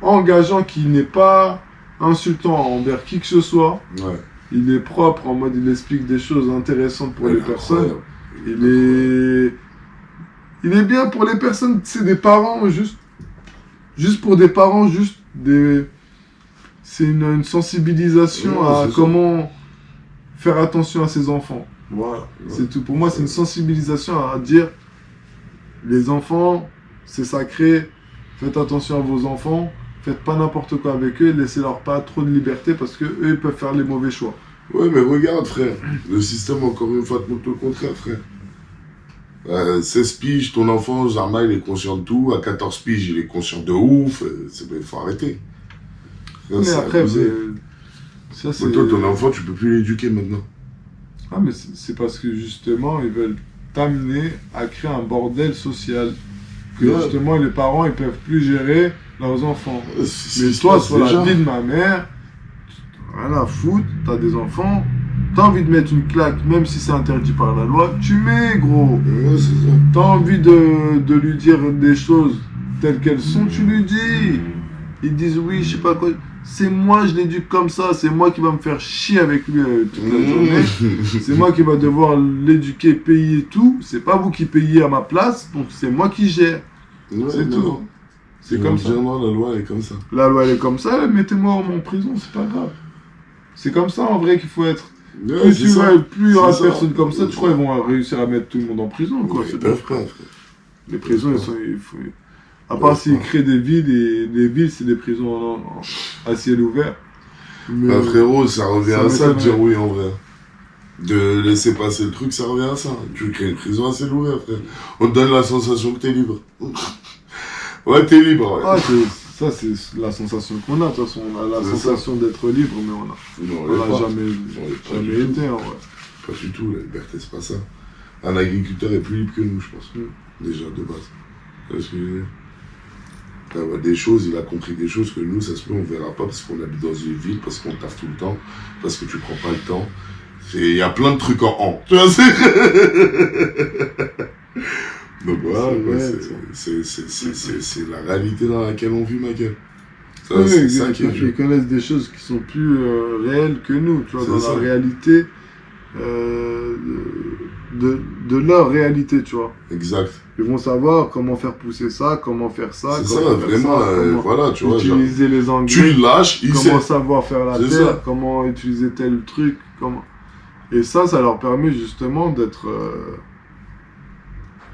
Speaker 1: engageant, qui n'est pas insultant envers qui que ce soit,
Speaker 2: Ouais.
Speaker 1: il est propre, en mode il explique des choses intéressantes pour
Speaker 2: Ouais,
Speaker 1: les
Speaker 2: il est
Speaker 1: personnes.
Speaker 2: incroyable.
Speaker 1: Il est bien pour les personnes, c'est des parents, juste pour des parents, c'est une sensibilisation
Speaker 2: Ouais,
Speaker 1: à
Speaker 2: c'est ça.
Speaker 1: comment faire attention à ses enfants. Voilà,
Speaker 2: Ouais.
Speaker 1: c'est tout. Pour moi, c'est une sensibilisation à dire, les enfants, c'est sacré, faites attention à vos enfants, faites pas n'importe quoi avec eux, laissez-leur pas trop de liberté parce que eux, ils peuvent faire les mauvais choix.
Speaker 2: Ouais, mais regarde, frère. Le système, encore une fois, te montre le contraire, frère. 16 piges, ton enfant, Zarma, il est conscient de tout. À 14 piges, il est conscient de ouf. Il faut arrêter.
Speaker 1: Mais
Speaker 2: C'est
Speaker 1: après,
Speaker 2: abusé.
Speaker 1: ça c'est...
Speaker 2: Mais toi, ton enfant, tu peux plus l'éduquer maintenant.
Speaker 1: Ah, mais c'est parce que justement, ils veulent t'amener à créer un bordel social. Que
Speaker 2: Ouais.
Speaker 1: justement, les parents, ils peuvent plus gérer leurs enfants.
Speaker 2: C'est ce
Speaker 1: Mais
Speaker 2: qui se
Speaker 1: toi,
Speaker 2: passe
Speaker 1: sur la
Speaker 2: déjà.
Speaker 1: vie de ma mère, rien à foutre, t'as des enfants, t'as envie de mettre une claque, même si c'est interdit par la loi, tu mets, gros.
Speaker 2: Ouais, c'est ça.
Speaker 1: T'as envie de lui dire des choses telles qu'elles sont, tu lui dis. Ils disent oui, je sais pas quoi. C'est moi, je l'éduque comme ça, c'est moi qui va me faire chier avec lui toute la journée. C'est moi qui va devoir l'éduquer, payer tout. C'est pas vous qui payez à ma place, donc c'est moi qui gère.
Speaker 2: Ouais,
Speaker 1: C'est
Speaker 2: mais
Speaker 1: tout.
Speaker 2: non.
Speaker 1: C'est
Speaker 2: Ils
Speaker 1: comme
Speaker 2: vont
Speaker 1: ça.
Speaker 2: dire, non, la loi, elle est comme ça.
Speaker 1: La loi, elle est comme ça, mettez-moi en prison, c'est pas grave. C'est comme ça en vrai qu'il faut être.
Speaker 2: Ouais,
Speaker 1: Plus
Speaker 2: c'est
Speaker 1: tu
Speaker 2: ça.
Speaker 1: vas, plus il y aura de
Speaker 2: C'est ça.
Speaker 1: personnes comme ça, tu crois qu'ils vont réussir à mettre tout le monde en prison, quoi.
Speaker 2: Ouais,
Speaker 1: C'est
Speaker 2: ils
Speaker 1: pas
Speaker 2: peuvent
Speaker 1: frère.
Speaker 2: pas, frère.
Speaker 1: Les prisons, à part s'ils créent des villes, et les villes, c'est des prisons à ciel ouvert. Mais
Speaker 2: Bah, frérot, ça revient
Speaker 1: ça
Speaker 2: à ça de
Speaker 1: m'étonnerait.
Speaker 2: dire oui en vrai. De laisser passer le truc, ça revient à ça. Tu crées une prison à ciel ouvert, frère. On te donne la sensation que t'es libre. Ouais, t'es libre, ouais.
Speaker 1: Ah, ça, c'est la sensation qu'on a. De toute façon, on a la
Speaker 2: C'est
Speaker 1: sensation d'être libre, mais
Speaker 2: Non,
Speaker 1: on
Speaker 2: l'est
Speaker 1: l'a
Speaker 2: pas.
Speaker 1: jamais
Speaker 2: pas du tout.
Speaker 1: été, en vrai.
Speaker 2: Pas du tout, la liberté, c'est pas ça. Un agriculteur est plus libre que nous, je pense. Déjà, de base. Tu vois ce que je veux dire? Des choses, il a compris des choses que nous, ça se peut, on verra pas parce qu'on habite dans une ville, parce qu'on taffe tout le temps, parce que tu prends pas le temps. Il y a plein de trucs en. Tu vois, donc voilà,
Speaker 1: C'est
Speaker 2: quoi,
Speaker 1: vrai,
Speaker 2: c'est la réalité dans laquelle on vit, ma gueule. Ça,
Speaker 1: Oui,
Speaker 2: c'est ça qui est
Speaker 1: ils
Speaker 2: dur.
Speaker 1: connaissent des choses qui sont plus réelles que nous, tu vois,
Speaker 2: C'est
Speaker 1: dans
Speaker 2: ça.
Speaker 1: la réalité de leur réalité, tu vois.
Speaker 2: Exact.
Speaker 1: Ils vont savoir comment faire pousser ça, comment faire ça,
Speaker 2: C'est
Speaker 1: comment
Speaker 2: ça,
Speaker 1: faire
Speaker 2: vraiment,
Speaker 1: ça, comment
Speaker 2: voilà, tu vois, genre,
Speaker 1: utiliser les engrais,
Speaker 2: tu le lâches, il sait.
Speaker 1: comment savoir faire la
Speaker 2: C'est
Speaker 1: terre,
Speaker 2: ça.
Speaker 1: comment utiliser tel truc, comment... Et ça leur permet justement d'être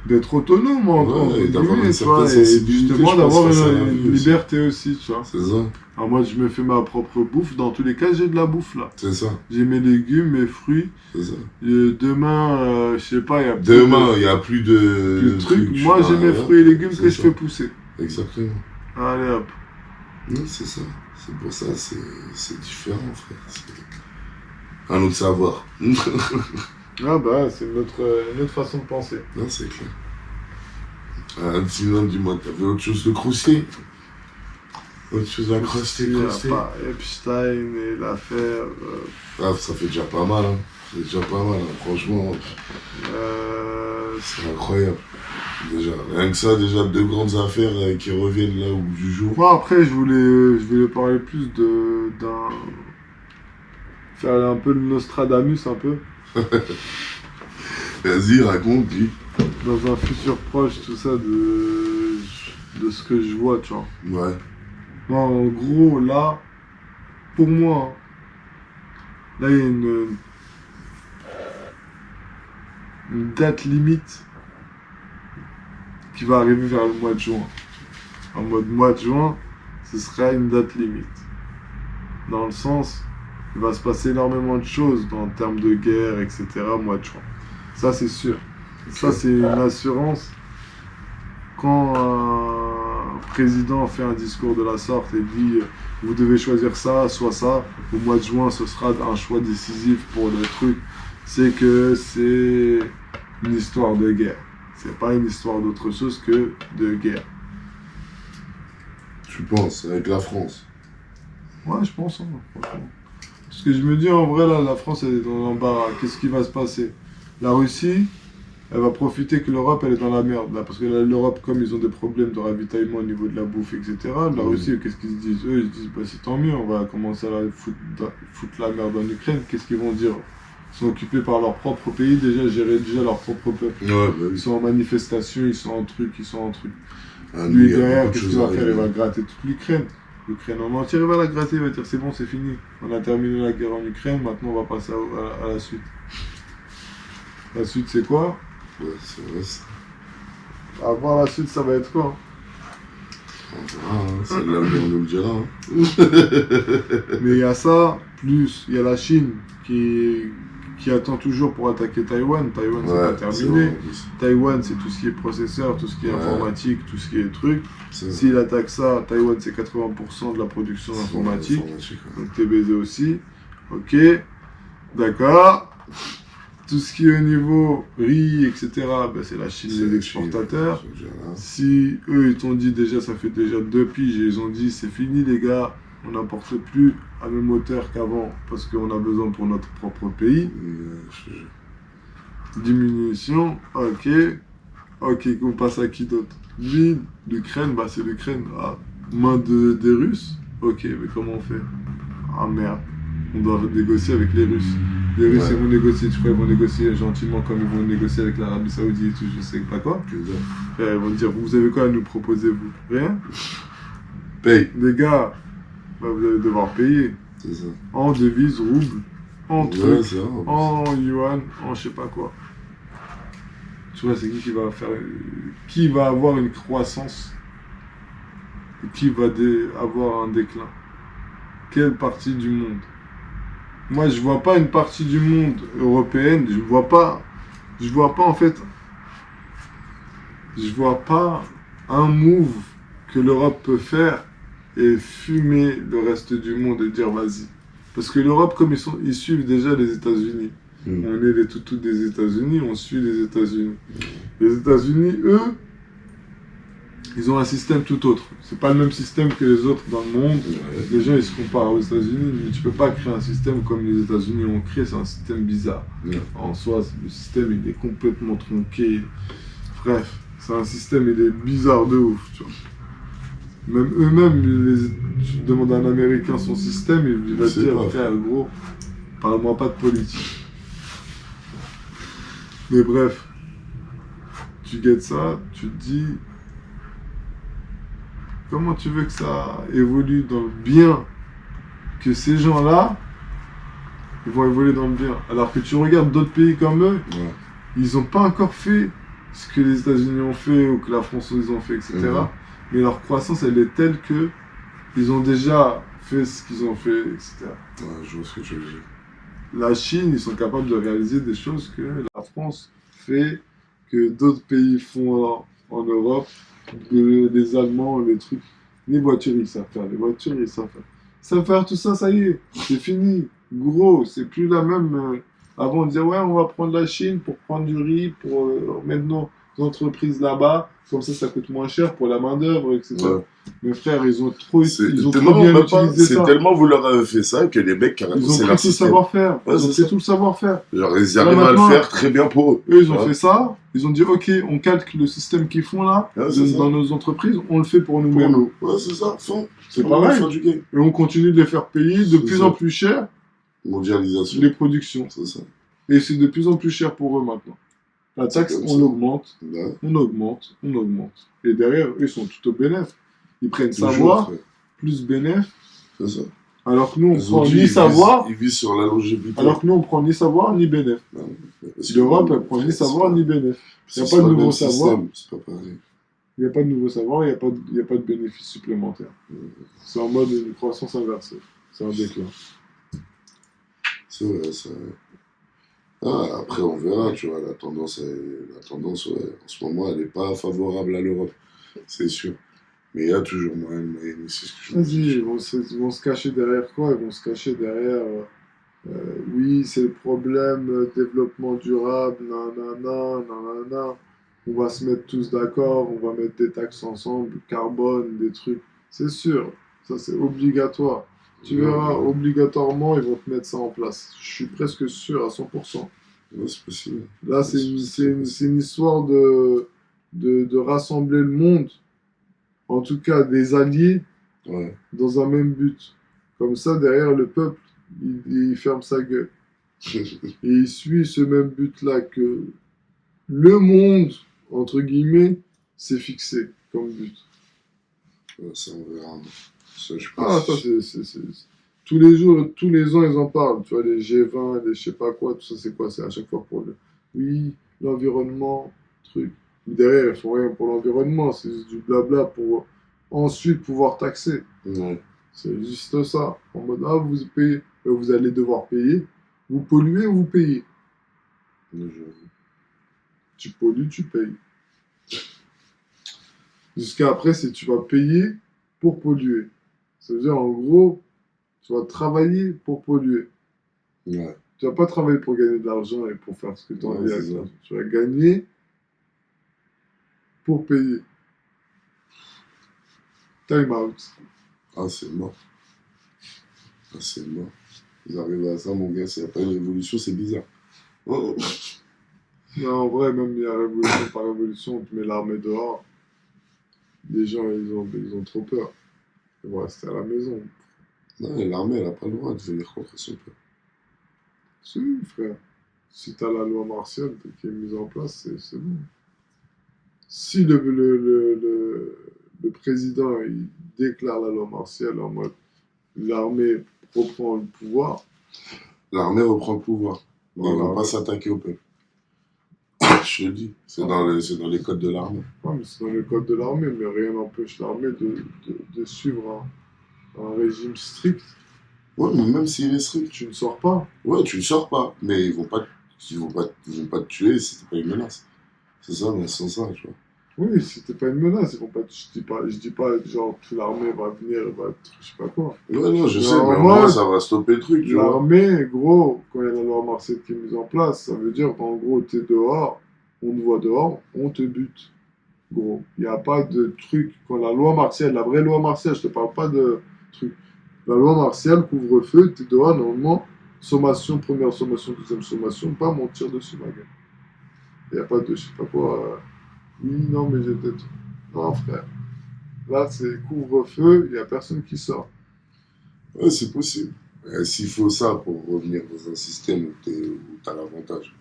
Speaker 1: d'être autonome,
Speaker 2: et d'avoir une
Speaker 1: tu vois,
Speaker 2: certaine
Speaker 1: et
Speaker 2: sensibilité,
Speaker 1: justement
Speaker 2: je pense,
Speaker 1: d'avoir
Speaker 2: face à la
Speaker 1: une
Speaker 2: vie aussi.
Speaker 1: liberté aussi, tu vois.
Speaker 2: C'est ça,
Speaker 1: Alors moi, je me fais ma propre bouffe. Dans tous les cas, j'ai de la bouffe, là.
Speaker 2: c'est ça,
Speaker 1: J'ai mes légumes, mes fruits.
Speaker 2: c'est ça.
Speaker 1: Demain, je sais pas, il y a
Speaker 2: Demain, il n'y a plus
Speaker 1: plus
Speaker 2: de
Speaker 1: de trucs.
Speaker 2: trucs.
Speaker 1: Moi, j'ai mes fruits et légumes
Speaker 2: c'est
Speaker 1: que je
Speaker 2: ça.
Speaker 1: fais pousser.
Speaker 2: Exactement.
Speaker 1: Allez, hop.
Speaker 2: Non, c'est ça. C'est pour ça, c'est différent, frère. C'est un autre savoir.
Speaker 1: Ah bah, c'est une autre façon de penser.
Speaker 2: Non, c'est clair. Sinon, dis-moi, t'avais autre chose de crousté? Autre chose à croster,
Speaker 1: Il y a
Speaker 2: croster?
Speaker 1: pas Epstein et l'affaire.
Speaker 2: Ah, ça fait déjà pas mal, hein. C'est déjà pas mal, hein. Franchement. C'est incroyable. Déjà, rien que ça, déjà, deux grandes affaires qui reviennent là au bout du jour.
Speaker 1: Moi, après, je voulais parler plus d'un. Faire un peu le Nostradamus, un peu.
Speaker 2: Vas-y, raconte, dis.
Speaker 1: Dans un futur proche, tout ça, de ce que je vois, tu vois.
Speaker 2: Ouais.
Speaker 1: Moi, en gros, là, pour moi, là, il y a une date limite qui va arriver vers le mois de juin. En mode mois de juin, ce sera une date limite. Dans le sens, il va se passer énormément de choses en termes de guerre, etc. mois de juin. Ça, c'est sûr. Ça, c'est une assurance. Quand un président fait un discours de la sorte et dit vous devez choisir ça, soit ça, au mois de juin, ce sera un choix décisif pour le truc, c'est que c'est une histoire de guerre. C'est pas une histoire d'autre chose que de guerre.
Speaker 2: Tu penses, avec la France?
Speaker 1: Ouais, je pense, hein, franchement. Parce que je me dis, en vrai, là, la France, elle est dans l'embarras. Qu'est-ce qui va se passer? La Russie, elle va profiter que l'Europe, elle est dans la merde, là. Parce que là, l'Europe, comme ils ont des problèmes de ravitaillement au niveau de la bouffe, etc., la Russie, qu'est-ce qu'ils se disent? Eux, ils se disent, bah, c'est tant mieux, on va commencer à foutre la merde en Ukraine. Qu'est-ce qu'ils vont dire? Ils sont occupés par leur propre pays, déjà, gérer déjà leur propre peuple.
Speaker 2: Ouais, bah oui.
Speaker 1: Ils sont en manifestation, ils sont en truc.
Speaker 2: Ah,
Speaker 1: Lui,
Speaker 2: il y a
Speaker 1: derrière,
Speaker 2: beaucoup de
Speaker 1: qu'est-ce
Speaker 2: choses
Speaker 1: qu'il va
Speaker 2: à
Speaker 1: faire? Il
Speaker 2: régler.
Speaker 1: va gratter toute l'Ukraine. L'Ukraine en entier, il va la gratter, il va dire c'est bon, c'est fini. On a terminé la guerre en Ukraine, maintenant on va passer à la suite. La suite, c'est quoi?
Speaker 2: Ouais, c'est vrai, ça.
Speaker 1: À voir la suite, ça va être quoi?
Speaker 2: On verra, hein. C'est là où on nous le dira. Hein.
Speaker 1: Mais il y a ça, plus il y a la Chine qui attend toujours pour attaquer Taïwan. Taïwan, c'est pas terminé.
Speaker 2: Vrai,
Speaker 1: Taïwan, c'est tout ce qui est processeur, tout ce qui est informatique, tout ce qui est truc. S'il attaque ça, Taïwan, c'est 80% de la production informatique.
Speaker 2: Ouais.
Speaker 1: Donc t'es baisé aussi. Ok, d'accord. Tout ce qui est au niveau riz, etc., ben c'est la Chine, les exportateurs. Si eux, ils t'ont dit déjà, ça fait déjà 2 piges, et ils ont dit c'est fini les gars, on n'importe plus à même hauteur qu'avant parce qu'on a besoin pour notre propre pays. Diminution, ok. Ok, on passe à qui d'autre? Lui, l'Ukraine, bah c'est l'Ukraine. Ah, main des Russes. Ok, mais comment on fait? Ah merde, on doit négocier avec les Russes. Les Russes, ils vont négocier, tu crois qu'ils vont négocier gentiment comme ils vont négocier avec l'Arabie Saoudite et tout, je sais pas quoi. Ils vont dire, vous avez quoi à nous proposer, vous? Rien?
Speaker 2: Paye.
Speaker 1: Les gars, bah, vous allez devoir payer.
Speaker 2: C'est ça.
Speaker 1: En devise, rouble, en truc,
Speaker 2: ça,
Speaker 1: en yuan, en je sais pas quoi. Tu vois, c'est qui va faire... Qui va avoir une croissance? Et qui va avoir un déclin? Quelle partie du monde? Moi, je vois pas une partie du monde européenne, je vois pas en fait, je vois pas un move que l'Europe peut faire et fumer le reste du monde et dire vas-y. Parce que l'Europe, comme ils suivent déjà les États-Unis. On est les toutous des États-Unis, on suit les États-Unis. Les États-Unis, eux, ils ont un système tout autre. C'est pas le même système que les autres dans le monde. Les gens, ils se comparent aux États-Unis, mais tu peux pas créer un système comme les États-Unis ont créé. C'est un système bizarre. En soi, le système, il est complètement tronqué. Bref, c'est un système, il est bizarre de ouf, tu vois. Même eux-mêmes, tu demandes à un Américain son système, il va te dire, frère, gros, parle-moi pas de politique. Mais bref, tu guettes ça, tu te dis, comment tu veux que ça évolue dans le bien? Que ces gens-là, ils vont évoluer dans le bien. Alors que tu regardes d'autres pays comme eux, ils n'ont pas encore fait ce que les États-Unis ont fait ou que la France ils ont fait, etc. Mais leur croissance, elle est telle que ils ont déjà fait ce qu'ils ont fait, etc.
Speaker 2: Ouais, je vois ce que tu veux dire.
Speaker 1: La Chine, ils sont capables de réaliser des choses que la France fait, que d'autres pays font en Europe, que les Allemands, les trucs. Les voitures, ils savent faire. Les voitures, ils savent faire. Ils savent faire tout ça, ça y est, c'est fini. Gros, c'est plus la même. Avant, on disait, ouais, on va prendre la Chine pour prendre du riz, pour mettre nos entreprises là-bas. Comme ça coûte moins cher pour la main-d'œuvre, etc.
Speaker 2: Ouais.
Speaker 1: Mes frères, ils ont trop
Speaker 2: tellement,
Speaker 1: bien
Speaker 2: même pas,
Speaker 1: utilisé
Speaker 2: c'est
Speaker 1: ça.
Speaker 2: tellement vous leur avez fait ça que les mecs, carrément,
Speaker 1: Ils ont
Speaker 2: c'est
Speaker 1: pris
Speaker 2: leur
Speaker 1: tout le
Speaker 2: système.
Speaker 1: savoir-faire.
Speaker 2: Ouais,
Speaker 1: Ils ont
Speaker 2: c'est
Speaker 1: pris
Speaker 2: ça.
Speaker 1: tout le savoir-faire.
Speaker 2: Genre, ils
Speaker 1: Là,
Speaker 2: arrivent à le
Speaker 1: maintenant,
Speaker 2: faire très bien pour eux.
Speaker 1: Eux, ils ont
Speaker 2: Ouais.
Speaker 1: fait ça. Ils ont dit, OK, on calque le système qu'ils font là,
Speaker 2: Ouais, c'est ça.
Speaker 1: dans nos entreprises, on le fait pour
Speaker 2: Pour
Speaker 1: nous-mêmes.
Speaker 2: nous. Ouais, c'est ça, fond.
Speaker 1: C'est
Speaker 2: vraiment
Speaker 1: pareil.
Speaker 2: faire du game.
Speaker 1: Et on continue de les faire payer de
Speaker 2: C'est
Speaker 1: plus
Speaker 2: ça.
Speaker 1: en plus cher
Speaker 2: Mondialisation.
Speaker 1: les productions.
Speaker 2: C'est ça.
Speaker 1: Et c'est de plus en plus cher pour eux maintenant. La taxe,
Speaker 2: comme
Speaker 1: on
Speaker 2: ça.
Speaker 1: l'augmente,
Speaker 2: Ouais.
Speaker 1: on augmente, on augmente. Et derrière, eux, ils sont tout au bénéf. Ils prennent
Speaker 2: Toujours,
Speaker 1: savoir,
Speaker 2: frère.
Speaker 1: plus bénéf,
Speaker 2: C'est ça.
Speaker 1: alors que nous, on
Speaker 2: Ils ont
Speaker 1: prend
Speaker 2: dit,
Speaker 1: ni savoir,
Speaker 2: ils visent sur la longévité.
Speaker 1: alors que nous, on prend ni savoir, ni bénéf.
Speaker 2: Non, parce que
Speaker 1: L'Europe,
Speaker 2: nous,
Speaker 1: elle prend ni
Speaker 2: c'est
Speaker 1: savoir,
Speaker 2: pas-
Speaker 1: ni bénéf.
Speaker 2: c'est
Speaker 1: y a pas de
Speaker 2: le
Speaker 1: nouveau
Speaker 2: même
Speaker 1: savoir.
Speaker 2: système, c'est pas pareil.
Speaker 1: Il n'y a pas de nouveau savoir, il n'y a pas de bénéfice supplémentaire. C'est en mode une croissance inversée. C'est un déclin.
Speaker 2: C'est vrai, c'est vrai. Ah, après, on verra, tu vois, la tendance, ouais, en ce moment, elle n'est pas favorable à l'Europe, c'est sûr. Mais il y a toujours moyen de moyenner, c'est ce que je me
Speaker 1: Vas-y,
Speaker 2: dis.
Speaker 1: ils vont se cacher derrière quoi? Ils vont se cacher derrière. Oui, c'est le problème, développement durable, nanana, nanana. On va se mettre tous d'accord, on va mettre des taxes ensemble, carbone, des trucs. C'est sûr, ça c'est obligatoire. Tu verras, obligatoirement, ils vont te mettre ça en place. Je suis presque sûr à 100%.
Speaker 2: Ouais, c'est possible.
Speaker 1: Là, c'est une histoire de rassembler le monde, en tout cas des alliés,
Speaker 2: Ouais.
Speaker 1: dans un même but. Comme ça, derrière le peuple, il ferme sa gueule. Et il suit ce même but-là que le monde, entre guillemets, s'est fixé comme but.
Speaker 2: Ouais, ça, on verra. Ça, je
Speaker 1: Ah,
Speaker 2: pense.
Speaker 1: ça, c'est... Tous les jours, tous les ans, ils en parlent. Tu vois, les G20, les je sais pas quoi, tout ça, c'est quoi? C'est à chaque fois pour le... Oui, l'environnement, truc. Mais derrière, ils font rien pour l'environnement. C'est juste du blabla pour ensuite pouvoir taxer.
Speaker 2: Ouais.
Speaker 1: C'est juste ça. En mode, ah, vous payez, vous allez devoir payer. Vous polluez ou vous payez? Tu pollues, tu payes. Jusqu'à après, c'est tu vas payer pour polluer. Ça veut dire, en gros, tu vas travailler pour polluer.
Speaker 2: Ouais.
Speaker 1: Tu vas pas travailler pour gagner de l'argent et pour faire ce que tu as
Speaker 2: Ouais,
Speaker 1: envie
Speaker 2: c'est
Speaker 1: avec
Speaker 2: ça.
Speaker 1: l'argent. Tu vas gagner pour payer. Time out.
Speaker 2: Ah, c'est mort. Ah, c'est mort. Ils arrivent à ça, mon gars, s'il n'y a pas une révolution, c'est bizarre. Oh.
Speaker 1: Non, en vrai, même il y a révolution par révolution, on te met l'armée dehors. Les gens, ils ont trop peur. Ils vont rester à la maison.
Speaker 2: Non, et l'armée, elle n'a pas le droit de venir contre son peuple.
Speaker 1: Si, frère. Si t'as la loi martiale qui est mise en place, c'est bon. Si le président il déclare la loi martiale en mode l'armée reprend le pouvoir,
Speaker 2: L'armée reprend le pouvoir. Mais ils ne vont
Speaker 1: Voilà.
Speaker 2: pas s'attaquer au peuple. Je te le dis, c'est dans les codes de l'armée.
Speaker 1: ouais, mais c'est dans le code de l'armée, mais rien n'empêche l'armée de suivre un régime strict.
Speaker 2: Ouais, mais même s'il est strict,
Speaker 1: Tu ne sors pas.
Speaker 2: ouais, tu ne sors pas. Mais ils vont pas te tuer si c'est pas une menace. C'est ça, dans ce sens-là, tu vois.
Speaker 1: Oui, c'était pas une menace. Ils vont pas, je dis pas genre toute l'armée va venir, va être, je sais pas quoi.
Speaker 2: Ouais, non, je sais,
Speaker 1: Non,
Speaker 2: mais au
Speaker 1: moi,
Speaker 2: moins, ça va stopper le truc, tu vois.
Speaker 1: L'armée, gros, quand il y a la loi martiale qui est mise en place, ça veut dire qu'en gros, t'es dehors, on te voit dehors, on te bute. Gros, il n'y a pas de truc. Quand la loi martiale, la vraie loi martiale, je te parle pas de truc. La loi martiale, couvre-feu, t'es dehors, normalement, sommation, première sommation, deuxième sommation, pas mon tir dessus, ma gueule. Il n'y a pas de, je sais pas quoi. Oui, non, mais j'étais. Non, frère. Là, c'est couvre-feu, il n'y a personne qui sort.
Speaker 2: Ouais, c'est possible. S'il faut ça pour revenir dans un système où t'as l'avantage.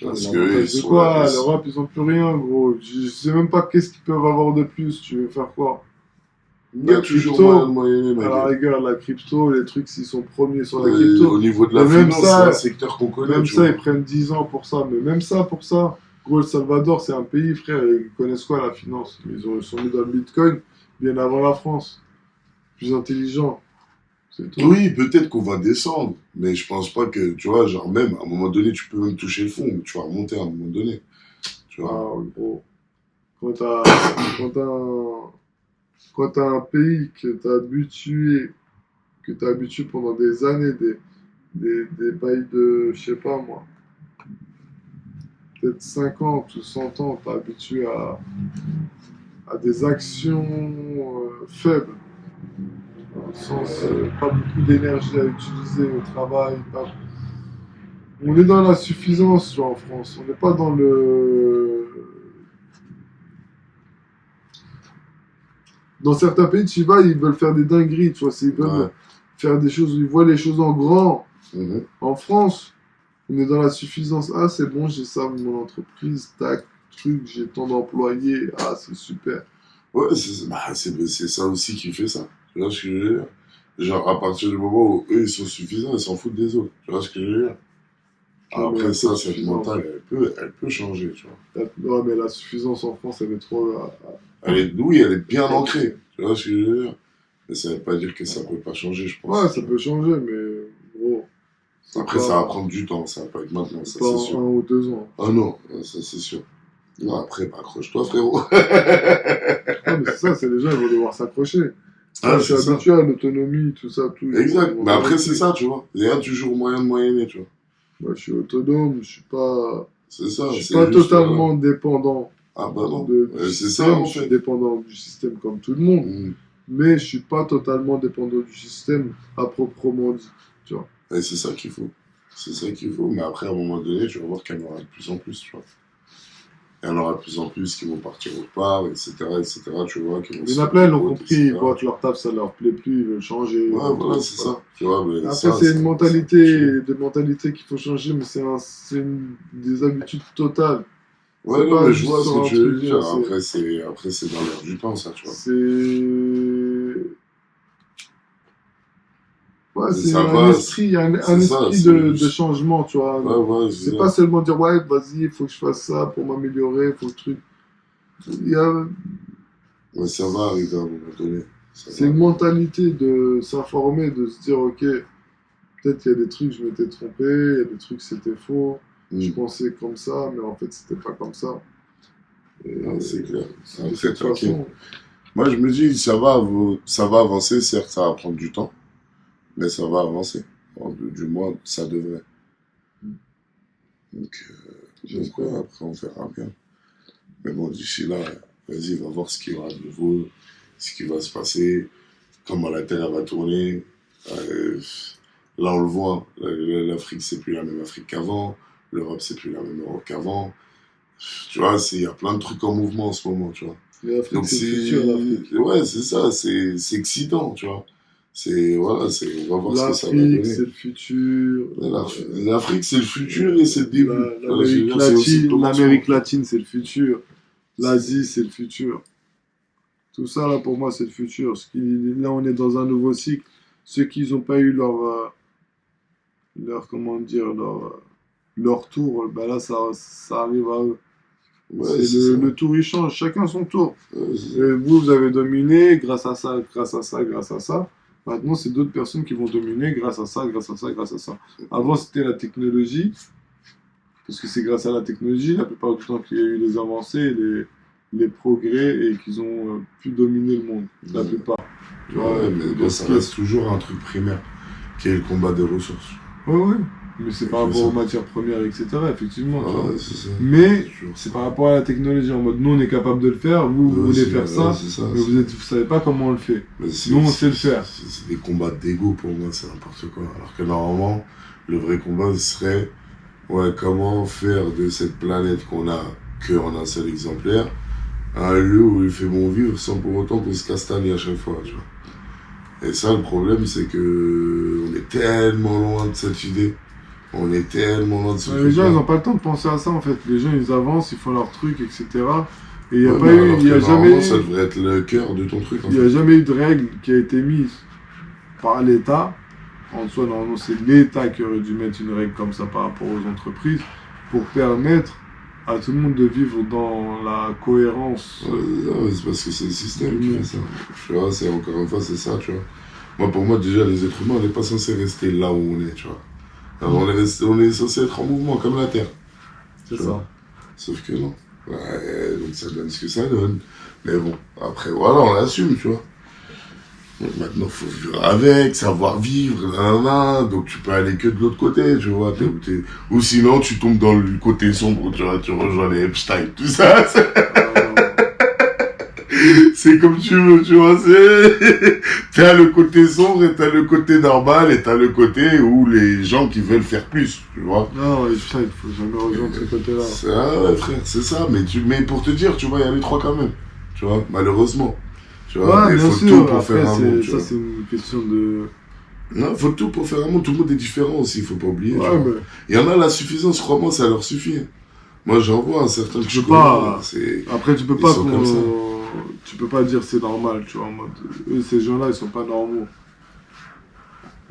Speaker 2: Parce que eux, ils
Speaker 1: L'avantage de
Speaker 2: sont
Speaker 1: quoi?
Speaker 2: là.
Speaker 1: L'Europe, ils ont plus rien, gros. Je sais même pas qu'est-ce qu'ils peuvent avoir de plus. Tu veux faire quoi?
Speaker 2: Il y a
Speaker 1: La
Speaker 2: toujours
Speaker 1: crypto,
Speaker 2: moyen de moyenner, ma
Speaker 1: à la
Speaker 2: gueule.
Speaker 1: rigueur, la crypto, les trucs, s'ils sont premiers sur la crypto.
Speaker 2: Au niveau de la
Speaker 1: Mais même
Speaker 2: finance,
Speaker 1: ça,
Speaker 2: c'est un secteur qu'on connaît,
Speaker 1: Même
Speaker 2: tu
Speaker 1: ça,
Speaker 2: vois.
Speaker 1: ils prennent 10 ans pour ça. Mais même ça, pour ça, Gros, El Salvador, c'est un pays, frère, ils connaissent quoi la finance? Ils sont mis dans le Bitcoin bien avant la France. Plus intelligent, c'est tout.
Speaker 2: Oui, peut-être qu'on va descendre, mais je pense pas que, tu vois, genre même, à un moment donné, tu peux même toucher le fond, mais tu vas remonter à un moment donné. Tu vois.
Speaker 1: Ah, gros. Quand t'as quand t'as un, quand t'as un pays que t'as habitué pendant des années, des bails de, je sais pas moi, peut-être 50 ou 100 ans, t'as habitué à des actions faibles, dans le sens pas beaucoup d'énergie à utiliser au travail. On est dans la suffisance, tu vois, en France. On n'est pas dans le. Dans certains pays, tu y vas, ils veulent faire des dingueries, tu vois, ils veulent
Speaker 2: Ouais.
Speaker 1: faire des choses, ils voient les choses en grand.
Speaker 2: Mhm.
Speaker 1: En France, on est dans la suffisance. Ah, c'est bon, j'ai ça, mon entreprise, tac, truc, j'ai tant d'employés. Ah, c'est super.
Speaker 2: Ouais, c'est ça aussi qui fait ça. Tu vois ce que je veux dire? Genre, à partir du moment où eux, ils sont suffisants, ils s'en foutent des autres. Tu vois ce que je veux dire?
Speaker 1: Non, mais
Speaker 2: Après
Speaker 1: la
Speaker 2: ça, cette
Speaker 1: suffisance.
Speaker 2: mentale, elle peut changer, tu vois.
Speaker 1: Non, mais la suffisance en France, elle est trop.
Speaker 2: Oui, elle est bien ancrée. Tu vois ce que je veux dire? Mais ça veut pas dire que ça peut pas changer, je pense.
Speaker 1: Ouais, ça peut changer, mais gros. C'est
Speaker 2: Après,
Speaker 1: pas,
Speaker 2: ça va prendre du temps, ça va pas être maintenant,
Speaker 1: c'est
Speaker 2: ça
Speaker 1: pas
Speaker 2: c'est
Speaker 1: en
Speaker 2: sûr.
Speaker 1: 1 ou 2 ans.
Speaker 2: Ah non, ça c'est sûr. Non, après, bah, accroche-toi, frérot.
Speaker 1: Ah, mais c'est ça, c'est les gens, ils vont devoir s'accrocher.
Speaker 2: Ah,
Speaker 1: Je suis
Speaker 2: c'est ça.
Speaker 1: habitué à l'autonomie, tout ça, tout.
Speaker 2: Exact.
Speaker 1: Ils vont
Speaker 2: Mais après,
Speaker 1: devoir-
Speaker 2: c'est ça, tu vois. Il y a toujours moyen de moyenner, tu vois.
Speaker 1: Moi, je suis autonome,
Speaker 2: C'est ça,
Speaker 1: je suis
Speaker 2: c'est
Speaker 1: pas
Speaker 2: juste.
Speaker 1: totalement dépendant
Speaker 2: Ah bah non.
Speaker 1: du
Speaker 2: C'est ça,
Speaker 1: système.
Speaker 2: en
Speaker 1: Je suis
Speaker 2: fait.
Speaker 1: dépendant du système comme tout le monde,
Speaker 2: Mm.
Speaker 1: mais je suis pas totalement dépendant du système à proprement dit. Tu vois.
Speaker 2: Et c'est ça qu'il faut. C'est ça qu'il faut. Mais après, à un moment donné, tu vas voir qu'il y en aura de plus en plus, tu vois. Il y en aura de plus en plus qui vont partir autre part, etc., etc., tu vois. Qui vont
Speaker 1: Il y
Speaker 2: se
Speaker 1: en a
Speaker 2: faire
Speaker 1: plein, ils
Speaker 2: des
Speaker 1: l'ont
Speaker 2: potes,
Speaker 1: compris, ils
Speaker 2: etc.
Speaker 1: voient que leur taf, ça leur plaît plus, ils veulent changer.
Speaker 2: Ouais, voilà, c'est ça. Tu vois, mais
Speaker 1: Après,
Speaker 2: ça,
Speaker 1: c'est une
Speaker 2: ça
Speaker 1: mentalité qu'il faut changer, mais des habitudes totales.
Speaker 2: Ouais,
Speaker 1: C'est
Speaker 2: non,
Speaker 1: pas
Speaker 2: mais je
Speaker 1: juste
Speaker 2: vois
Speaker 1: sur
Speaker 2: ce que
Speaker 1: un
Speaker 2: tu veux
Speaker 1: truc,
Speaker 2: dire.
Speaker 1: c'est,
Speaker 2: Après, c'est dans l'air du temps, ça, tu vois.
Speaker 1: ouais,
Speaker 2: Mais
Speaker 1: c'est
Speaker 2: ça
Speaker 1: un
Speaker 2: va,
Speaker 1: esprit, il y a un
Speaker 2: c'est ça,
Speaker 1: esprit
Speaker 2: c'est
Speaker 1: de
Speaker 2: juste.
Speaker 1: changement, tu vois.
Speaker 2: Ouais, ouais, c'est
Speaker 1: C'est
Speaker 2: ça.
Speaker 1: pas seulement dire, ouais, vas-y, il faut que je fasse ça pour m'améliorer, faut que truc. Il y a,
Speaker 2: Ouais, ça va arriver à un moment donné. Ça
Speaker 1: c'est
Speaker 2: va
Speaker 1: une
Speaker 2: arriver.
Speaker 1: mentalité de s'informer, de se dire, ok, peut-être il y a des trucs, je m'étais trompé, il y a des trucs, c'était faux. Je
Speaker 2: Mm.
Speaker 1: pensais comme ça, mais en fait, c'était pas comme ça. Et
Speaker 2: Non, c'est clair.
Speaker 1: c'est de
Speaker 2: Après,
Speaker 1: cette
Speaker 2: t'inquiète.
Speaker 1: façon.
Speaker 2: Moi, je me dis, ça va avancer. Certes, ça va prendre du temps, mais ça va avancer. Du moins, ça devrait. Donc,
Speaker 1: J'espère.
Speaker 2: ouais, après, on verra bien. Mais bon, d'ici là, vas-y, va voir ce qu'il y aura de nouveau, ce qui va se passer, comment la Terre elle va tourner. Euh, Là, on le voit, l'Afrique, c'est plus la même Afrique qu'avant. L'Europe, c'est plus la même Europe qu'avant. Tu vois, il y a plein de trucs en mouvement en ce moment, tu vois.
Speaker 1: L'Afrique,
Speaker 2: Donc,
Speaker 1: c'est le futur, l'Afrique.
Speaker 2: ouais, c'est ça, c'est excitant, tu vois. Voilà, on va voir ce que ça va
Speaker 1: L'Afrique,
Speaker 2: donner.
Speaker 1: c'est le futur.
Speaker 2: L'Afrique, c'est le futur et c'est le début. Tu vois, je veux
Speaker 1: L'Amérique
Speaker 2: dire, c'est aussi le
Speaker 1: latine,
Speaker 2: commencement.
Speaker 1: l'Amérique latine, c'est le futur. L'Asie, c'est le futur. Tout ça, là, pour moi, c'est le futur. Là, on est dans un nouveau cycle. Ceux qui n'ont pas eu comment dire, leur tour, bah là, ça arrive à eux.
Speaker 2: Ouais,
Speaker 1: C'est
Speaker 2: c'est ça.
Speaker 1: le tour, il change, chacun son tour.
Speaker 2: Ouais, c'est ça.
Speaker 1: Et vous avez dominé grâce à ça, grâce à ça, grâce à ça. Maintenant, c'est d'autres personnes qui vont dominer grâce à ça, grâce à ça, grâce à ça. Avant, c'était la technologie, parce que c'est grâce à la technologie, la plupart du temps, qu'il y a eu les avancées, les progrès, et qu'ils ont pu dominer le monde, la plupart. Tu vois,
Speaker 2: Ouais, mais bon, ça reste toujours un truc primaire, qui est le combat des ressources.
Speaker 1: Ouais, ouais. Mais c'est par
Speaker 2: C'est
Speaker 1: rapport
Speaker 2: ça.
Speaker 1: aux matières premières, etc., effectivement. tu vois.
Speaker 2: Ouais, c'est ça.
Speaker 1: Mais
Speaker 2: Toujours.
Speaker 1: c'est par rapport à la technologie, en mode, nous, on est capable de le faire, vous
Speaker 2: Ouais,
Speaker 1: voulez
Speaker 2: c'est-
Speaker 1: faire ça,
Speaker 2: ouais, c'est ça,
Speaker 1: mais vous savez pas comment on le fait.
Speaker 2: Mais
Speaker 1: Nous, on sait le faire.
Speaker 2: C'est des combats d'ego pour moi, c'est n'importe quoi. Alors que normalement, le vrai combat serait, ouais, comment faire de cette planète qu'on a qu'en un seul exemplaire, un lieu où il fait bon vivre sans pour autant qu'on se castagne à chaque fois, tu vois. Et ça, le problème, c'est que on est tellement loin de cette idée. On est tellement loin de ce
Speaker 1: Les gens, ils
Speaker 2: truc-là.
Speaker 1: n'ont pas le temps de penser à ça, en fait. Les gens, ils avancent, ils font leur truc, etc. Et il n'y a
Speaker 2: Ouais,
Speaker 1: pas
Speaker 2: mais
Speaker 1: eu,
Speaker 2: alors
Speaker 1: il y a
Speaker 2: que
Speaker 1: jamais,
Speaker 2: normalement, ça devrait être le cœur de ton truc, en
Speaker 1: il y
Speaker 2: fait.
Speaker 1: a jamais eu de règle qui a été mise par l'État. En soi, normalement, c'est l'État qui aurait dû mettre une règle comme ça par rapport aux entreprises pour permettre à tout le monde de vivre dans la cohérence.
Speaker 2: C'est parce que c'est le système qui fait ça. Tu vois, c'est encore une fois, c'est ça, tu vois. Moi, pour moi, déjà, les êtres humains, on n'est pas censé rester là où on est, tu vois. Alors, on est censé être en mouvement, comme la Terre.
Speaker 1: C'est ça.
Speaker 2: Sauf que non. Ouais, donc ça donne ce que ça donne. Mais bon, après, voilà, on l'assume, tu vois. Donc maintenant, il faut vivre avec, savoir vivre, nanana. Donc tu peux aller que de l'autre côté, tu vois. Ou sinon, tu tombes dans le côté sombre, tu vois, tu rejoins les Epstein, tout ça. C'est comme tu veux, tu vois. T'as le côté sombre et t'as le côté normal et t'as le côté où les gens qui veulent faire plus, tu vois.
Speaker 1: Non, Epstein, il faut jamais rejoindre ce côté-là.
Speaker 2: Ouais, frère, c'est ça. Mais pour te dire, tu vois, il y a les trois quand même. Tu vois, malheureusement. Tu vois,
Speaker 1: ouais,
Speaker 2: il faut
Speaker 1: sûr.
Speaker 2: tout pour
Speaker 1: après,
Speaker 2: faire un monde.
Speaker 1: Ça, c'est une question de...
Speaker 2: Non, il faut tout pour faire un monde. Tout le monde est différent aussi, il faut pas oublier.
Speaker 1: Ouais, mais...
Speaker 2: Il y en a la suffisance, crois-moi, ça leur suffit. Moi, j'en vois certains que je connais.
Speaker 1: Après, tu peux pas tu peux pas dire c'est normal, tu vois, en mode... Eux, ces gens-là, ils sont pas normaux.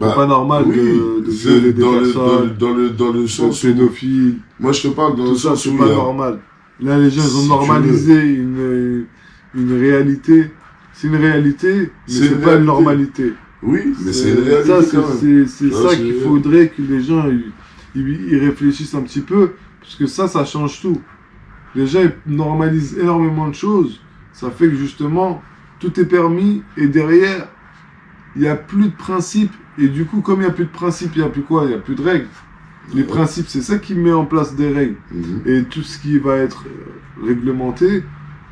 Speaker 1: C'est pas normal de violer des personnes,
Speaker 2: dans le sens
Speaker 1: pédophiles.
Speaker 2: Moi, je te parle dans
Speaker 1: tout
Speaker 2: le
Speaker 1: ça,
Speaker 2: sens
Speaker 1: c'est
Speaker 2: où
Speaker 1: pas normal. Là, les gens, ils ont normalisé une réalité. C'est une réalité, mais c'est pas une normalité.
Speaker 2: Oui, mais c'est une réalité.
Speaker 1: C'est ça qu'il faudrait que les gens ils réfléchissent un petit peu, parce que ça change tout. Les gens ils normalisent énormément de choses. Ça fait que justement, tout est permis, et derrière, il n'y a plus de principes. Et du coup, comme il n'y a plus de principes, il n'y a plus quoi? Il n'y a plus de règles. Les principes, c'est ça qui met en place des règles. Et tout ce qui va être réglementé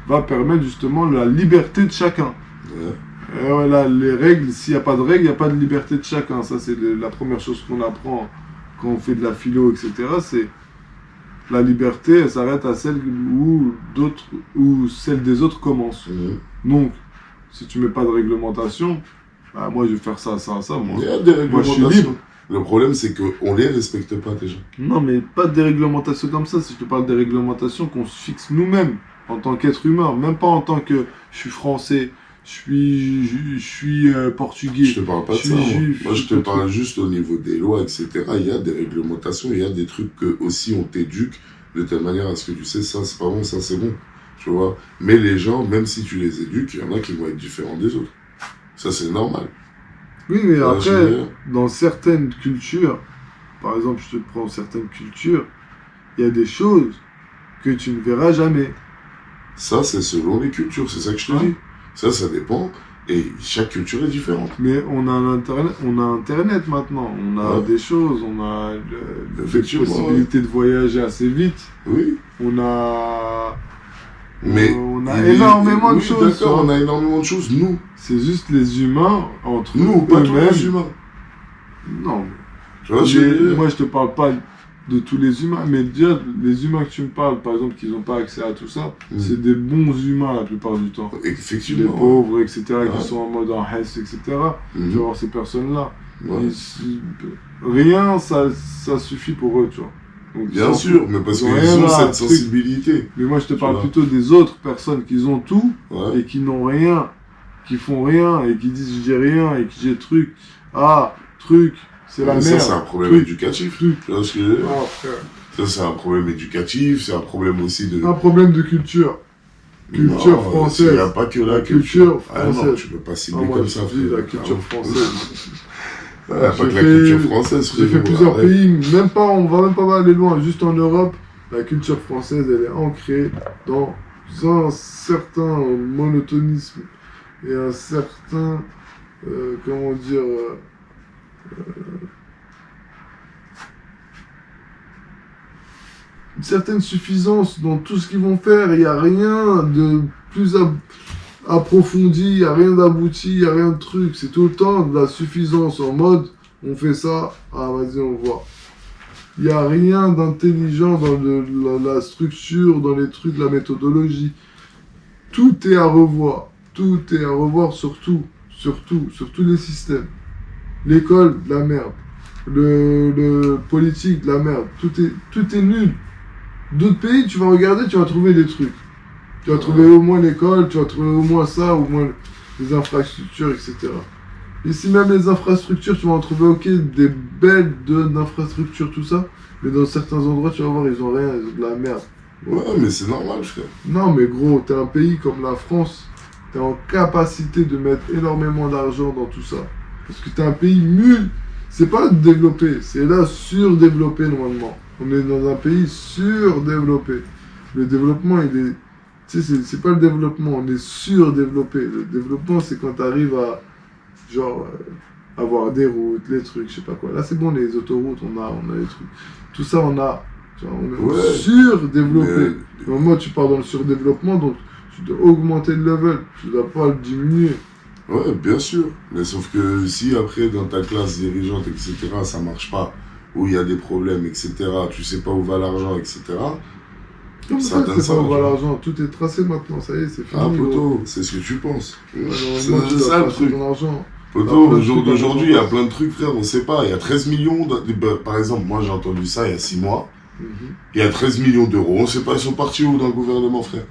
Speaker 1: va permettre justement la liberté de chacun. Et voilà, les règles, s'il n'y a pas de règles, il n'y a pas de liberté de chacun. Ça, c'est la première chose qu'on apprend quand on fait de la philo, etc. C'est la liberté, elle s'arrête à celle où celle des autres commence. Donc, si tu mets pas de réglementation, bah, moi je vais faire ça, ça, ça. Moi,
Speaker 2: il y a des réglementations.
Speaker 1: Moi je suis libre.
Speaker 2: Le problème, c'est qu'on les respecte pas déjà.
Speaker 1: Non, mais pas de déréglementation comme ça. Si je te parle de réglementation qu'on se fixe nous-mêmes en tant qu'être humain, même pas en tant que je suis français, je suis portugais.
Speaker 2: Je te parle pas de ça.
Speaker 1: Juif,
Speaker 2: moi, je te parle juste au niveau des lois, etc. Il y a des réglementations, il y a des trucs que aussi on t'éduque de telle manière à ce que tu sais, ça c'est pas bon, ça c'est bon. Tu vois. Mais les gens, même si tu les éduques, il y en a qui vont être différents des autres. Ça c'est normal.
Speaker 1: Oui, mais après, dans certaines cultures, par exemple, je te prends certaines cultures, il y a des choses que tu ne verras jamais.
Speaker 2: Ça, c'est selon les cultures, c'est ça que je te dis. Ça dépend, et chaque culture est différente.
Speaker 1: Mais on a Internet maintenant, on a des choses, on a la possibilité de voyager assez vite.
Speaker 2: Oui.
Speaker 1: On a
Speaker 2: énormément
Speaker 1: de choses.
Speaker 2: D'accord, on a énormément de choses, nous.
Speaker 1: C'est juste les humains, entre
Speaker 2: nous, pas tous les humains.
Speaker 1: Non.
Speaker 2: Tu vois,
Speaker 1: moi, je te parle pas de tous les humains, mais déjà, les humains que tu me parles, par exemple, qui n'ont pas accès à tout ça, c'est des bons humains la plupart du temps.
Speaker 2: Effectivement.
Speaker 1: Les pauvres, etc., qui sont en mode en hesse, etc. Tu vas voir ces personnes-là. Rien, ça suffit pour eux, tu vois. Donc,
Speaker 2: bien sûr, mais parce qu'ils ont cette sensibilité.
Speaker 1: Mais moi, je te parle plutôt des autres personnes qui ont tout et qui n'ont rien, qui font rien et qui disent j'ai rien et qui j'ai truc. C'est la merde.
Speaker 2: Ça, c'est un problème éducatif. Tu vois ce que je veux dire ? Ça, c'est un problème éducatif, c'est un problème aussi de...
Speaker 1: Un problème de culture. Culture française.
Speaker 2: Il n'y a pas que la
Speaker 1: culture française.
Speaker 2: Non, tu peux pas cibler comme ça.
Speaker 1: La culture française.
Speaker 2: Il n'y a pas que la culture française.
Speaker 1: J'ai fait plusieurs pays, on va même pas aller loin, juste en Europe, la culture française, elle est ancrée dans un certain monotonisme et un certain, une certaine suffisance dans tout ce qu'ils vont faire. Il n'y a rien de plus approfondi, il n'y a rien d'abouti, il n'y a rien de truc. C'est tout le temps de la suffisance en mode, on fait ça, vas-y, on voit. Il n'y a rien d'intelligent dans la structure, dans les trucs, la méthodologie. Tout est à revoir. Tout est à revoir sur tous les systèmes. L'école, de la merde. Le politique, de la merde. Tout est nul. D'autres pays, tu vas regarder, tu vas trouver des trucs. Tu vas trouver au moins l'école, tu vas trouver au moins ça, au moins les infrastructures, etc. Ici, même les infrastructures, tu vas en trouver, des belles d'infrastructures, tout ça. Mais dans certains endroits, tu vas voir, ils ont rien, ils ont de la merde.
Speaker 2: Ouais, mais c'est normal, frère.
Speaker 1: Non, mais gros, t'es un pays comme la France, t'es en capacité de mettre énormément d'argent dans tout ça. Parce que t'es un pays nul. C'est pas développé, c'est là surdéveloppé normalement. On est dans un pays surdéveloppé. Le développement, il est... Tu sais, c'est pas le développement, on est surdéveloppé. Le développement, c'est quand t'arrives à, genre, avoir des routes, les trucs, je sais pas quoi. Là, c'est bon, les autoroutes, on a les trucs. Tout ça, on a. Tu vois, on est surdéveloppé. Mais au moins, tu pars dans le surdéveloppement, donc tu dois augmenter le level, tu dois pas le diminuer.
Speaker 2: Ouais, bien sûr. Mais sauf que si après, dans ta classe dirigeante, etc., ça marche pas, où il y a des problèmes, etc., tu sais pas où va l'argent, etc.,
Speaker 1: Comme ça, c'est pas où va l'argent, tout est tracé maintenant, ça y est, c'est fini.
Speaker 2: Ah, poteau, c'est ce que tu penses.
Speaker 1: C'est ça le truc.
Speaker 2: Poteau, au jour d'aujourd'hui, il y a plein de trucs, frère, on sait pas. Il y a 13 millions, par exemple, moi j'ai entendu ça il y a 6 mois. Il y a 13 millions d'euros, on sait pas, ils sont partis où dans le gouvernement, frère.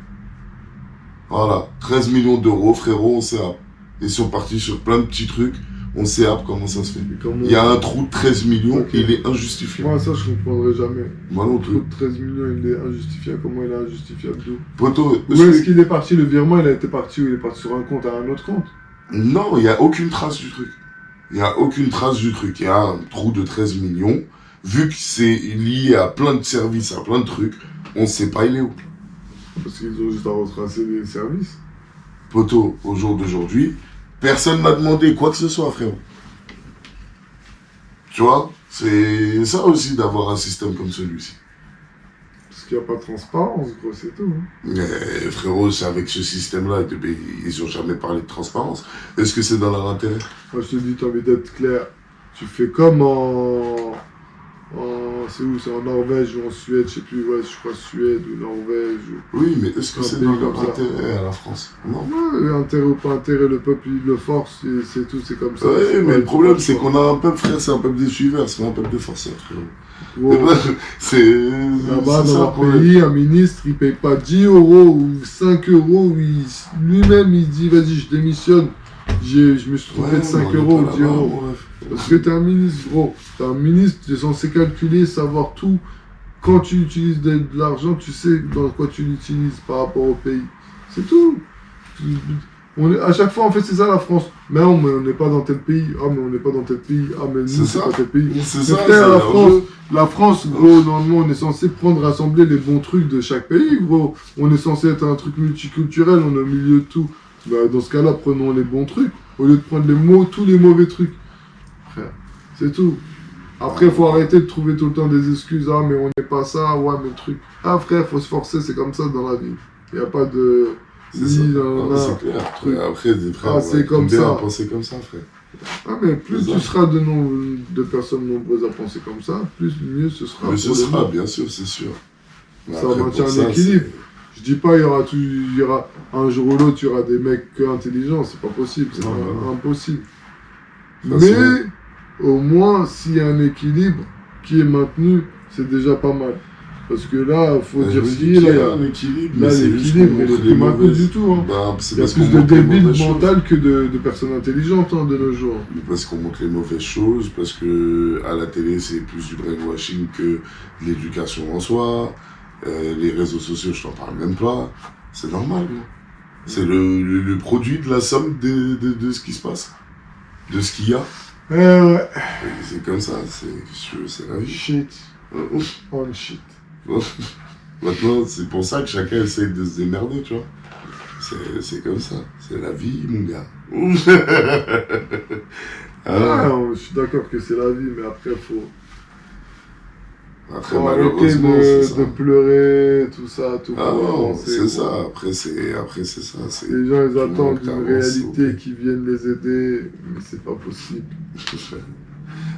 Speaker 2: Voilà, 13 millions d'euros, frérot, on sait pas. Ils sont partis sur plein de petits trucs. On sait comment ça se fait. Il y a un trou de 13 millions et il est injustifié.
Speaker 1: Moi, ça, je comprendrai jamais.
Speaker 2: Moi non
Speaker 1: plus. Le trou de 13 millions, il est injustifié. Comment il est injustifiable d'où?
Speaker 2: Poto,
Speaker 1: où est-ce qu'il est parti? Le virement, il a été parti où? Il est parti sur un compte à un autre compte?
Speaker 2: Non, il n'y a aucune trace du truc. Il n'y a aucune trace du truc. Il y a un trou de 13 millions. Vu que c'est lié à plein de services, à plein de trucs, on ne sait pas il est où.
Speaker 1: Parce qu'ils ont juste à retracer les services.
Speaker 2: Poto, au jour d'aujourd'hui, personne m'a demandé quoi que ce soit, frérot. Tu vois, c'est ça aussi d'avoir un système comme celui-ci.
Speaker 1: Parce qu'il n'y a pas de transparence, gros, c'est tout. Hein.
Speaker 2: Mais frérot, c'est avec ce système-là, ils n'ont jamais parlé de transparence. Est-ce que c'est dans leur intérêt?
Speaker 1: Moi, je te dis, tu as envie d'être clair. Tu fais comme c'est où? C'est en Norvège ou en Suède, je sais plus, ouais, je crois Suède ou Norvège.
Speaker 2: Oui, mais est-ce que c'est dans leur intérêt à la France? Non.
Speaker 1: Ouais, intérêt ou pas intérêt, le peuple il le force, c'est tout, c'est comme ça.
Speaker 2: Oui, mais le problème c'est qu'on a un peuple, frère, c'est un peuple de suiveurs, c'est pas un peuple de forceurs, frérot. Wow. C'est
Speaker 1: là-bas dans leur pays, un ministre il paye pas 10 euros ou 5 euros, lui-même il dit vas-y je démissionne, je me suis trompé de 5 euros ou 10 euros. Parce que t'es un ministre, gros. T'es un ministre, t'es censé calculer, savoir tout. Quand tu utilises de l'argent, tu sais dans quoi tu l'utilises par rapport au pays. C'est tout. À chaque fois, en fait, c'est ça la France. Mais non, mais on n'est pas dans tel pays. Ah, mais on n'est pas dans tel pays. Ah, mais nous, c'est pas tel pays.
Speaker 2: C'est ça,
Speaker 1: la France, gros, normalement, on est censé prendre, rassembler les bons trucs de chaque pays, gros. On est censé être un truc multiculturel, on est au milieu de tout. Bah, dans ce cas-là, prenons les bons trucs, au lieu de prendre tous les mauvais trucs. C'est tout. Après, il faut arrêter de trouver tout le temps des excuses. Ah, mais on n'est pas ça. Ouais, mais le truc. Ah, frère, faut se forcer. C'est comme ça dans la vie. Il n'y a pas de.
Speaker 2: C'est clair. Truc. Après, des frères,
Speaker 1: c'est comme ça.
Speaker 2: À penser comme ça, frère.
Speaker 1: Ah, mais plus tu seras de personnes nombreuses à penser comme ça, plus mieux ce sera.
Speaker 2: Mais ce sera, bien sûr, c'est sûr.
Speaker 1: Mais ça maintient l'équilibre. Je dis pas, il y aura un jour ou l'autre, il y aura des mecs intelligents. C'est pas possible. C'est impossible. Mais au moins, s'il y a un équilibre qui est maintenu, c'est déjà pas mal. Parce que là, il faut dire si il y a un équilibre. Là, l'équilibre, il n'est plus maintenu du tout. Hein.
Speaker 2: Bah,
Speaker 1: il y a plus de débiles mentales que de personnes intelligentes hein, de nos jours.
Speaker 2: Mais parce qu'on montre les mauvaises choses, parce que à la télé, c'est plus du brainwashing que de l'éducation en soi. Les réseaux sociaux, je t'en parle même pas. C'est normal. C'est le produit de la somme de ce qui se passe. De ce qu'il y a.
Speaker 1: Ouais.
Speaker 2: C'est comme ça, c'est la vie.
Speaker 1: Shit. On shit.
Speaker 2: Maintenant, c'est pour ça que chacun essaie de se démerder, tu vois. C'est comme ça. C'est la vie, mon gars.
Speaker 1: Je suis d'accord que c'est la vie, mais après, faut
Speaker 2: malheureusement,
Speaker 1: arrêter de pleurer, tout ça, tout
Speaker 2: ça. Ah non, c'est ça. Après, c'est ça.
Speaker 1: Les gens, ils attendent une réalité qui vienne les aider, mais c'est pas possible.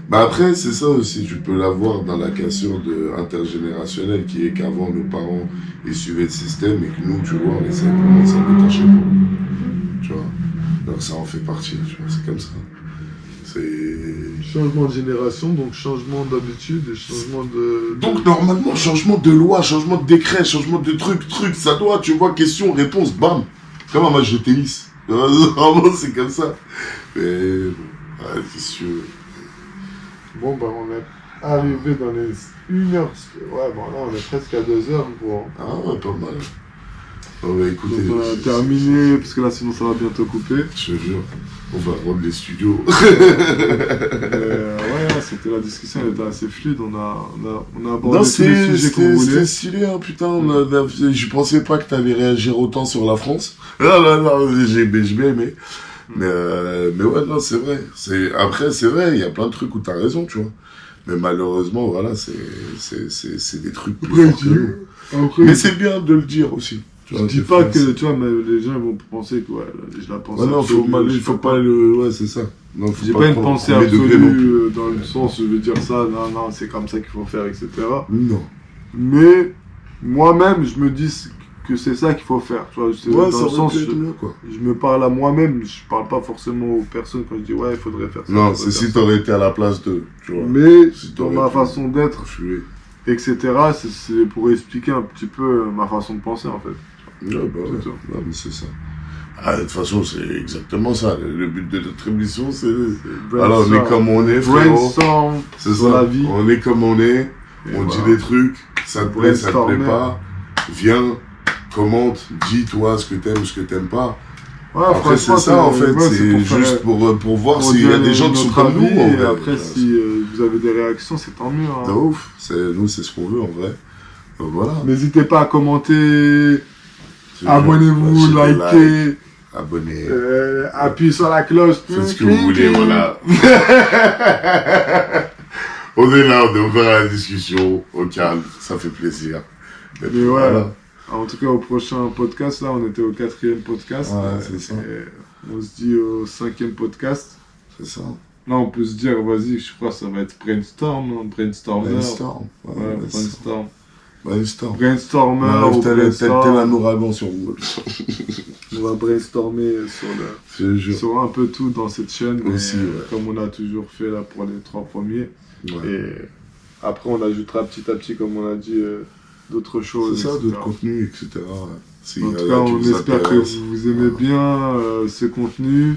Speaker 2: Bah après, c'est ça aussi, tu peux l'avoir dans la cassure intergénérationnelle qui est qu'avant, nos parents, ils suivaient le système et que nous, tu vois, on essaie vraiment de s'en détacher pour nous. Tu vois. Donc ça en fait partie, tu vois, c'est comme ça.
Speaker 1: Changement de génération, donc changement d'habitude et changement de...
Speaker 2: Donc normalement, changement de loi, changement de décret, changement de truc, ça doit, tu vois, question, réponse, bam. Comme un match de tennis. Normalement, c'est comme ça. Mais, ouais, c'est sûr.
Speaker 1: Bon, bah, on est arriver dans les 1 heure. Ouais, bon, là, on est presque à 2 heures, gros.
Speaker 2: Ah ouais, pas mal. On va écouter.
Speaker 1: Donc, on a terminé, parce que là, sinon, ça va bientôt couper.
Speaker 2: Je te jure, on va rendre les studios.
Speaker 1: Ouais, c'était la discussion, elle était assez fluide. On a abordé tous les sujets qu'on voulait.
Speaker 2: C'était stylé, hein, putain. Je pensais pas que t'allais réagir autant sur la France. Non, j'ai bien aimé. Mais ouais, non, c'est vrai. Après, c'est vrai, il y a plein de trucs où t'as raison, tu vois. Mais malheureusement, voilà, c'est des trucs plus forts que nous. Mais c'est bien de le dire aussi.
Speaker 1: Je dis pas que, tu vois, mais les gens vont penser que, ouais, je la pense.
Speaker 2: Ouais, non, il faut pas le... Ouais, c'est ça.
Speaker 1: J'ai pas une pensée absolue dans le sens où je veux dire ça, non, c'est comme ça qu'il faut faire, etc.
Speaker 2: Non.
Speaker 1: Mais, moi-même, je me dis que c'est ça qu'il faut faire. Tu vois,
Speaker 2: ouais,
Speaker 1: dans
Speaker 2: ça
Speaker 1: le sens,
Speaker 2: mieux, quoi.
Speaker 1: Je me parle à moi-même, je parle pas forcément aux personnes quand je dis, ouais, il faudrait faire ça.
Speaker 2: Non, c'est si t'aurais été à la place d'eux, tu vois.
Speaker 1: Mais, dans ma façon d'être, etc., c'est pour expliquer un petit peu ma façon de penser, en fait.
Speaker 2: Ouais, bah ouais. Non, mais c'est ça. Ah, de toute façon, c'est exactement ça. Le but de notre émission, c'est... Alors, on est comme on est, frérot. C'est ça. La vie. On est comme on est. On dit des trucs. Ça te plaît, ça te plaît pas. Viens, commente, dis toi ce que t'aimes pas. Ouais, après, c'est ça, en fait. C'est juste pour voir s'il y a des gens qui sont comme nous.
Speaker 1: Et après, si vous avez des réactions, c'est tant mieux.
Speaker 2: De ouf. Nous, c'est ce qu'on veut, en vrai. Donc, voilà.
Speaker 1: N'hésitez pas à commenter. Abonnez-vous, likez.
Speaker 2: Abonnez.
Speaker 1: Appuyez sur la cloche.
Speaker 2: C'est ce que vous voulez, voilà. On est là, on est ouvert à la discussion, au calme, ça fait plaisir.
Speaker 1: Et puis, voilà. En tout cas, au prochain podcast, là, on était au 4e podcast.
Speaker 2: Ouais, c'est ça.
Speaker 1: On se dit au 5e podcast.
Speaker 2: C'est ça.
Speaker 1: Là, on peut se dire, vas-y, je crois que ça va être Brainstorm, non? Brainstormer.
Speaker 2: Ouais,
Speaker 1: Brainstorm.
Speaker 2: Brainstormer. Tel un ouragan sur Google.
Speaker 1: On va brainstormer sur un peu tout dans cette chaîne.
Speaker 2: Aussi,
Speaker 1: comme on a toujours fait là pour les 3 premiers.
Speaker 2: Ouais.
Speaker 1: Et après, on ajoutera petit à petit, comme on a dit, d'autres choses.
Speaker 2: C'est ça, d'autres contenus, etc.
Speaker 1: En tout cas, on espère que vous aimez bien ce contenu.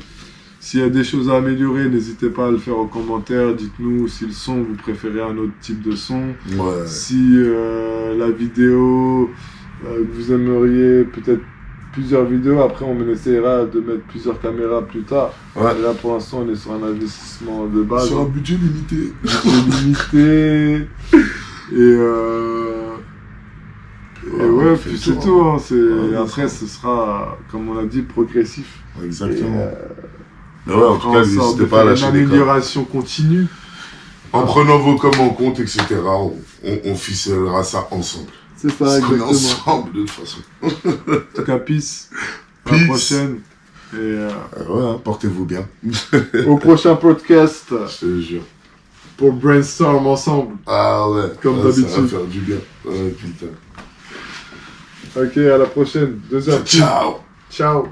Speaker 1: S'il y a des choses à améliorer, n'hésitez pas à le faire en commentaire. Dites-nous si le son, vous préférez un autre type de son.
Speaker 2: Ouais.
Speaker 1: Si la vidéo, vous aimeriez peut-être plusieurs vidéos. Après, on essaiera de mettre plusieurs caméras plus tard.
Speaker 2: Ouais.
Speaker 1: Et là, pour l'instant, on est sur un investissement de base.
Speaker 2: Sur un budget limité.
Speaker 1: Et ouais, puis c'est tout. Hein. Après, ce sera, comme on a dit, progressif.
Speaker 2: Exactement. Mais ouais, en tout cas, n'hésitez pas à lâcher
Speaker 1: une amélioration continue.
Speaker 2: En prenant vos coms en compte, etc., on ficellera ça ensemble.
Speaker 1: C'est ça, exactement.
Speaker 2: Ensemble, de toute façon.
Speaker 1: En tout cas, peace. À la prochaine. Et
Speaker 2: ouais, portez-vous bien.
Speaker 1: Au prochain podcast.
Speaker 2: Je te jure.
Speaker 1: Pour brainstorm ensemble.
Speaker 2: Ah ouais.
Speaker 1: Comme d'habitude.
Speaker 2: Ça va faire du bien. Ouais, putain.
Speaker 1: Ok, à la prochaine. 2 heures.
Speaker 2: Ciao.
Speaker 1: Ciao.